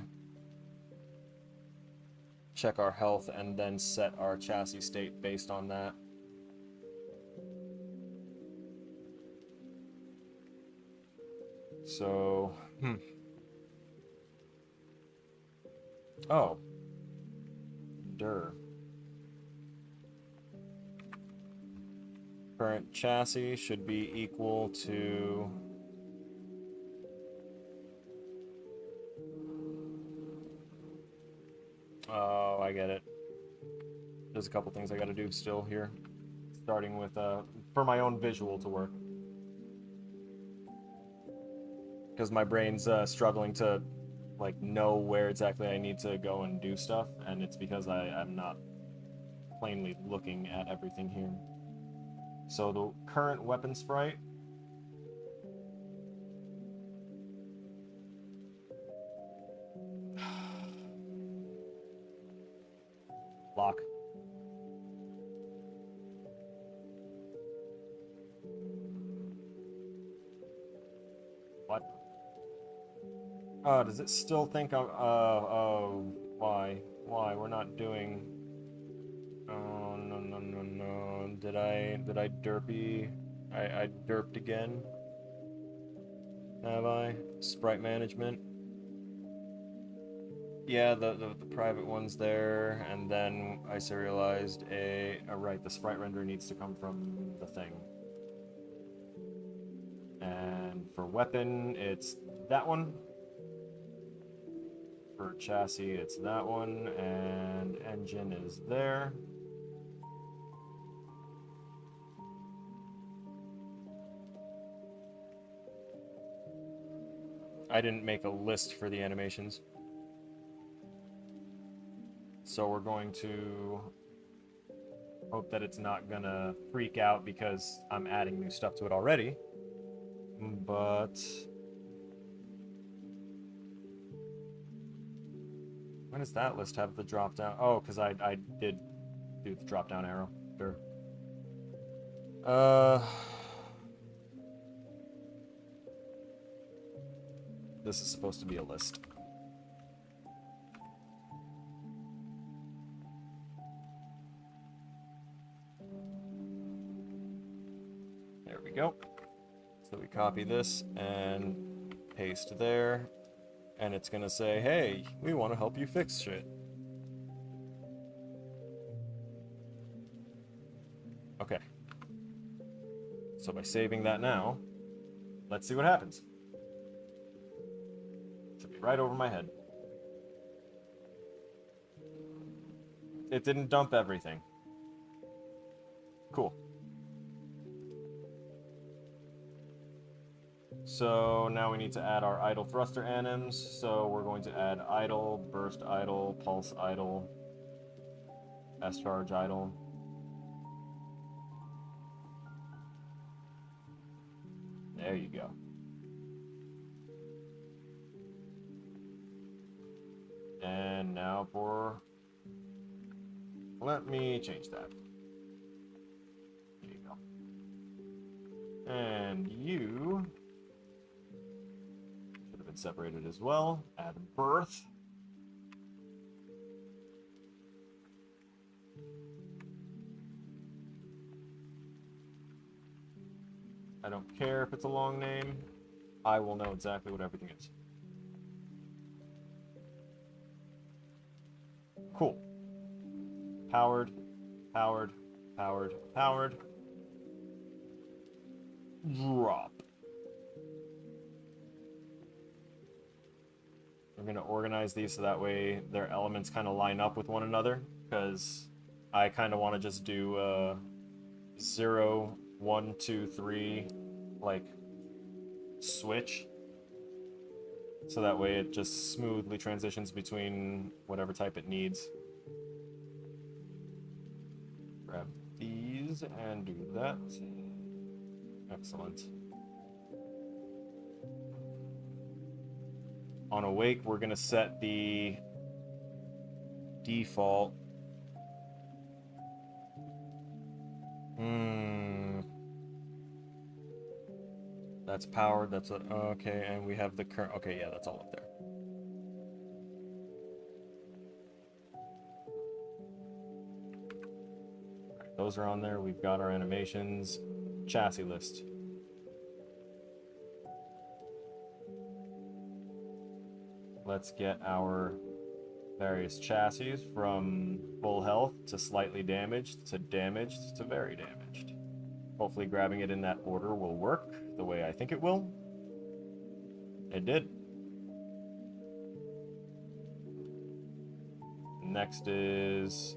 check our health and then set our chassis state based on that. So, oh. Current chassis should be equal to oh, I get it. There's a couple things I gotta do still here. Starting with, for my own visual to work. Because my brain's struggling to, like, know where exactly I need to go and do stuff, and it's because I'm not plainly looking at everything here. So the current weapon sprite lock. What? Oh, does it still think I'm oh, why? Why? We're not doing oh, no. Did I derpy? I derped again? Have I? Sprite management. Yeah, the private one's there, and then I serialized right, the sprite render needs to come from the thing. And for weapon, it's that one. For chassis, it's that one, and engine is there. I didn't make a list for the animations. So we're going to hope that it's not gonna freak out because I'm adding new stuff to it already. But when does that list have the drop down? Oh, because I did do the drop down arrow. Sure. This is supposed to be a list. There we go. So we copy this and paste there, and it's gonna say, hey, we want to help you fix shit. Okay. So by saving that now, let's see what happens. Should be right over my head. It didn't dump everything. Cool. So now we need to add our idle thruster anims. So we're going to add idle, burst idle, pulse idle, S-charge idle. There you go. And now for... Let me change that. There you go. And you... should have been separated as well. Add birth. I don't care if it's a long name. I will know exactly what everything is. Cool. Powered, powered, powered, powered. Drop. I'm going to organize these so that way their elements kind of line up with one another, because I kind of want to just do 0, 1, 2, 3, like, switch. So that way it just smoothly transitions between whatever type it needs. Grab these and do that. Excellent. On awake, we're going to set the default. That's powered, that's a, okay, and we have the current, okay, yeah, that's all up there. Right, those are on there, we've got our animations, chassis list. Let's get our various chassis from full health to slightly damaged to very damaged. Hopefully grabbing it in that order will work the way I think it will. It did. Next is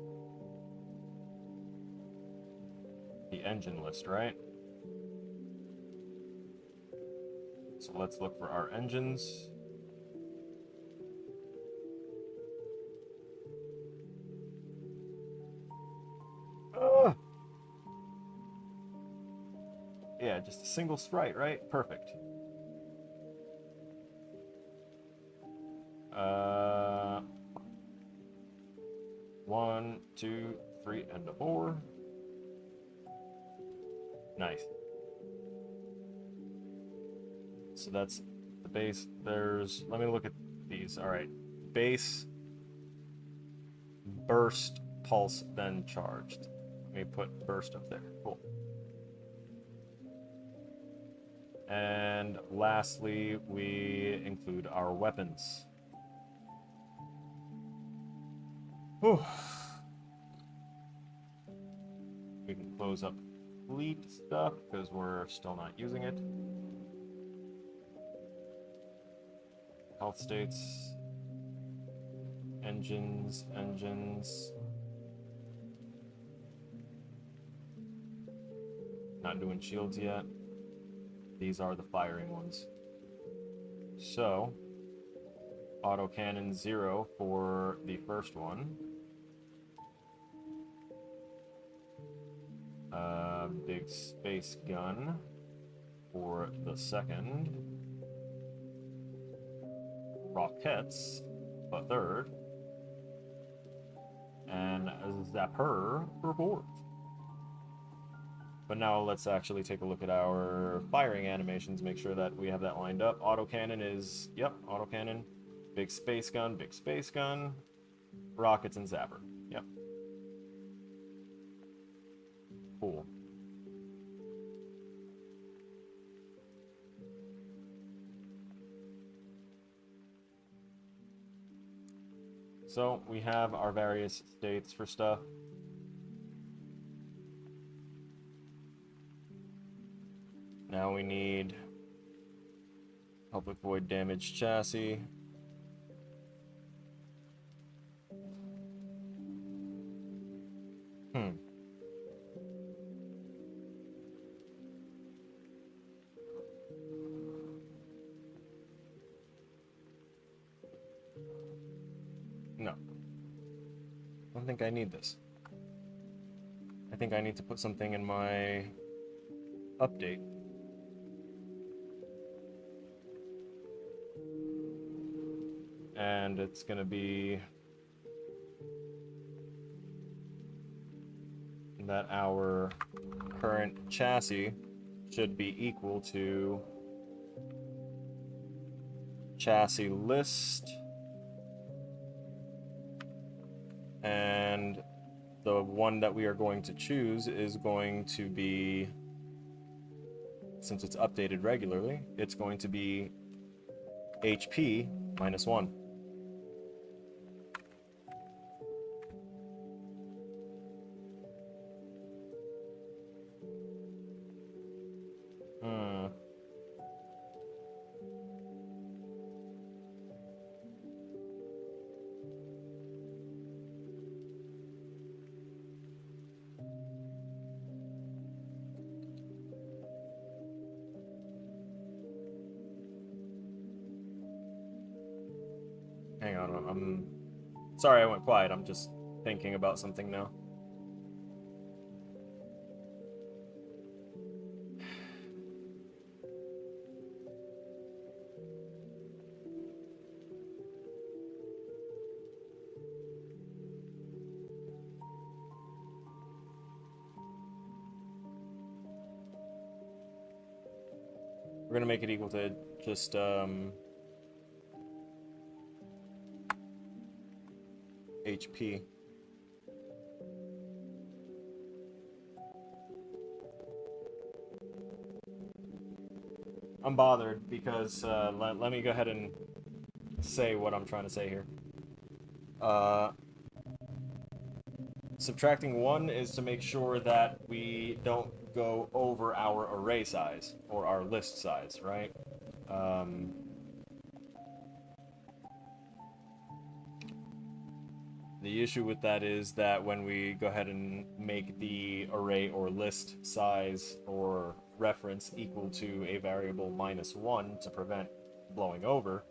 the engine list, right? So let's look for our engines. Yeah, just a single sprite, right? Perfect. 1, 2, 3, and a 4. Nice. So that's the base. There's, let me look at these. All right. Base, burst, pulse, then charged. Let me put burst up there. Cool. And lastly, we include our weapons. Whew. We can close up fleet stuff because we're still not using it. Health states. Engines. Not doing shields yet. These are the firing ones. So, autocannon 0 for the first one. Big space gun for the second. Rockets for third. And a zapper for fourth. But now let's actually take a look at our firing animations, make sure that we have that lined up. Autocannon is, yep, autocannon. Big space gun, rockets and zapper. Yep. Cool. So we have our various states for stuff. Now we need help avoid damaged chassis. No. I don't think I need this. I think I need to put something in my update. And it's gonna be that our current chassis should be equal to chassis list, and the one that we are going to choose is going to be, since it's updated regularly, it's going to be HP -1. Hang on, I'm sorry I went quiet. I'm just thinking about something now. We're gonna make it equal to just HP. I'm bothered because let me go ahead and say what I'm trying to say here. Subtracting 1 is to make sure that we don't go over our array size or our list size, right? The issue with that is that when we go ahead and make the array or list size or reference equal to a variable -1 to prevent blowing over,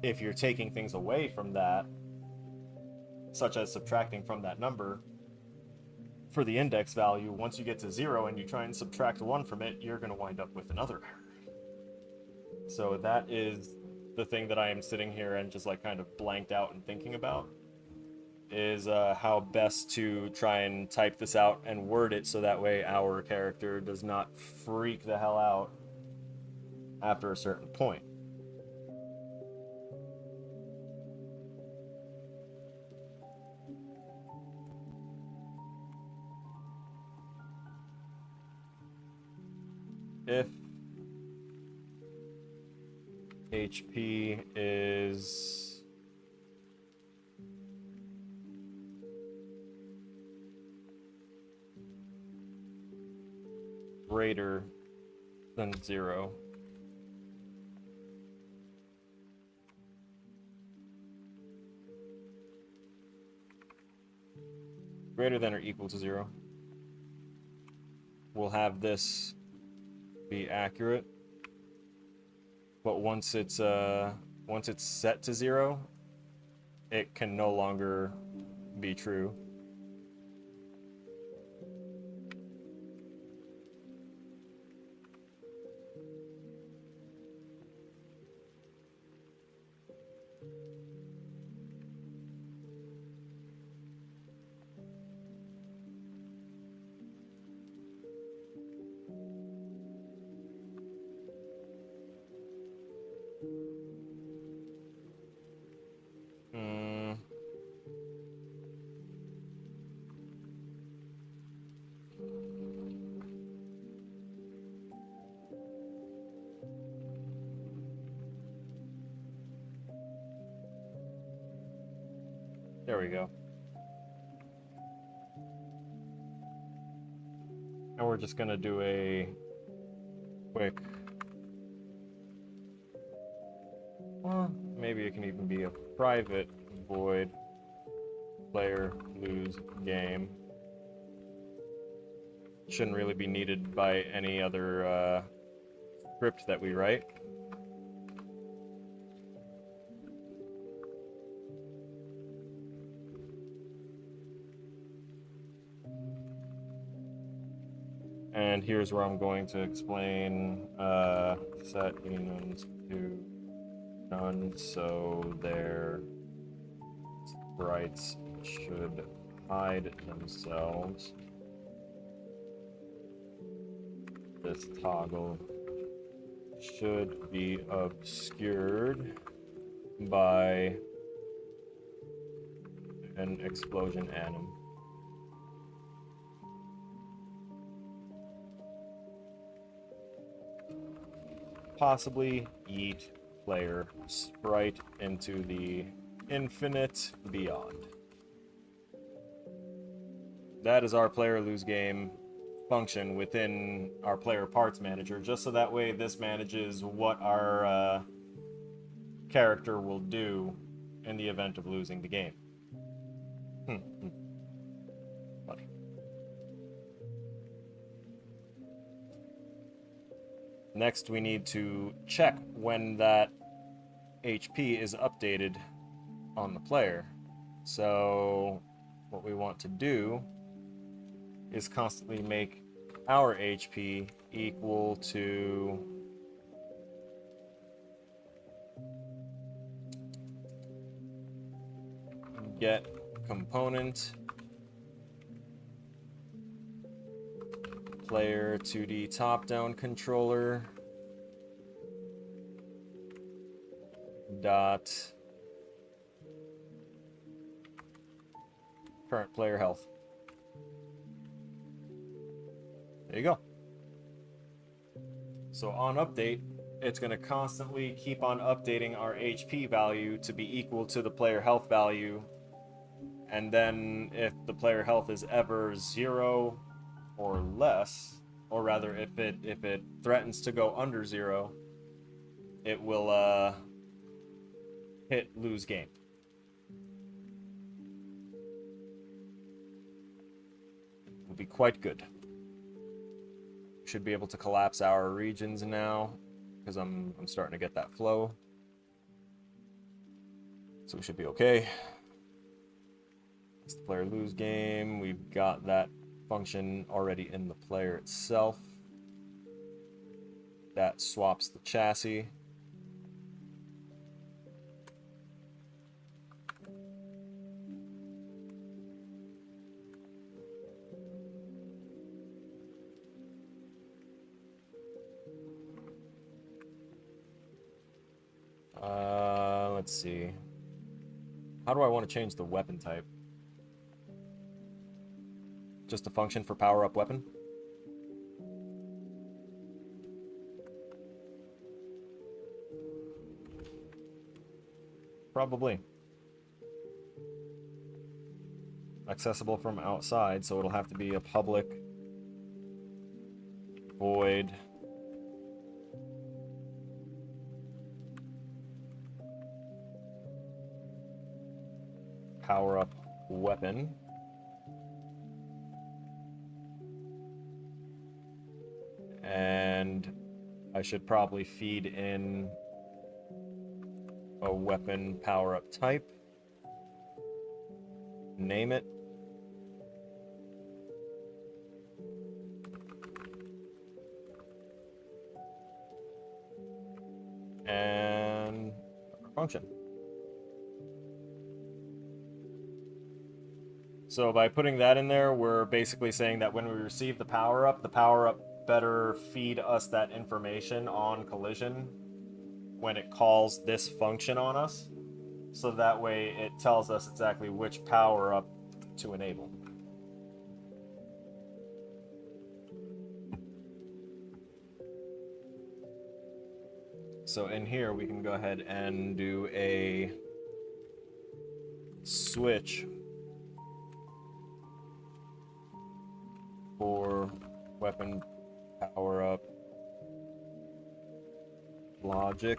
if you're taking things away from that, such as subtracting from that number, for the index value, once you get to 0 and you try and subtract 1 from it, you're going to wind up with another error. So that is the thing that I am sitting here and just like kind of blanked out and thinking about, is how best to try and type this out and word it so that way our character does not freak the hell out after a certain point. If HP is greater than 0. Greater than or equal to 0. We'll have this be accurate, but once it's set to 0, it can no longer be true. There we go. And we're just gonna do a quick, well, maybe it can even be a private void player lose game. Shouldn't really be needed by any other script that we write. And here's where I'm going to explain set enums to none, so their sprites should hide themselves. This toggle should be obscured by an explosion anim. Possibly yeet player sprite into the infinite beyond. That is our player lose game function within our player parts manager, just so that way this manages what our character will do in the event of losing the game. Funny. Next, we need to check when that HP is updated on the player. So what we want to do is constantly make our HP equal to get component player 2D top-down controller dot current player health. There you go. So on update, it's going to constantly keep on updating our HP value to be equal to the player health value. And then if the player health is ever 0 or less, or rather if it threatens to go under 0, it will hit lose game. Will be quite good. Should be able to collapse our regions now, because I'm starting to get that flow. So we should be okay. It's the player lose game. We've got that function already in the player itself. That swaps the chassis. Let's see. How do I want to change the weapon type? Just a function for power-up weapon? Probably. Accessible from outside, so it'll have to be a public void power up weapon. And I should probably feed in a weapon power up type. Name it. And function. So by putting that in there, we're basically saying that when we receive the power-up better feed us that information on collision when it calls this function on us. So that way it tells us exactly which power-up to enable. So in here, we can go ahead and do a switch for weapon power-up logic.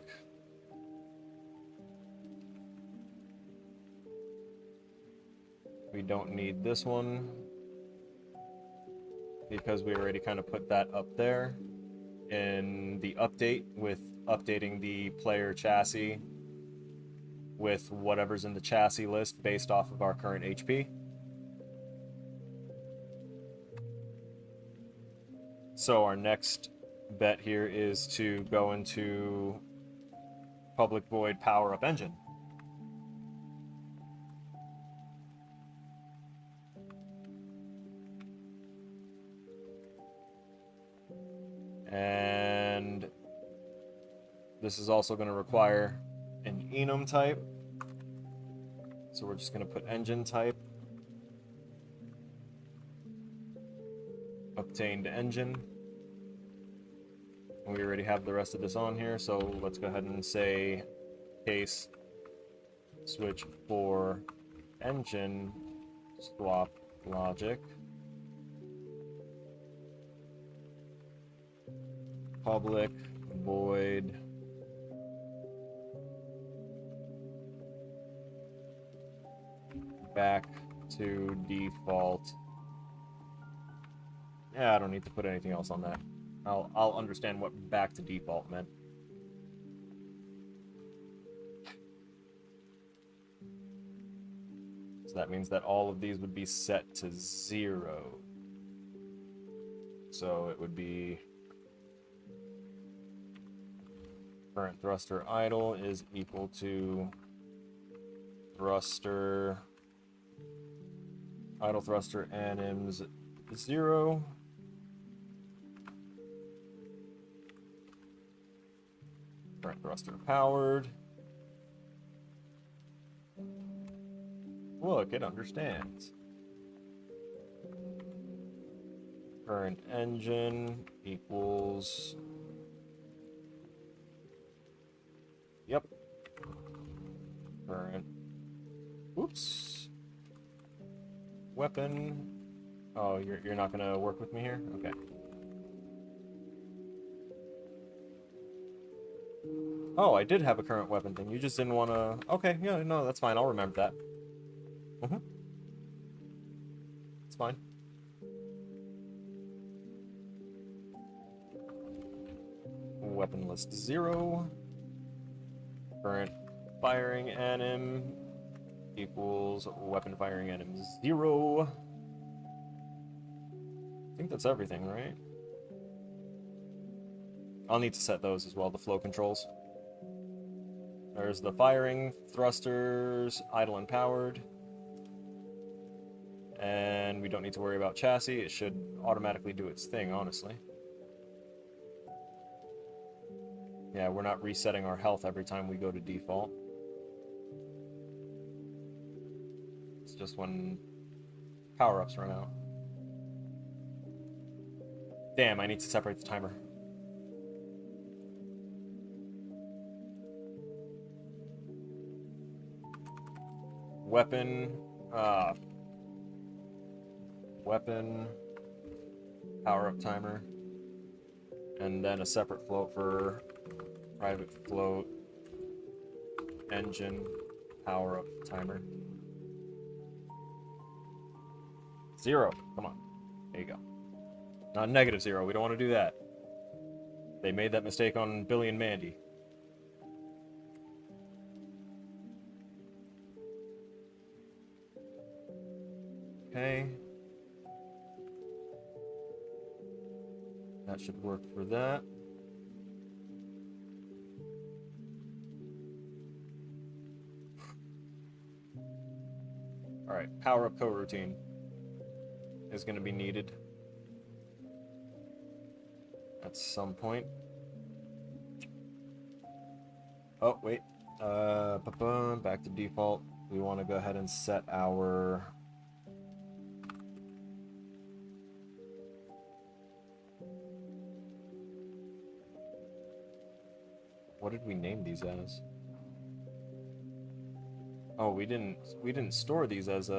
We don't need this one because we already kind of put that up there in the update with updating the player chassis with whatever's in the chassis list based off of our current HP. So our next bet here is to go into public void power up engine. And this is also going to require an enum type. So we're just going to put engine type. Obtained engine. And we already have the rest of this on here, so let's go ahead and say case switch for engine swap logic. Public void back to default. Yeah, I don't need to put anything else on that. I'll understand what back to default meant. So that means that all of these would be set to 0. So it would be current thruster idle is equal to thruster idle thruster anims 0. Current thruster powered. Look, it understands. Current engine equals... Yep. Current... Oops. Weapon. Oh, you're not gonna work with me here? Okay. Oh, I did have a current weapon thing. You just didn't want to... Okay, yeah, no, that's fine. I'll remember that. It's fine. Weapon list 0. Current firing anim equals weapon firing anim 0. I think that's everything, right? I'll need to set those as well, the flow controls. There's the firing, thrusters, idle and powered. And we don't need to worry about chassis. It should automatically do its thing, honestly. Yeah, we're not resetting our health every time we go to default. It's just when power-ups run out. Damn, I need to separate the timer. Weapon, weapon, power-up timer, and then a separate float for private float, engine, power-up timer. 0. Come on. There you go. Not -0. We don't want to do that. They made that mistake on Billy and Mandy. Okay. That should work for that. Alright, power-up coroutine is going to be needed at some point. Oh, wait. Back to default. We want to go ahead and set our... What did we name these as? Oh, we didn't store these as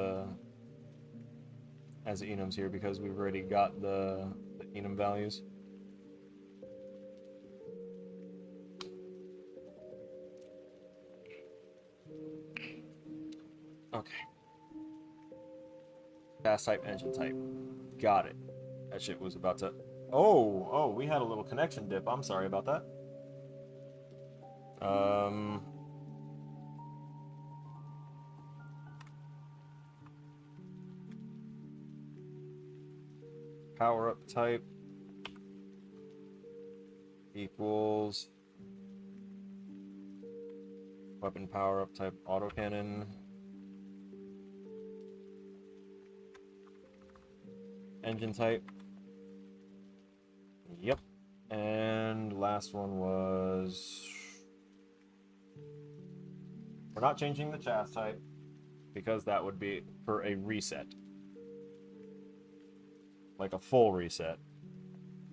enums here because we've already got the enum values. Okay. Gas type, engine type. Got it. That shit was about to... Oh, we had a little connection dip. I'm sorry about that. Power up type equals weapon power up type autocannon. Engine type. Yep. And last one was... We're not changing the C.I.S.S type because that would be for a reset. Like a full reset.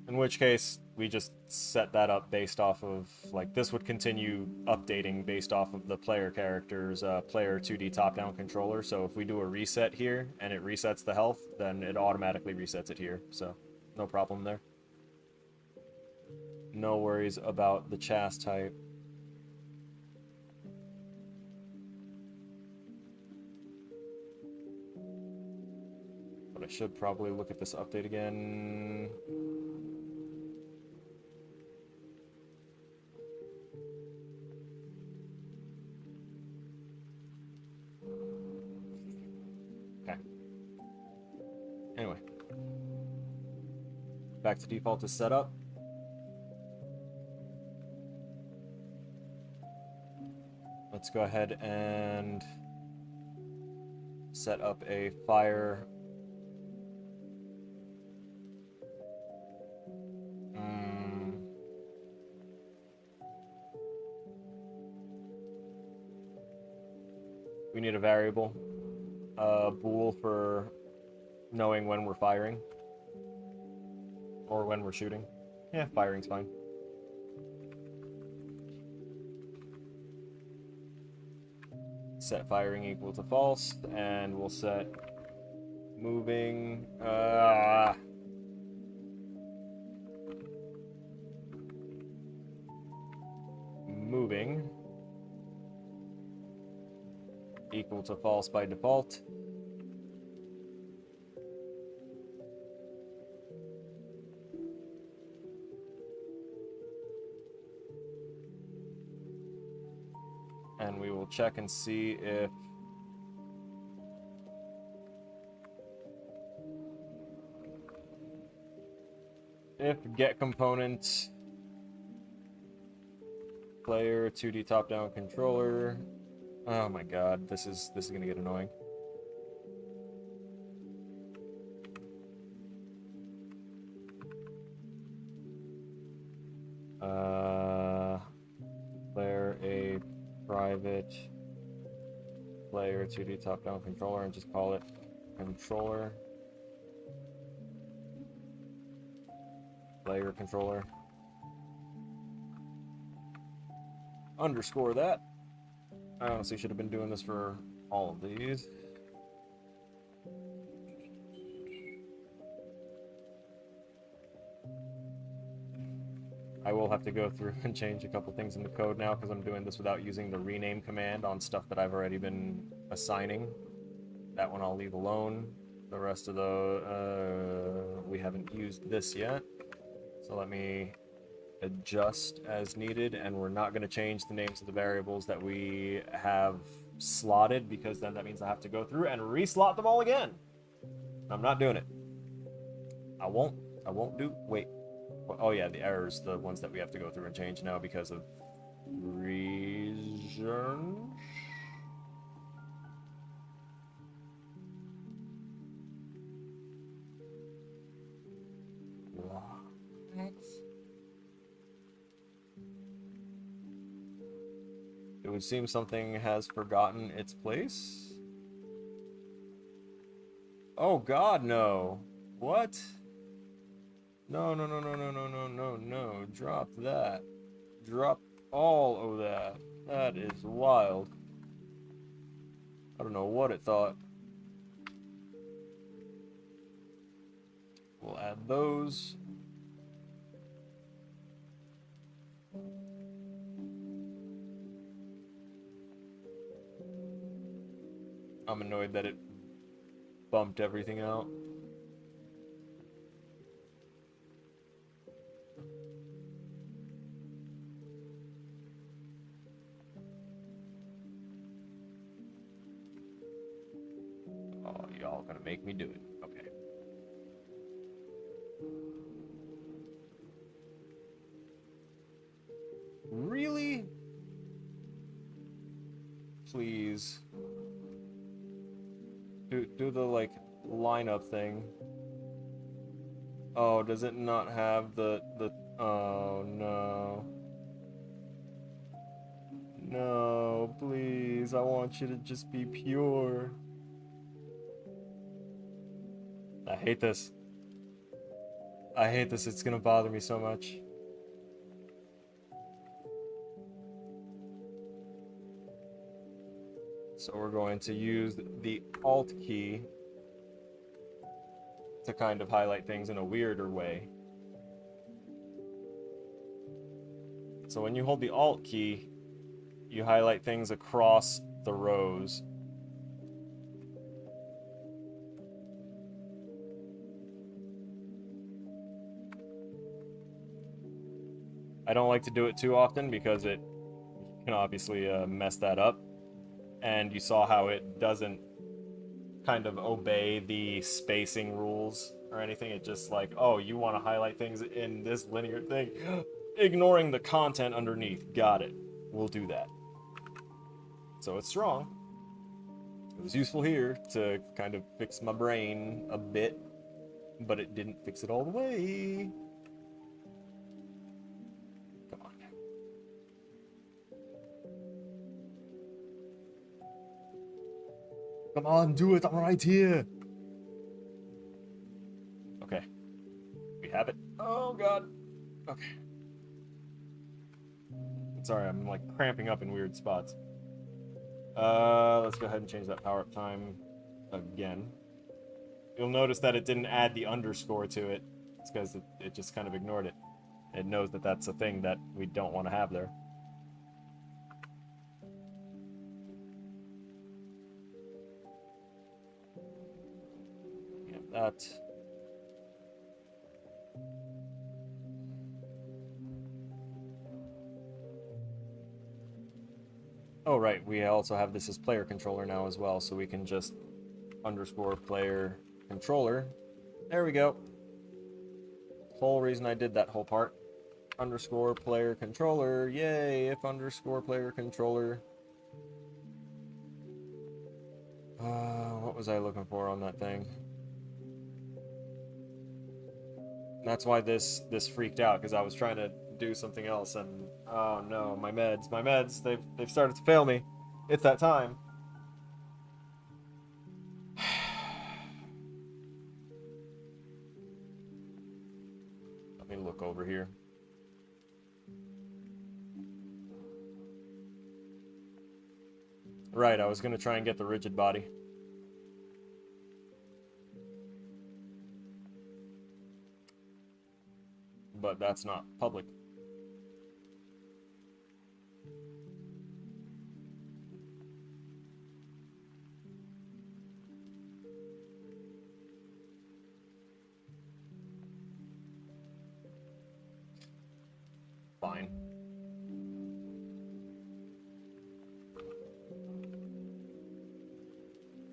In which case, we just set that up based off of, like, this would continue updating based off of the player character's player 2D top-down controller. So if we do a reset here and it resets the health, then it automatically resets it here. So no problem there. No worries about the C.I.S.S type. But I should probably look at this update again. Okay. Anyway. Back to default is set up. Let's go ahead and set up a fire. We need a variable, bool for knowing when we're firing or when we're shooting. Yeah, firing's fine. Set firing equal to false, and we'll set moving. Moving equal to false by default. And we will check and see if get component player 2D top-down controller. Oh my god, this is gonna get annoying. Player a private player 2D top-down controller and just call it controller. Player controller. Underscore that. I honestly should have been doing this for all of these. I will have to go through and change a couple things in the code now because I'm doing this without using the rename command on stuff that I've already been assigning. That one I'll leave alone. The rest of the, we haven't used this yet. So let me adjust as needed, and we're not going to change the names of the variables that we have slotted, because then that means I have to go through and reslot them all again. I'm not doing it. I won't do, wait. Oh yeah, the errors, the ones that we have to go through and change now because of reason. What? It would seem something has forgotten its place. Oh God, no. What? No, no, no, no, no, no, no, no, no. Drop that. Drop all of that. That is wild. I don't know what it thought. We'll add those. I'm annoyed that it bumped everything out. Oh, y'all gonna make me do it. Okay. Really? Please. Do the, like, lineup thing. Oh, does it not have the... Oh, no. No, please. I want you to just be pure. I hate this. I hate this. It's gonna bother me so much. So we're going to use the Alt key to kind of highlight things in a weirder way. So when you hold the Alt key, you highlight things across the rows. I don't like to do it too often because it can obviously mess that up. And you saw how it doesn't kind of obey the spacing rules or anything. It just like, oh, you want to highlight things in this linear thing, ignoring the content underneath. Got it. We'll do that. So it's strong. It was useful here to kind of fix my brain a bit, but it didn't fix it all the way. Come on. Come on, do it. I'm right here. Okay. We have it. Oh, God. Okay. Sorry, I'm like cramping up in weird spots. Let's go ahead and change that power up time again. You'll notice that it didn't add the underscore to it. It's because it just kind of ignored it. It knows that that's a thing that we don't want to have there. Yeah, that. Oh, right, we also have this as player controller now as well, so we can just underscore player controller. There we go. Whole reason I did that whole part. Underscore player controller. Yay, if underscore player controller. What was I looking for on that thing? That's why this freaked out, because I was trying to do something else, and oh no, my meds, they've started to fail me. It's that time. Let me look over here. Right, I was gonna try and get the rigid body. But that's not public. Fine.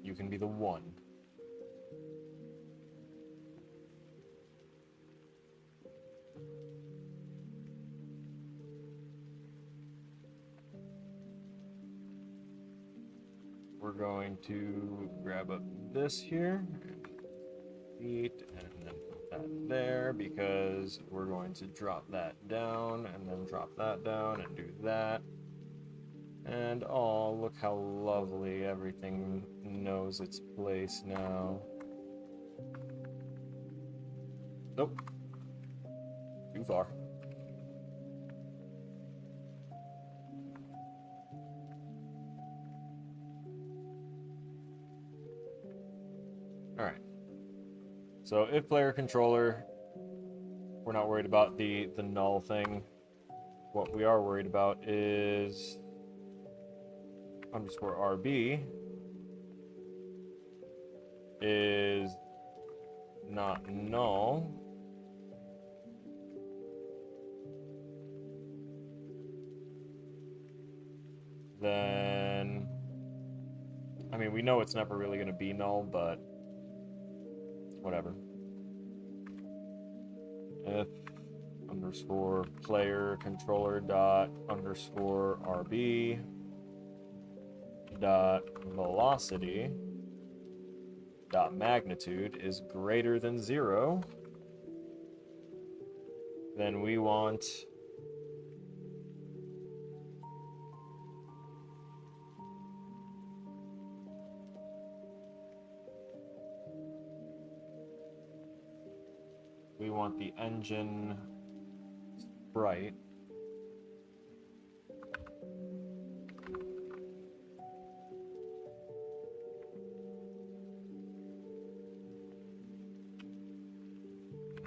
You can be the one. We're going to grab up this here, and then put that there, because we're going to drop that down, and then drop that down, and do that. And oh, look how lovely everything knows its place now. Nope. Too far. Alright. So if player controller, we're not worried about the null thing. What we are worried about is underscore RB is not null. Then, I mean, we know it's never really going to be null, but whatever. If underscore player controller dot underscore RB dot velocity dot magnitude is greater than 0, then we want the engine sprite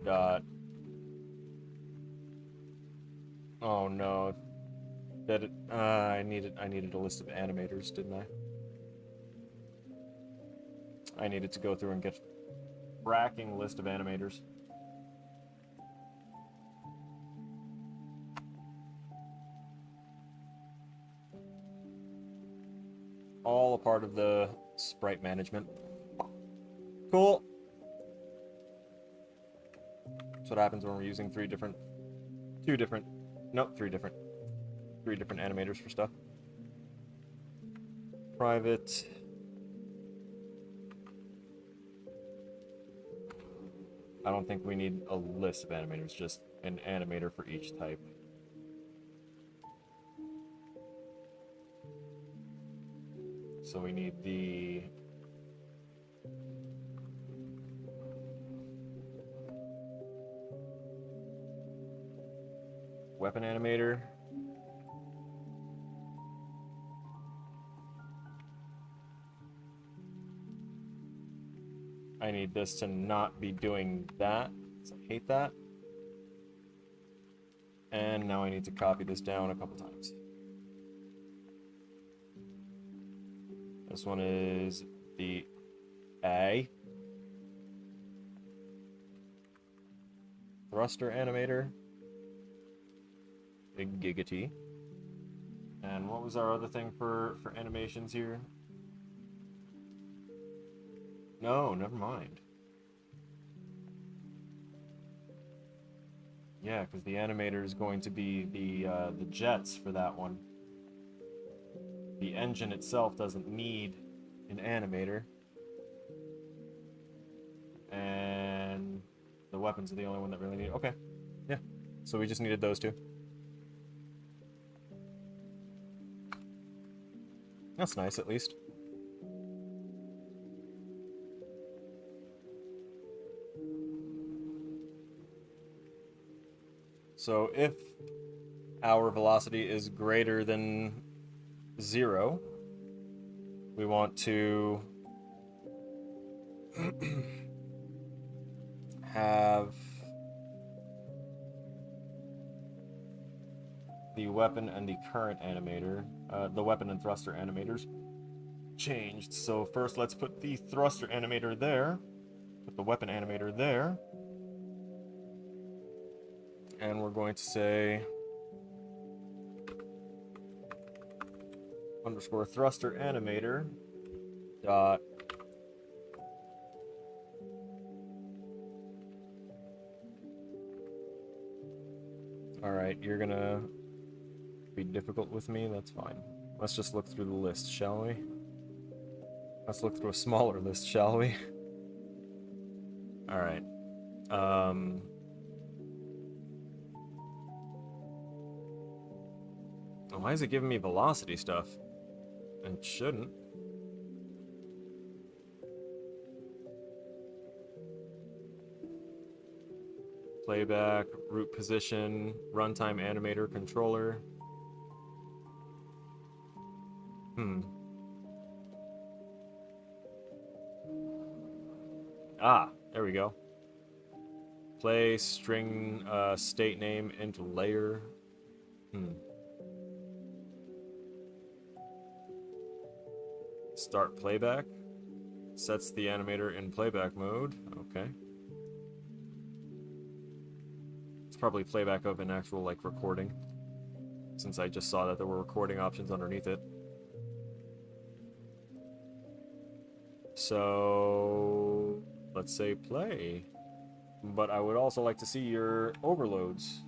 dot, oh no, that I needed a list of animators, didn't I? I needed to go through and get a fracking list of animators. All a part of the sprite management. Cool. That's what happens when we're using three different animators for stuff. Private. I don't think we need a list of animators, just an animator for each type. So we need the weapon animator. I need this to not be doing that, because I hate that. And now I need to copy this down a couple times. This one is the A. Thruster animator. Big Giga-T. And what was our other thing for animations here? No, never mind. Yeah, because the animator is going to be the jets for that one. The engine itself doesn't need an animator. And the weapons are the only one that really need. Okay, yeah. So we just needed those two. That's nice, at least. So if our velocity is greater than 0, we want to have the weapon and the current animator, the weapon and thruster animators, changed. So first let's put the thruster animator there, put the weapon animator there, and we're going to say underscore thruster animator dot Alright, you're gonna be difficult with me, that's fine. Let's just look through the list, shall we? Let's look through a smaller list, shall we? Alright. Why is it giving me velocity stuff? It shouldn't. Playback, root position, runtime animator, controller. Ah, there we go. Play string state name into layer. Start playback. Sets the animator in playback mode. Okay. It's probably playback of an actual, like, recording, since I just saw that there were recording options underneath it. So let's say play. But I would also like to see your overloads.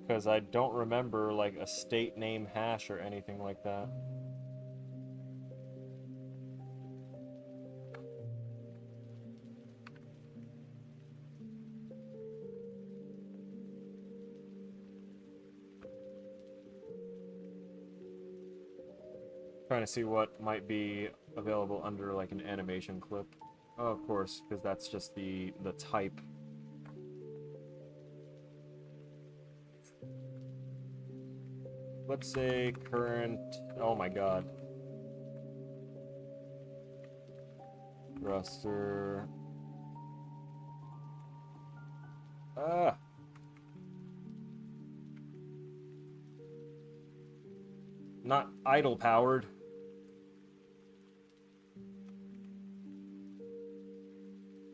Because I don't remember, like, a state name hash or anything like that. Trying to see what might be available under, like, an animation clip. Oh, of course, because that's just the type. Let's say current... Oh my god. Thruster... Ah! Not idle powered.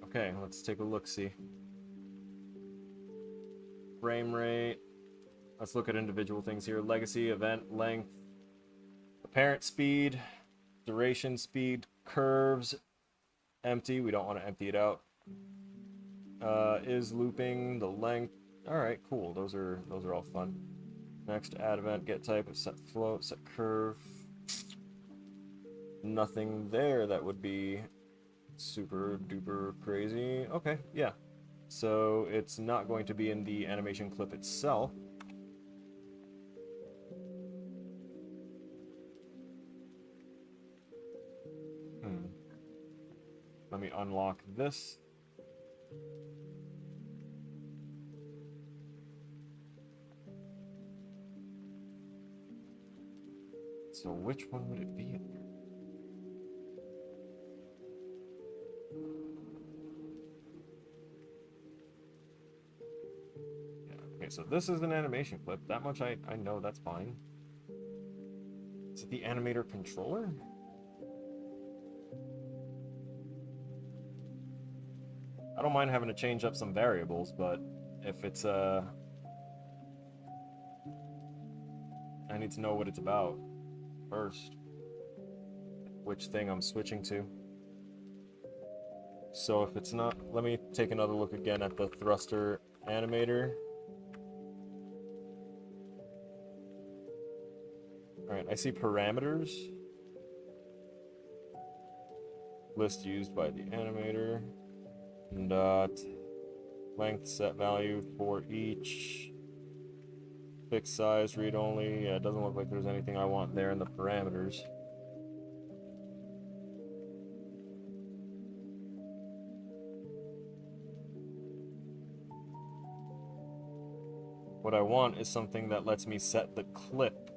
Okay, let's take a look-see. Frame rate. Let's look at individual things here. Legacy, event, length, apparent speed, duration, speed, curves, empty. We don't want to empty it out. Is looping, the length. Alright, cool. Those are all fun. Next, add event, get type, set float, set curve. Nothing there that would be super duper crazy. Okay, yeah. So it's not going to be in the animation clip itself. Let me unlock this. So which one would it be in here? Okay, so this is an animation clip. That much I know, that's fine. Is it the animator controller? I don't mind having to change up some variables, but if it's I need to know what it's about first. Which thing I'm switching to. So if it's not, let me take another look again at the thruster animator. Alright, I see parameters. List used by the animator. Dot. Length set value for each. Fixed size, read only. Yeah, it doesn't look like there's anything I want there in the parameters. What I want is something that lets me set the clip.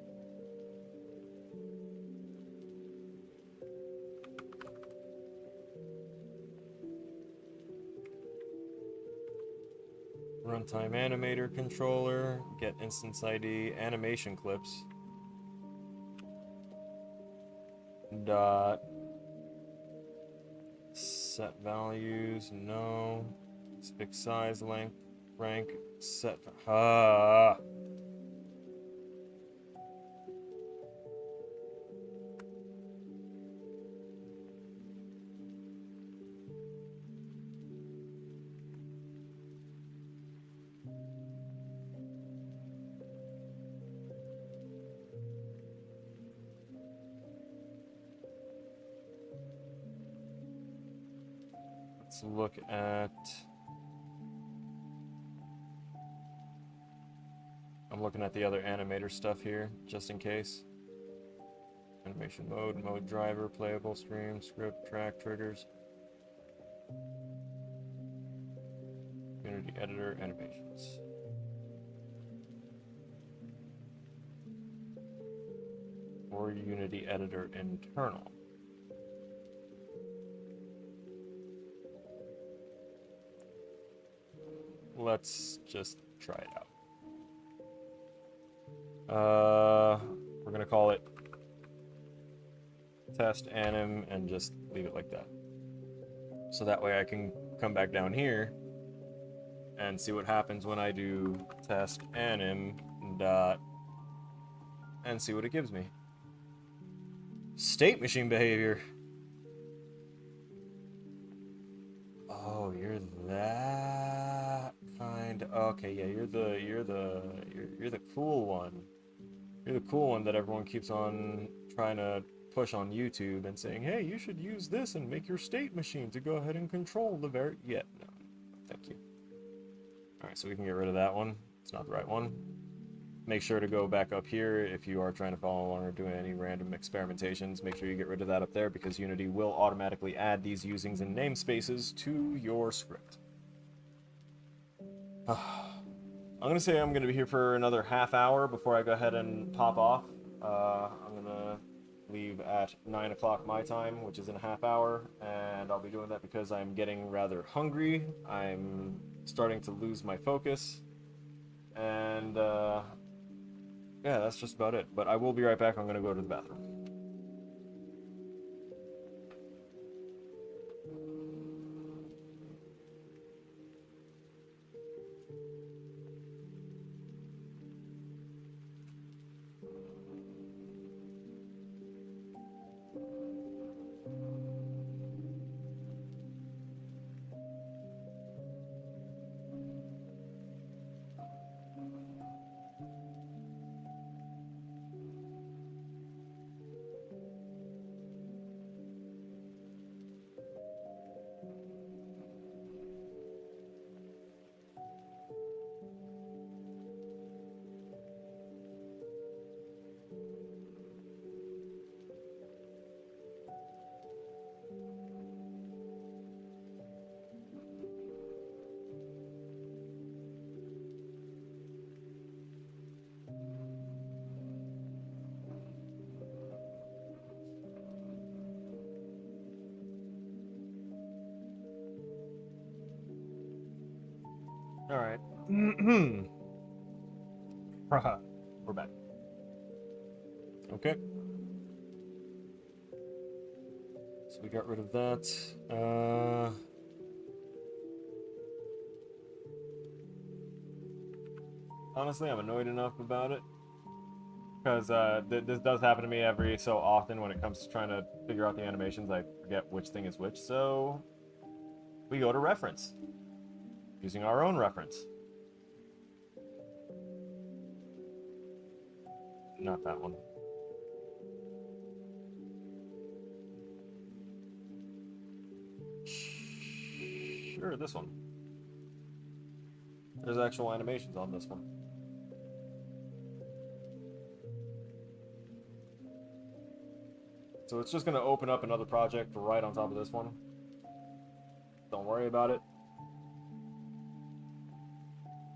Runtime animator controller, get instance ID, animation clips. Dot set values, no. Specific size, length, rank, set. Ah. Let's look at. I'm looking at the other animator stuff here, just in case. Animation mode, mode driver, playable, stream, script, track, triggers. Unity editor, animations. Or Unity editor internal. Let's just try it out. We're gonna call it test anim and just leave it like that. So that way I can come back down here and see what happens when I do test anim dot and see what it gives me. State machine behavior. Oh, you're that kind. Okay, yeah, you're the cool one. You're the cool one that everyone keeps on trying to push on YouTube and saying, hey, you should use this and make your state machine to go ahead and control the no, thank you. All right, so we can get rid of that one. It's not the right one. Make sure to go back up here if you are trying to follow along or doing any random experimentations. Make sure you get rid of that up there because Unity will automatically add these usings and namespaces to your script. I'm going to say I'm going to be here for another half hour before I go ahead and pop off. I'm going to leave at 9 o'clock my time, which is in a half hour, and I'll be doing that because I'm getting rather hungry. I'm starting to lose my focus, and yeah, that's just about it. But I will be right back. I'm going to go to the bathroom. All right. We're back. Okay. So we got rid of that. Honestly, I'm annoyed enough about it. Because this does happen to me every so often when it comes to trying to figure out the animations. I forget which thing is which. So we go to reference. Using our own reference. Not that one. Sure, this one. There's actual animations on this one. So it's just going to open up another project right on top of this one. Don't worry about it.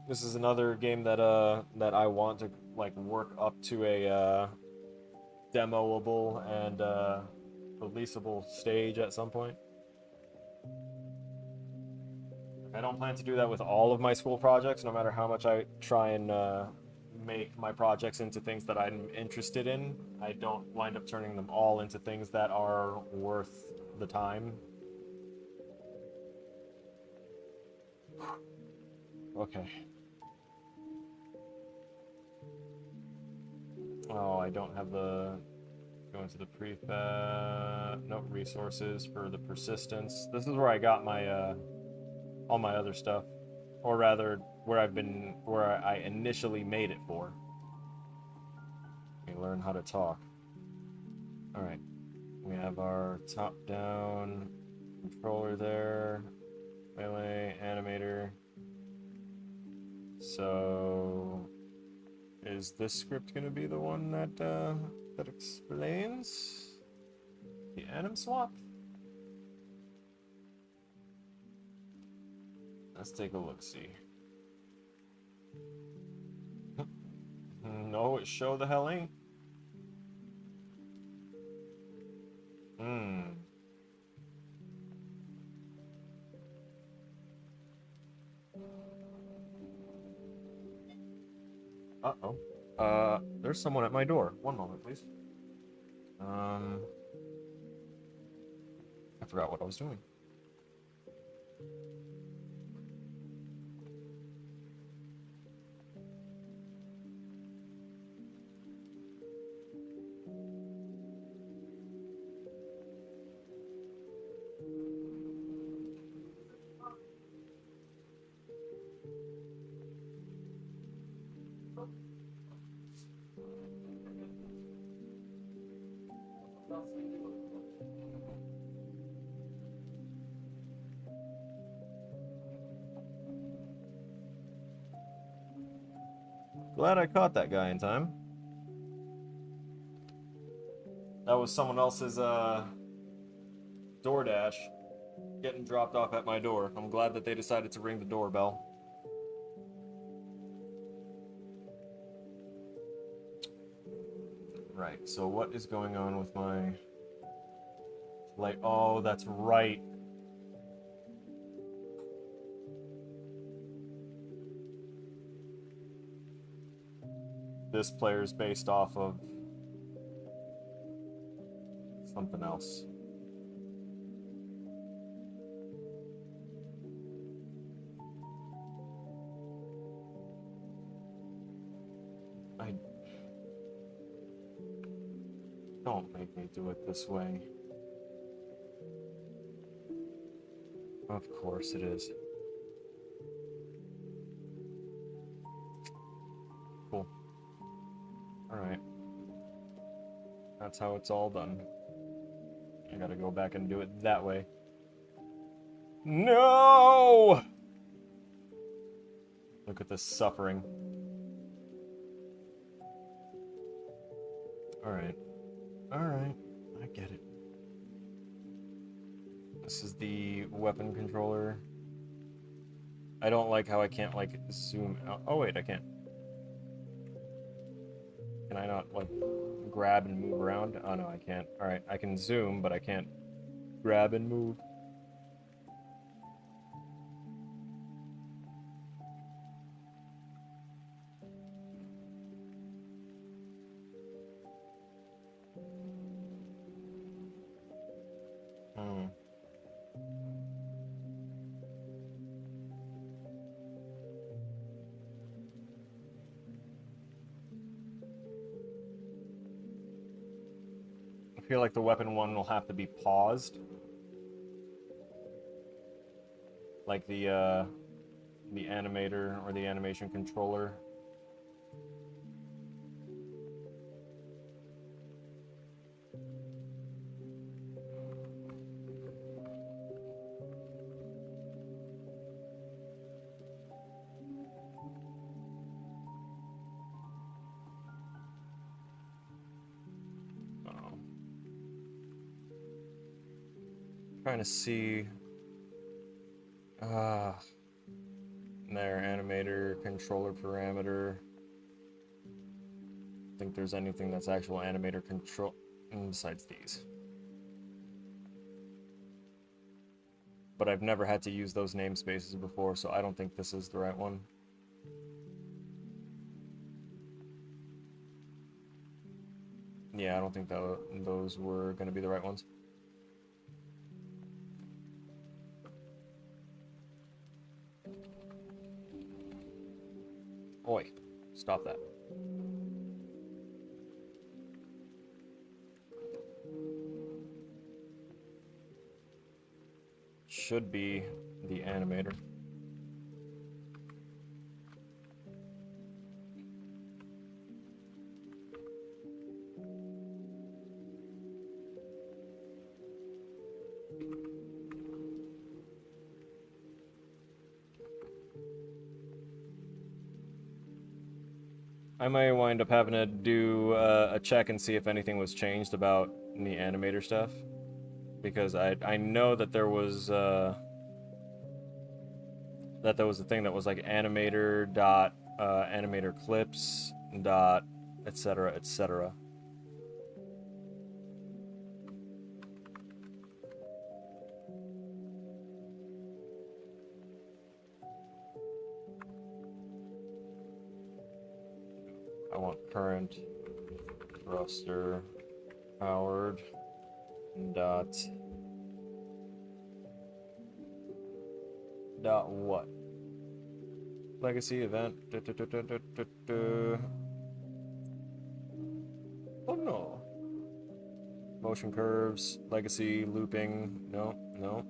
This is another game that that I want to like work up to a demoable and releasable stage at some point. I don't plan to do that with all of my school projects, no matter how much I try and make my projects into things that I'm interested in. I don't wind up turning them all into things that are worth the time. Okay. Oh, I don't have the... Go into the prefab... Nope, resources for the persistence. This is where I got my, all my other stuff. Or rather, where I initially made it for. We learn how to talk. Alright. We have our top-down controller there. Melee, animator. So... Is this script gonna be the one that, that explains the anim swap? Let's take a look-see. No, it sure the hell ain't. Uh-oh. There's someone at my door. One moment, please. I forgot what I was doing. Glad I caught that guy in time. That was someone else's, DoorDash getting dropped off at my door. I'm glad that they decided to ring the doorbell. Right, so what is going on with my... Like, oh, that's right. This player's based off of something else. Don't make me do it this way. Of course it is. Cool. Alright. That's how it's all done. I gotta go back and do it that way. No! Look at this suffering. Alright. Alright. I get it. This is the weapon controller. I don't like how I can't, like, zoom out. Oh, wait, I can't. Can I not, like, grab and move around? Oh, no, I can't. Alright, I can zoom, but I can't grab and move. I feel like the weapon one will have to be paused. Like the animator or the animation controller. Trying to see there, animator, controller parameter. I think there's anything that's actual animator control besides these. But I've never had to use those namespaces before, so I don't think this is the right one. Yeah, I don't think that those were going to be the right ones. Oi, stop that. Should be the animator. I might wind up having to do a check and see if anything was changed about the animator stuff, because I know that there was a thing that was like animator dot animator clips dot etc etc. I want current thruster powered dot what? Legacy event. Oh no. Motion curves, legacy, looping. No, no.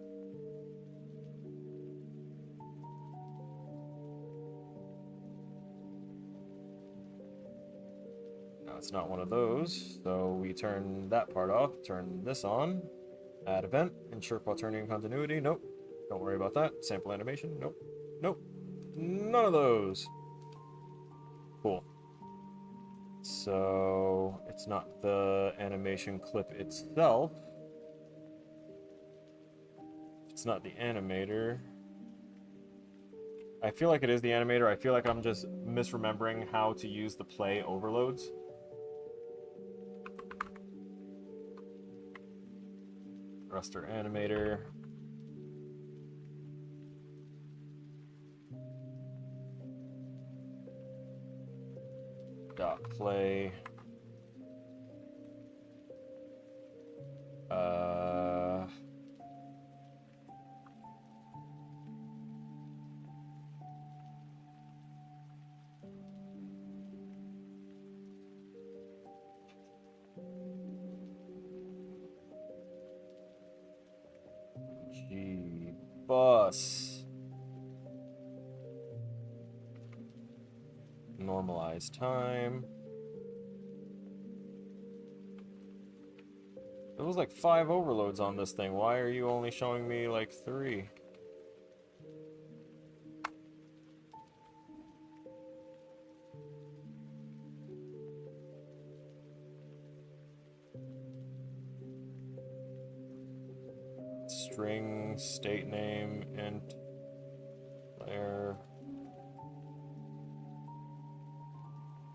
No, it's not one of those. So we turn that part off, turn this on. Add event, ensure quaternion continuity. Nope. Don't worry about that. Sample animation. Nope. Nope. None of those. Cool. So it's not the animation clip itself. It's not the animator. I feel like it is the animator. I feel like I'm just misremembering how to use the play overloads. Thruster animator. Dot play. Bus. Normalize time. There was like 5 overloads on this thing. Why are you only showing me like 3? String, state name, int, player.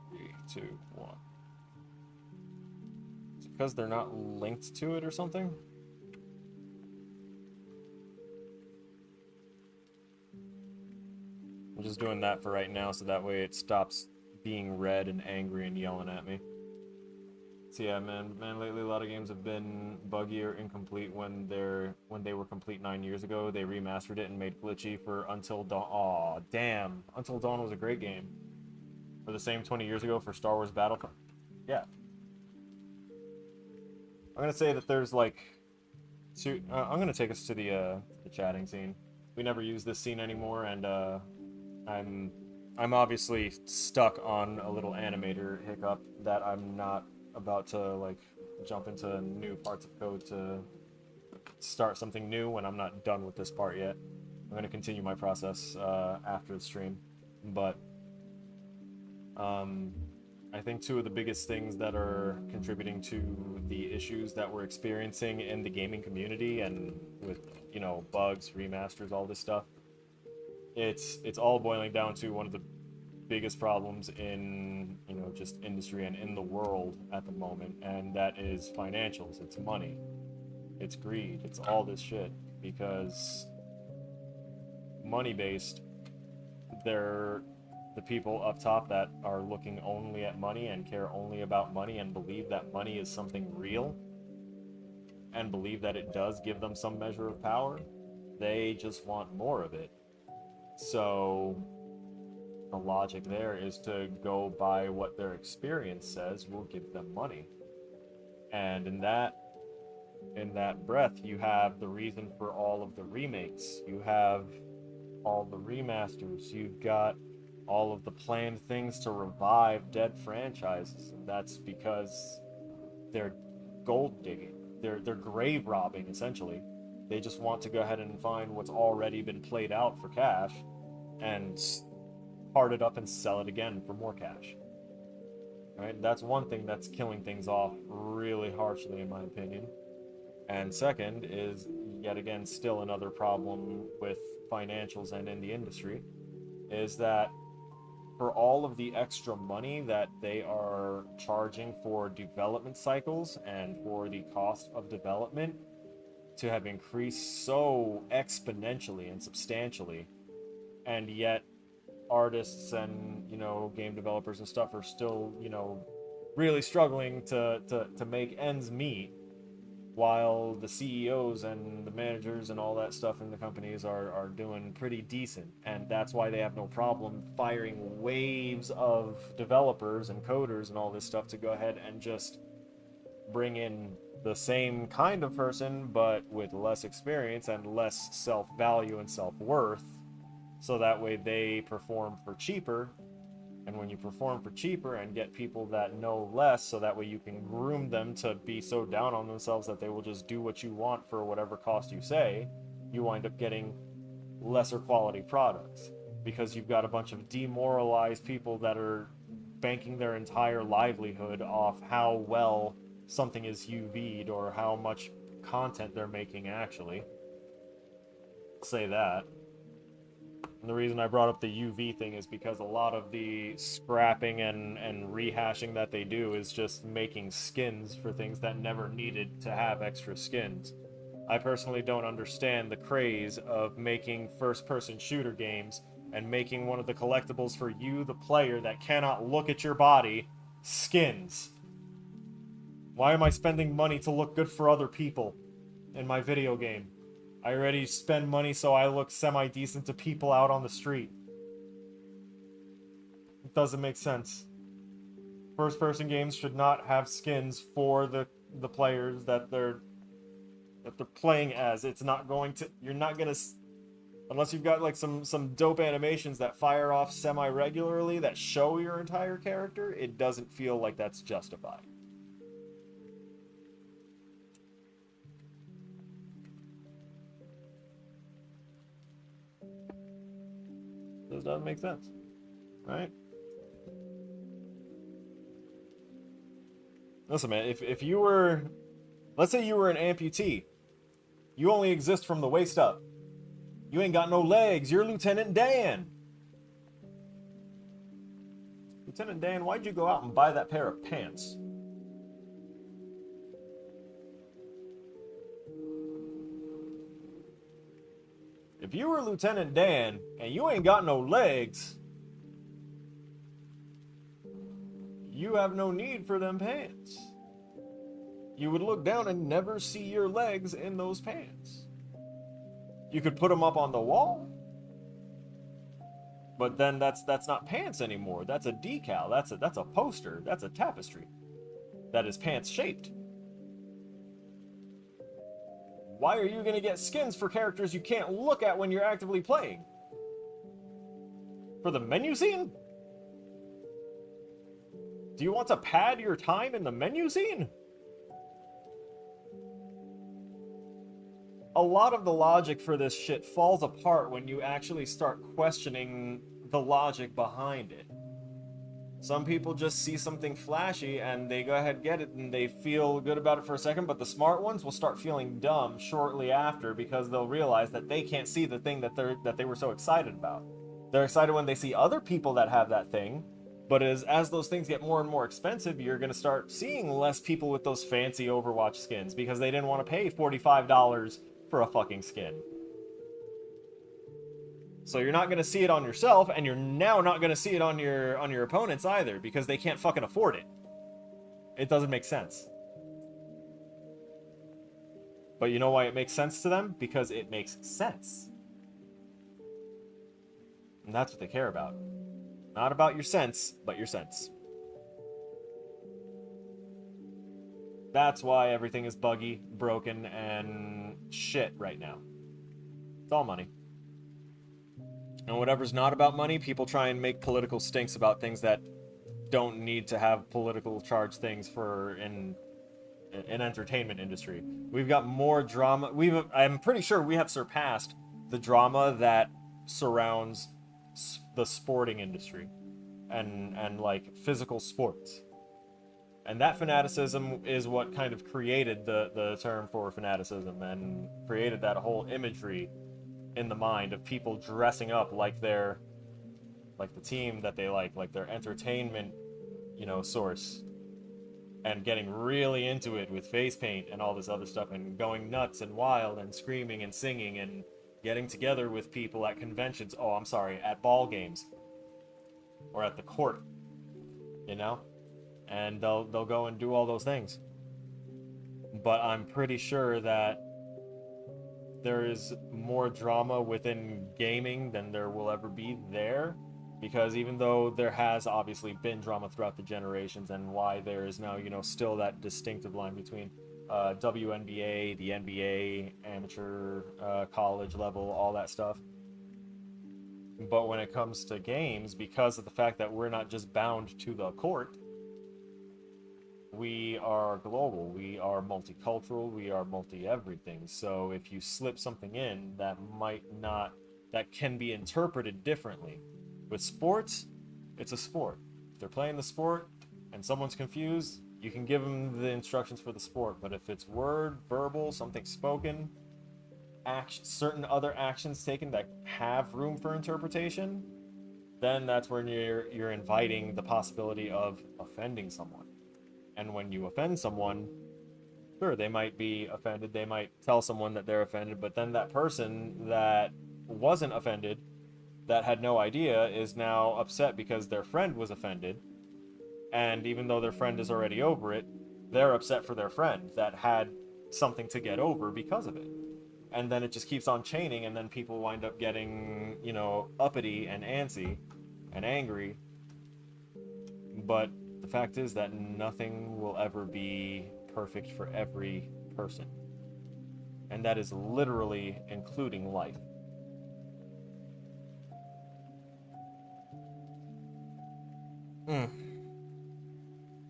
3, 2, 1. Is it because they're not linked to it or something? I'm just doing that for right now so that way it stops being red and angry and yelling at me. So yeah, man, lately a lot of games have been buggy or incomplete when they were complete 9 years ago. They remastered it and made glitchy for Until Dawn. Aw, damn. Until Dawn was a great game. For the same 20 years ago for Star Wars Battlefront. Yeah. I'm gonna say that there's like I'm gonna take us to the chatting scene. We never use this scene anymore, and I'm obviously stuck on a little animator hiccup that I'm not about to like jump into new parts of code to start something new when I'm not done with this part yet. I'm going to continue my process after the stream, but I think 2 of the biggest things that are contributing to the issues that we're experiencing in the gaming community and with, you know, bugs, remasters, all this stuff, it's all boiling down to one of the biggest problems in, you know, just industry and in the world at the moment, and that is financials. It's money, it's greed, it's all this shit, because money based, they're the people up top that are looking only at money and care only about money and believe that money is something real and believe that it does give them some measure of power. They just want more of it. So the logic there is to go by what their experience says will give them money. And in that breath, you have the reason for all of the remakes. You have all the remasters. You've got all of the planned things to revive dead franchises. And that's because they're gold digging. They're grave robbing, essentially. They just want to go ahead and find what's already been played out for cash and part it up and sell it again for more cash. Right? That's one thing that's killing things off really harshly, in my opinion. And second is, yet again, still another problem with financials and in the industry, is that for all of the extra money that they are charging for development cycles and for the cost of development to have increased so exponentially and substantially, and yet artists and, you know, game developers and stuff are still, you know, really struggling to make ends meet, while the CEOs and the managers and all that stuff in the companies are doing pretty decent. And that's why they have no problem firing waves of developers and coders and all this stuff to go ahead and just bring in the same kind of person, but with less experience and less self-value and self-worth, so that way they perform for cheaper. And when you perform for cheaper and get people that know less, so that way you can groom them to be so down on themselves that they will just do what you want for whatever cost you say, you wind up getting lesser quality products. Because you've got a bunch of demoralized people that are banking their entire livelihood off how well something is UV'd or how much content they're making, actually. Say that. And the reason I brought up the UV thing is because a lot of the scrapping and rehashing that they do is just making skins for things that never needed to have extra skins. I personally don't understand the craze of making first-person shooter games and making one of the collectibles for you, the player, that cannot look at your body, skins. Why am I spending money to look good for other people in my video game? I already spend money so I look semi-decent to people out on the street. It doesn't make sense. First-person games should not have skins for the players that they're playing as. It's not going to... You're not gonna... Unless you've got like some dope animations that fire off semi-regularly that show your entire character, it doesn't feel like that's justified. This doesn't make sense, right? Listen, man, if you were... Let's say you were an amputee. You only exist from the waist up. You ain't got no legs. You're Lieutenant Dan. Lieutenant Dan, why'd you go out and buy that pair of pants? If you were Lieutenant Dan and you ain't got no legs, you have no need for them pants. You would look down and never see your legs in those pants. You could put them up on the wall, but then that's not pants anymore. That's a decal. That's a poster. That's a tapestry. That is pants shaped. Why are you going to get skins for characters you can't look at when you're actively playing? For the menu scene? Do you want to pad your time in the menu scene? A lot of the logic for this shit falls apart when you actually start questioning the logic behind it. Some people just see something flashy and they go ahead and get it and they feel good about it for a second, but the smart ones will start feeling dumb shortly after because they'll realize that they can't see the thing that they were so excited about. They're excited when they see other people that have that thing, but as those things get more and more expensive, you're going to start seeing less people with those fancy Overwatch skins because they didn't want to pay $45 for a fucking skin. So you're not going to see it on yourself, and you're now not going to see it on your opponents either, because they can't fucking afford it. It doesn't make sense. But you know why it makes sense to them? Because it makes sense. And that's what they care about. Not about your sense, but your sense. That's why everything is buggy, broken, and shit right now. It's all money. And whatever's not about money, people try and make political stinks about things that don't need to have political charged things for an entertainment industry. We've got more drama. I'm pretty sure we have surpassed the drama that surrounds the sporting industry and like physical sports. And that fanaticism is what kind of created the term for fanaticism and created that whole imagery in the mind of people dressing up like they're like the team that they like their entertainment, source, and getting really into it with face paint and all this other stuff and going nuts and wild and screaming and singing and getting together with people at conventions. Oh, I'm sorry, at ball games or at the court, and they'll go and do all those things. But I'm pretty sure that there is more drama within gaming than there will ever be there, because even though there has obviously been drama throughout the generations, and why there is now still that distinctive line between WNBA, the NBA, amateur, college level, all that stuff. But when it comes to games, because of the fact that we're not just bound to the court, we are global, we are multicultural, we are multi-everything. So if you slip something in that can be interpreted differently. With sports, it's a sport. If they're playing the sport and someone's confused, you can give them the instructions for the sport. But if it's verbal, something spoken, certain other actions taken that have room for interpretation, then that's when you're inviting the possibility of offending someone. And when you offend someone, sure, they might be offended, they might tell someone that they're offended, but then that person that wasn't offended, that had no idea, is now upset because their friend was offended. And even though their friend is already over it, they're upset for their friend that had something to get over because of it. And then it just keeps on chaining, and then people wind up getting, uppity and antsy and angry. But the fact is that nothing will ever be perfect for every person. And that is literally including life.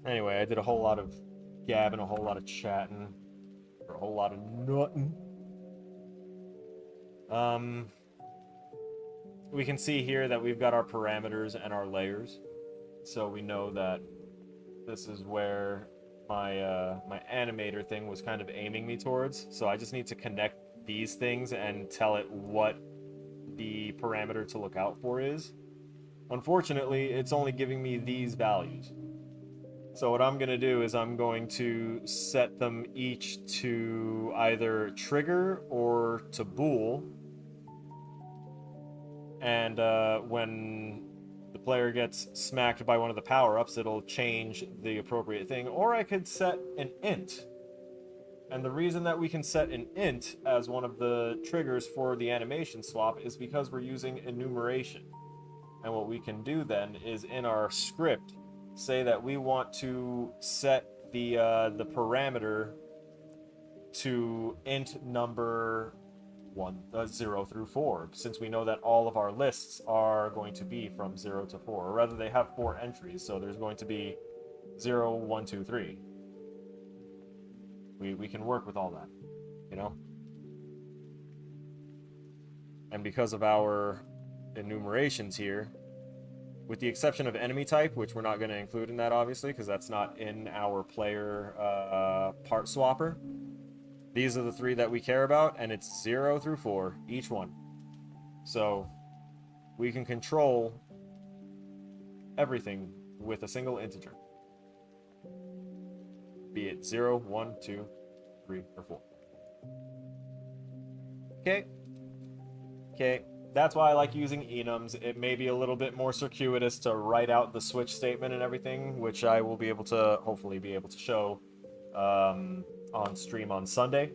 Anyway, I did a whole lot of gabbing, a whole lot of chatting, or a whole lot of nutting. We can see here that we've got our parameters and our layers. So we know that this is where my my animator thing was kind of aiming me towards. So I just need to connect these things and tell it what the parameter to look out for is. Unfortunately, it's only giving me these values. So what I'm going to do is I'm going to set them each to either trigger or to bool. And when the player gets smacked by one of the power-ups, it'll change the appropriate thing. Or I could set an int. And the reason that we can set an int as one of the triggers for the animation swap is because we're using enumeration. And what we can do then is in our script say that we want to set the parameter to int number 0 through 4, since we know that all of our lists are going to be from 0 to 4, or rather they have 4 entries, so there's going to be 0, 1, 2, 3. We can work with all that, And because of our enumerations here, with the exception of enemy type, which we're not going to include in that, obviously, because that's not in our player part swapper. These are the 3 that we care about, and it's 0 through 4, each one. So we can control everything with a single integer. Be it 0, 1, 2, 3, or 4. Okay. That's why I like using enums. It may be a little bit more circuitous to write out the switch statement and everything, which I will be able to, hopefully be able to show on stream on Sunday.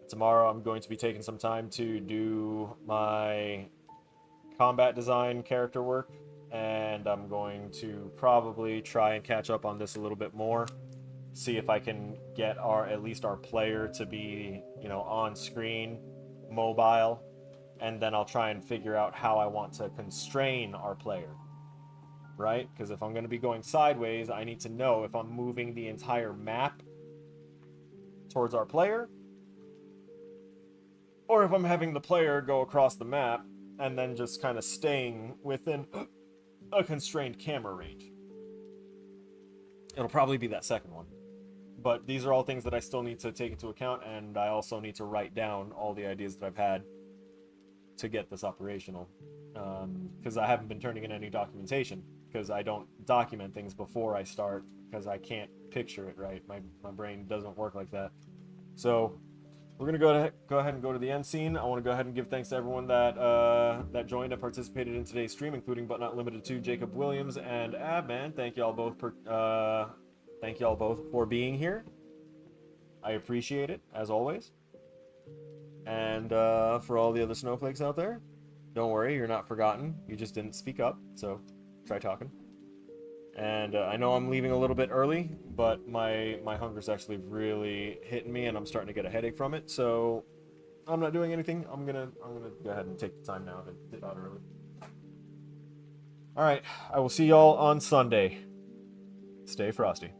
Tomorrow I'm going to be taking some time to do my combat design character work and I'm going to probably try and catch up on this a little bit more. See if I can get at least our player to be, on screen, mobile, and then I'll try and figure out how I want to constrain our player, right? Because if I'm going to be going sideways, I need to know if I'm moving the entire map towards our player, or if I'm having the player go across the map and then just kind of staying within a constrained camera range. It'll probably be that second one. But these are all things that I still need to take into account, and I also need to write down all the ideas that I've had to get this operational. Because I haven't been turning in any documentation, because I don't document things before I start, because I can't picture it right. My brain doesn't work like that. So we're going to go ahead and go to the end scene. I want to go ahead and give thanks to everyone that joined and participated in today's stream, including but not limited to Jacob Williams and Abman. Thank y'all both for being here. I appreciate it, as always. And for all the other snowflakes out there, don't worry, you're not forgotten. You just didn't speak up, so try talking. And I know I'm leaving a little bit early, but my hunger's actually really hitting me, and I'm starting to get a headache from it. So I'm not doing anything. I'm gonna go ahead and take the time now to dip out early. All right, I will see y'all on Sunday. Stay frosty.